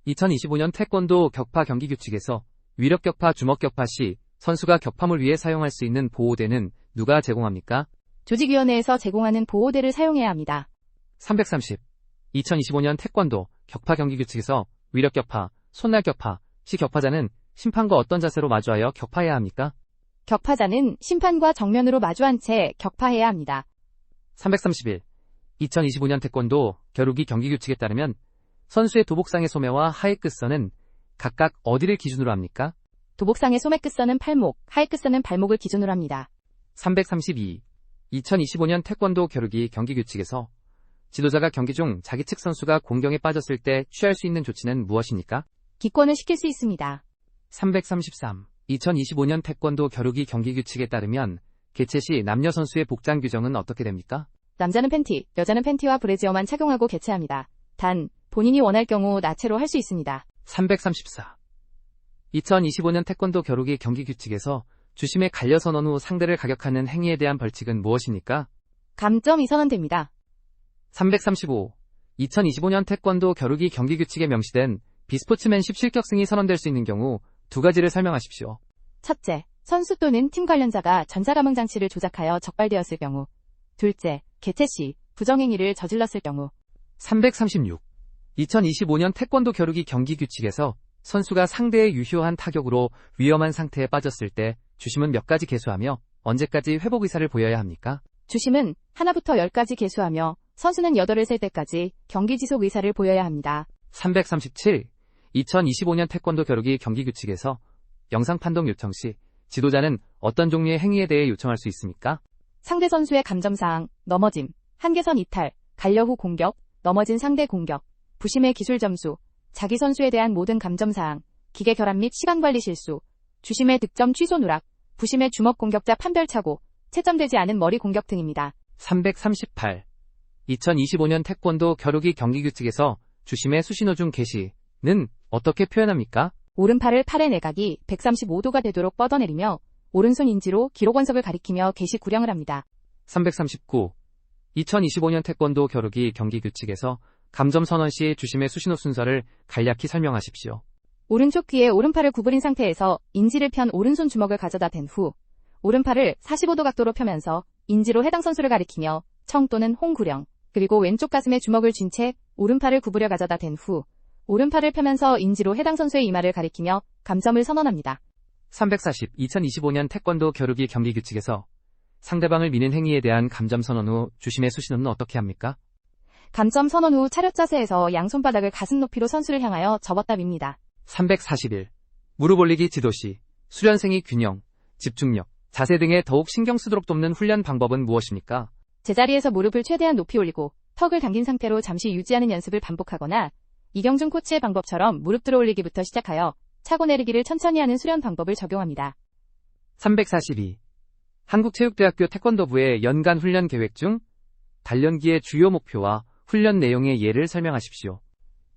2025년 태권도 격파 경기 규칙에서 위력 격파, 주먹 격파 시 선수가 격파물 위에 사용할 수 있는 보호대는 누가 제공합니까? 조직위원회에서 제공하는 보호대를 사용해야 합니다. 330. 2025년 태권도 격파 경기 규칙에서 위력 격파, 손날 격파 시 격파자는 심판과 어떤 자세로 마주하여 격파해야 합니까? 격파자는 심판과 정면으로 마주한 채 격파해야 합니다. 331. 2025년 태권도 겨루기 경기 규칙에 따르면 선수의 도복상의 소매와 하의 끝선은 각각 어디를 기준으로 합니까? 도복상의 소매 끝선은 팔목, 하의 끝선은 발목을 기준으로 합니다. 332. 2025년 태권도 겨루기 경기 규칙에서 지도자가 경기 중 자기 측 선수가 공경에 빠졌을 때 취할 수 있는 조치는 무엇입니까? 기권을 시킬 수 있습니다. 333. 2025년 태권도 겨루기 경기 규칙에 따르면 개최 시 남녀 선수의 복장 규정은 어떻게 됩니까? 남자는 팬티, 여자는 팬티와 브래지어만 착용하고 개최합니다. 단, 본인이 원할 경우 나체로 할 수 있습니다. 334. 2025년 태권도 겨루기 경기 규칙에서 주심에 갈려 선언 후 상대를 가격하는 행위에 대한 벌칙은 무엇입니까? 감점이 선언됩니다. 335. 2025년 태권도 겨루기 경기 규칙에 명시된 비스포츠맨십 실격승이 선언될 수 있는 경우 두 가지를 설명하십시오. 첫째, 선수 또는 팀 관련자가 전자감응 장치를 조작하여 적발되었을 경우. 둘째, 개최 시 부정행위를 저질렀을 경우. 336. 2025년 태권도 겨루기 경기 규칙에서 선수가 상대의 유효한 타격으로 위험한 상태에 빠졌을 때 주심은 몇 가지 개수하며 언제까지 회복 의사를 보여야 합니까? 주심은 하나부터 10까지 개수하며 선수는 8을 셀 때까지 경기 지속 의사를 보여야 합니다. 337. 2025년 태권도 겨루기 경기 규칙에서 영상 판독 요청 시 지도자는 어떤 종류의 행위에 대해 요청할 수 있습니까? 상대 선수의 감점사항, 넘어짐, 한계선 이탈, 갈려 후 공격, 넘어진 상대 공격, 부심의 기술 점수, 자기 선수에 대한 모든 감점사항, 기계 결함 및 시간관리 실수, 주심의 득점 취소 누락, 부심의 주먹 공격자 판별착오, 채점되지 않은 머리 공격 등입니다. 338. 2025년 태권도 겨루기 경기 규칙에서 주심의 수신호 중 개시는 어떻게 표현합니까? 오른팔을 팔의 내각이 135도가 되도록 뻗어내리며 오른손 인지로 기록 원석을 가리키며 개시 구령을 합니다. 339. 2025년 태권도 겨루기 경기 규칙에서 감점 선언 시 주심의 수신호 순서를 간략히 설명하십시오. 오른쪽 귀에 오른팔을 구부린 상태에서 인지를 편 오른손 주먹을 가져다 댄 후 오른팔을 45도 각도로 펴면서 인지로 해당 선수를 가리키며 청 또는 홍 구령, 그리고 왼쪽 가슴에 주먹을 쥔 채 오른팔을 구부려 가져다 댄 후 오른팔을 펴면서 인지로 해당 선수의 이마를 가리키며 감점을 선언합니다. 340. 2025년 태권도 겨루기 경기 규칙에서 상대방을 미는 행위에 대한 감점 선언 후 주심의 수신호는 어떻게 합니까? 감점 선언 후 차렷 자세에서 양손바닥을 가슴 높이로 선수를 향하여 접었다 밉니다. 341. 무릎 올리기 지도 시 수련생이 균형, 집중력, 자세 등에 더욱 신경 쓰도록 돕는 훈련 방법은 무엇입니까? 제자리에서 무릎을 최대한 높이 올리고 턱을 당긴 상태로 잠시 유지하는 연습을 반복하거나 이경준 코치의 방법처럼 무릎 들어 올리기부터 시작하여 차고 내리기를 천천히 하는 수련 방법을 적용합니다. 342. 한국체육대학교 태권도부의 연간 훈련 계획 중 단련기의 주요 목표와 훈련 내용의 예를 설명하십시오.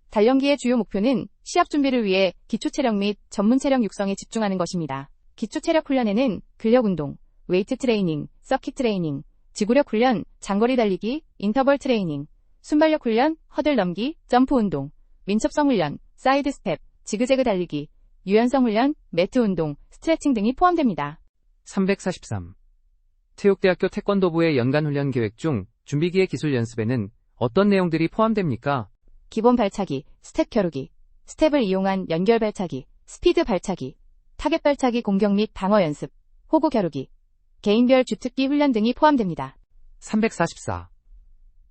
단련기의 주요 목표는 시합 준비를 위해 기초체력 및 전문체력 육성에 집중하는 것입니다. 기초체력 훈련에는 근력운동, 웨이트 트레이닝, 서킷 트레이닝, 지구력 훈련, 장거리 달리기, 인터벌 트레이닝, 순발력 훈련, 허들 넘기, 점프 운동, 민첩성 훈련, 사이드 스텝, 지그재그 달리기, 유연성 훈련, 매트 운동, 스트레칭 등이 포함됩니다. 343. 체육대학교 태권도부의 연간 훈련 계획 중 준비기의 기술 연습에는 어떤 내용들이 포함됩니까? 기본 발차기, 스텝 겨루기, 스텝을 이용한 연결 발차기, 스피드 발차기, 타겟 발차기 공격 및 방어 연습, 호구 겨루기, 개인별 주특기 훈련 등이 포함됩니다. 344.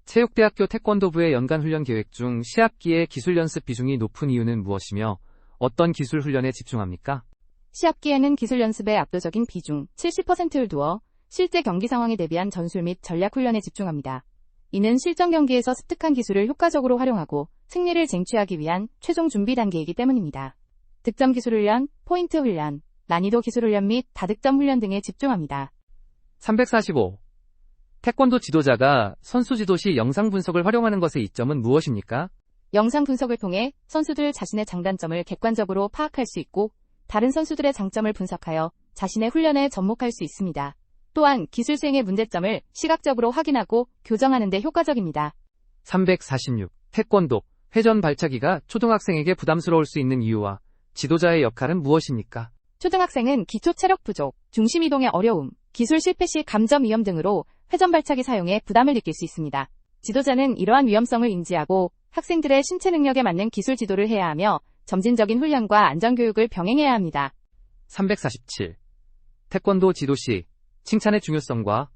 체육대학교 태권도부의 연간 훈련 계획 중 시합기의 기술 연습 비중이 높은 이유는 무엇이며 어떤 기술 훈련에 집중합니까? 시합기에는 기술 연습의 압도적인 비중 70%를 두어 실제 경기 상황에 대비한 전술 및 전략 훈련에 집중합니다. 이는 실전 경기에서 습득한 기술을 효과적으로 활용하고 승리를 쟁취하기 위한 최종 준비 단계이기 때문입니다. 득점 기술 훈련, 포인트 훈련, 난이도 기술 훈련 및 다득점 훈련 등에 집중합니다. 345. 태권도 지도자가 선수 지도 시 영상 분석을 활용하는 것의 이점은 무엇입니까? 영상 분석을 통해 선수들 자신의 장단점을 객관적으로 파악할 수 있고 다른 선수들의 장점을 분석하여 자신의 훈련에 접목할 수 있습니다. 또한 기술 수행의 문제점을 시각적으로 확인하고 교정하는 데 효과적입니다. 346. 태권도. 회전 발차기가 초등학생에게 부담스러울 수 있는 이유와 지도자의 역할은 무엇입니까? 초등학생은 기초 체력 부족, 중심 이동의 어려움, 기술 실패 시 감점 위험 등으로 회전 발차기 사용에 부담을 느낄 수 있습니다. 지도자는 이러한 위험성을 인지하고 학생들의 신체 능력에 맞는 기술 지도를 해야 하며 점진적인 훈련과 안전교육을 병행해야 합니다. 347. 태권도 지도 시 칭찬의 중요성과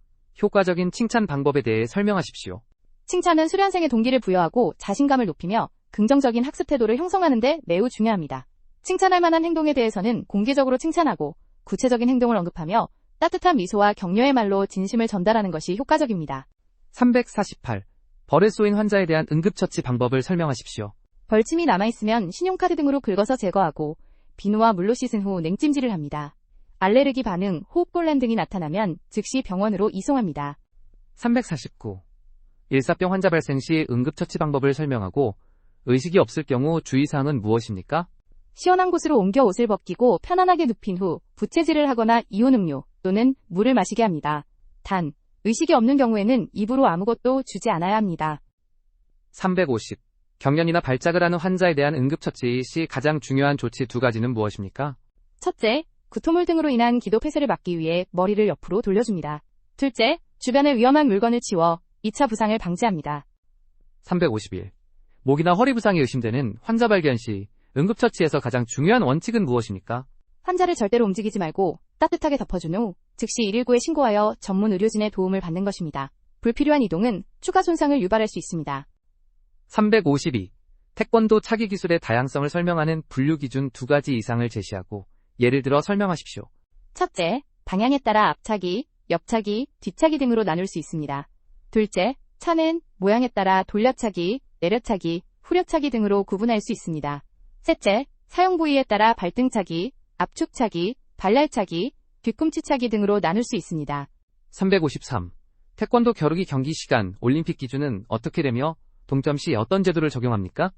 효과적인 칭찬 방법에 대해 설명하십시오. 칭찬은 수련생의 동기를 부여하고 자신감을 높이며 긍정적인 학습 태도를 형성하는 데 매우 중요합니다. 칭찬할 만한 행동에 대해서는 공개적으로 칭찬하고 구체적인 행동을 언급하며 따뜻한 미소와 격려의 말로 진심을 전달하는 것이 효과적입니다. 348. 벌에 쏘인 환자에 대한 응급처치 방법을 설명하십시오. 벌침이 남아있으면 신용카드 등으로 긁어서 제거하고 비누와 물로 씻은 후 냉찜질을 합니다. 알레르기 반응, 호흡곤란 등이 나타나면 즉시 병원으로 이송합니다. 349. 일사병 환자 발생 시 응급처치 방법을 설명하고 의식이 없을 경우 주의사항은 무엇입니까? 시원한 곳으로 옮겨 옷을 벗기고 편안하게 눕힌 후 부채질을 하거나 이온 음료 또는 물을 마시게 합니다. 단, 의식이 없는 경우에는 입으로 아무것도 주지 않아야 합니다. 350. 경련이나 발작을 하는 환자에 대한 응급처치 시 가장 중요한 조치 2가지는 무엇입니까? 첫째, 구토물 등으로 인한 기도 폐쇄를 막기 위해 머리를 옆으로 돌려줍니다. 둘째, 주변의 위험한 물건을 치워 2차 부상을 방지합니다. 351. 목이나 허리 부상이 의심되는 환자 발견 시 응급처치에서 가장 중요한 원칙은 무엇입니까? 환자를 절대로 움직이지 말고 따뜻하게 덮어준 후 즉시 119에 신고하여 전문 의료진의 도움을 받는 것입니다. 불필요한 이동은 추가 손상을 유발할 수 있습니다. 352. 태권도 차기 기술의 다양성을 설명하는 분류 기준 2가지 이상을 제시하고 예를 들어 설명하십시오. 첫째, 방향에 따라 앞차기, 옆차기, 뒤차기 등으로 나눌 수 있습니다. 둘째, 차는 모양에 따라 돌려차기, 내려차기, 후려차기 등으로 구분할 수 있습니다. 셋째, 사용 부위에 따라 발등차기, 압축차기, 발날차기, 뒤꿈치차기 등으로 나눌 수 있습니다. 353. 태권도 겨루기 경기 시간 올림픽 기준은 어떻게 되며 동점 시 어떤 제도를 적용합니까?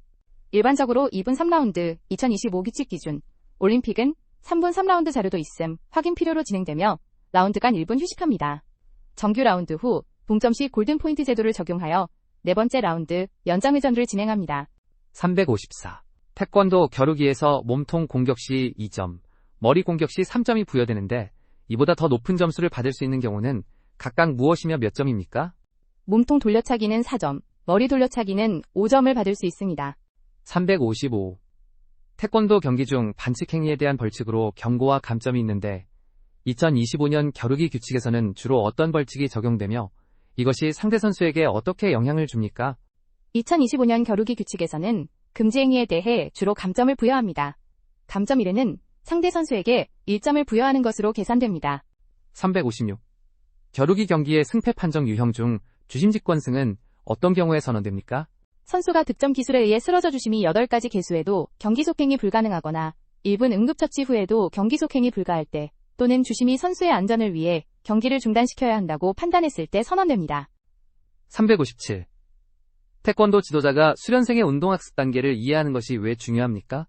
일반적으로 2분 3라운드, 2025 규칙 기준, 올림픽은 3분 3라운드 자료도 있음, 확인 필요로 진행되며 라운드 간 1분 휴식합니다. 정규 라운드 후 동점 시 골든포인트 제도를 적용하여 네 번째 라운드 연장회전을 진행합니다. 354. 태권도 겨루기에서 몸통 공격 시 2점, 머리 공격 시 3점이 부여되는데 이보다 더 높은 점수를 받을 수 있는 경우는 각각 무엇이며 몇 점입니까? 몸통 돌려차기는 4점, 머리 돌려차기는 5점을 받을 수 있습니다. 355. 태권도 경기 중 반칙 행위에 대한 벌칙으로 경고와 감점이 있는데 2025년 겨루기 규칙에서는 주로 어떤 벌칙이 적용되며 이것이 상대 선수에게 어떻게 영향을 줍니까? 2025년 겨루기 규칙에서는 금지 행위에 대해 주로 감점을 부여합니다. 감점 1회는 상대 선수에게 1점을 부여하는 것으로 계산됩니다. 356. 겨루기 경기의 승패 판정 유형 중 주심직권승은 어떤 경우에 선언됩니까? 선수가 득점 기술에 의해 쓰러져 주심이 8가지 개수에도 경기 속행이 불가능하거나 1분 응급처치 후에도 경기 속행이 불가할 때 또는 주심이 선수의 안전을 위해 경기를 중단시켜야 한다고 판단했을 때 선언됩니다. 357. 태권도 지도자가 수련생의 운동학습 단계를 이해하는 것이 왜 중요합니까?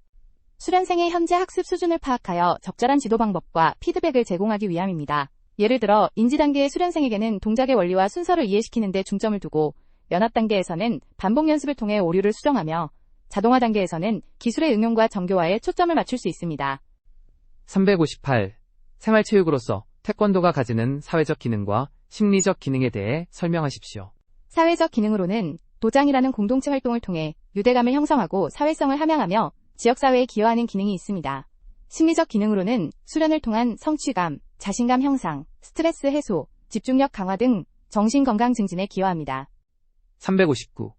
수련생의 현재 학습 수준을 파악하여 적절한 지도 방법과 피드백을 제공하기 위함입니다. 예를 들어 인지 단계의 수련생에게는 동작의 원리와 순서를 이해시키는 데 중점을 두고 연합 단계에서는 반복 연습을 통해 오류를 수정하며 자동화 단계에서는 기술의 응용과 정교화에 초점을 맞출 수 있습니다. 358. 생활체육으로서 태권도가 가지는 사회적 기능과 심리적 기능에 대해 설명하십시오. 사회적 기능으로는 도장이라는 공동체 활동을 통해 유대감을 형성하고 사회성을 함양하며 지역사회에 기여하는 기능이 있습니다. 심리적 기능으로는 수련을 통한 성취감, 자신감 형상, 스트레스 해소, 집중력 강화 등 정신건강 증진에 기여합니다. 359.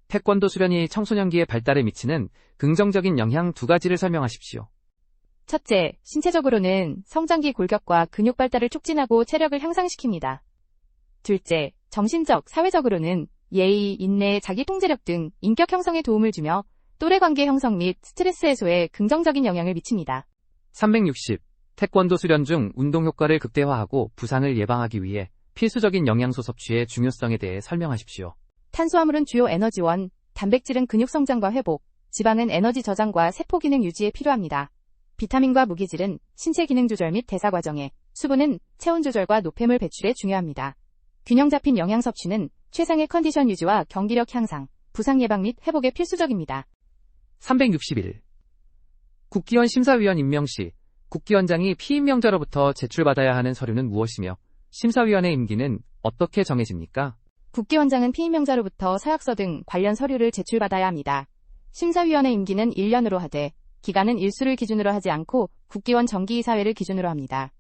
태권도 수련이 청소년기의 발달에 미치는 긍정적인 영향 2가지를 설명하십시오. 첫째, 신체적으로는 성장기 골격과 근육 발달을 촉진하고 체력을 향상시킵니다. 둘째, 정신적, 사회적으로는 예의, 인내, 자기 통제력 등 인격 형성에 도움을 주며 또래 관계 형성 및 스트레스 해소에 긍정적인 영향을 미칩니다. 360. 태권도 수련 중 운동 효과를 극대화하고 부상을 예방하기 위해 필수적인 영양소 섭취의 중요성에 대해 설명하십시오. 탄수화물은 주요 에너지원, 단백질은 근육 성장과 회복, 지방은 에너지 저장과 세포 기능 유지에 필요합니다. 비타민과 무기질은 신체 기능 조절 및 대사 과정에, 수분은 체온 조절과 노폐물 배출에 중요합니다. 균형 잡힌 영양 섭취는 최상의 컨디션 유지와 경기력 향상, 부상 예방 및 회복에 필수적입니다. 361. 국기원 심사위원 임명 시 국기원장이 피임명자로부터 제출받아야 하는 서류는 무엇이며 심사위원의 임기는 어떻게 정해집니까? 국기원장은 피임명자로부터 서약서 등 관련 서류를 제출받아야 합니다. 심사위원의 임기는 1년으로 하되 기간은 일수를 기준으로 하지 않고 국기원 정기이사회를 기준으로 합니다.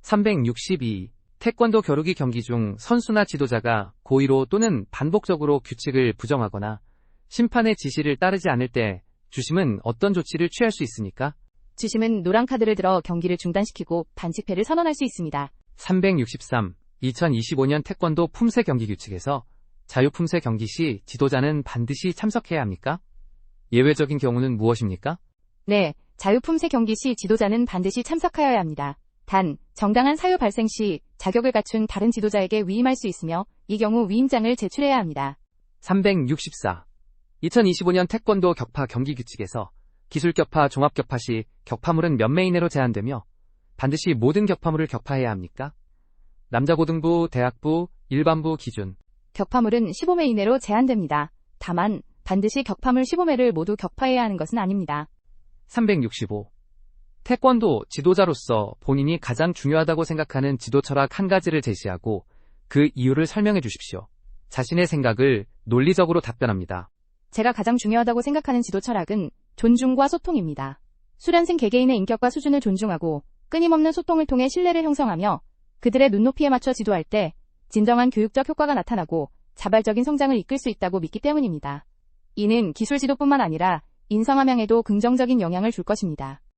362. 태권도 겨루기 경기 중 선수나 지도자가 고의로 또는 반복적으로 규칙을 부정하거나 심판의 지시를 따르지 않을 때 주심은 어떤 조치를 취할 수 있습니까? 주심은 노란 카드를 들어 경기를 중단시키고 반칙패를 선언할 수 있습니다. 363. 2025년 태권도 품새 경기 규칙에서 자유품새 경기 시 지도자는 반드시 참석해야 합니까? 예외적인 경우는 무엇입니까? 네, 자유품새 경기 시 지도자는 반드시 참석하여야 합니다. 단, 정당한 사유 발생 시 자격을 갖춘 다른 지도자에게 위임할 수 있으며 이 경우 위임장을 제출해야 합니다. 364. 2025년 태권도 격파 경기 규칙에서 기술격파, 종합격파 시 격파물은 몇 매 이내로 제한되며 반드시 모든 격파물을 격파해야 합니까? 남자고등부, 대학부, 일반부 기준. 격파물은 15매 이내로 제한됩니다. 다만 반드시 격파물 15매를 모두 격파해야 하는 것은 아닙니다. 365. 태권도 지도자로서 본인이 가장 중요하다고 생각하는 지도 철학 한 가지를 제시하고 그 이유를 설명해 주십시오. 자신의 생각을 논리적으로 답변합니다. 제가 가장 중요하다고 생각하는 지도 철학은 존중과 소통입니다. 수련생 개개인의 인격과 수준을 존중하고 끊임없는 소통을 통해 신뢰를 형성하며 그들의 눈높이에 맞춰 지도할 때 진정한 교육적 효과가 나타나고 자발적인 성장을 이끌 수 있다고 믿기 때문입니다. 이는 기술 지도뿐만 아니라 인성함양에도 긍정적인 영향을 줄 것입니다.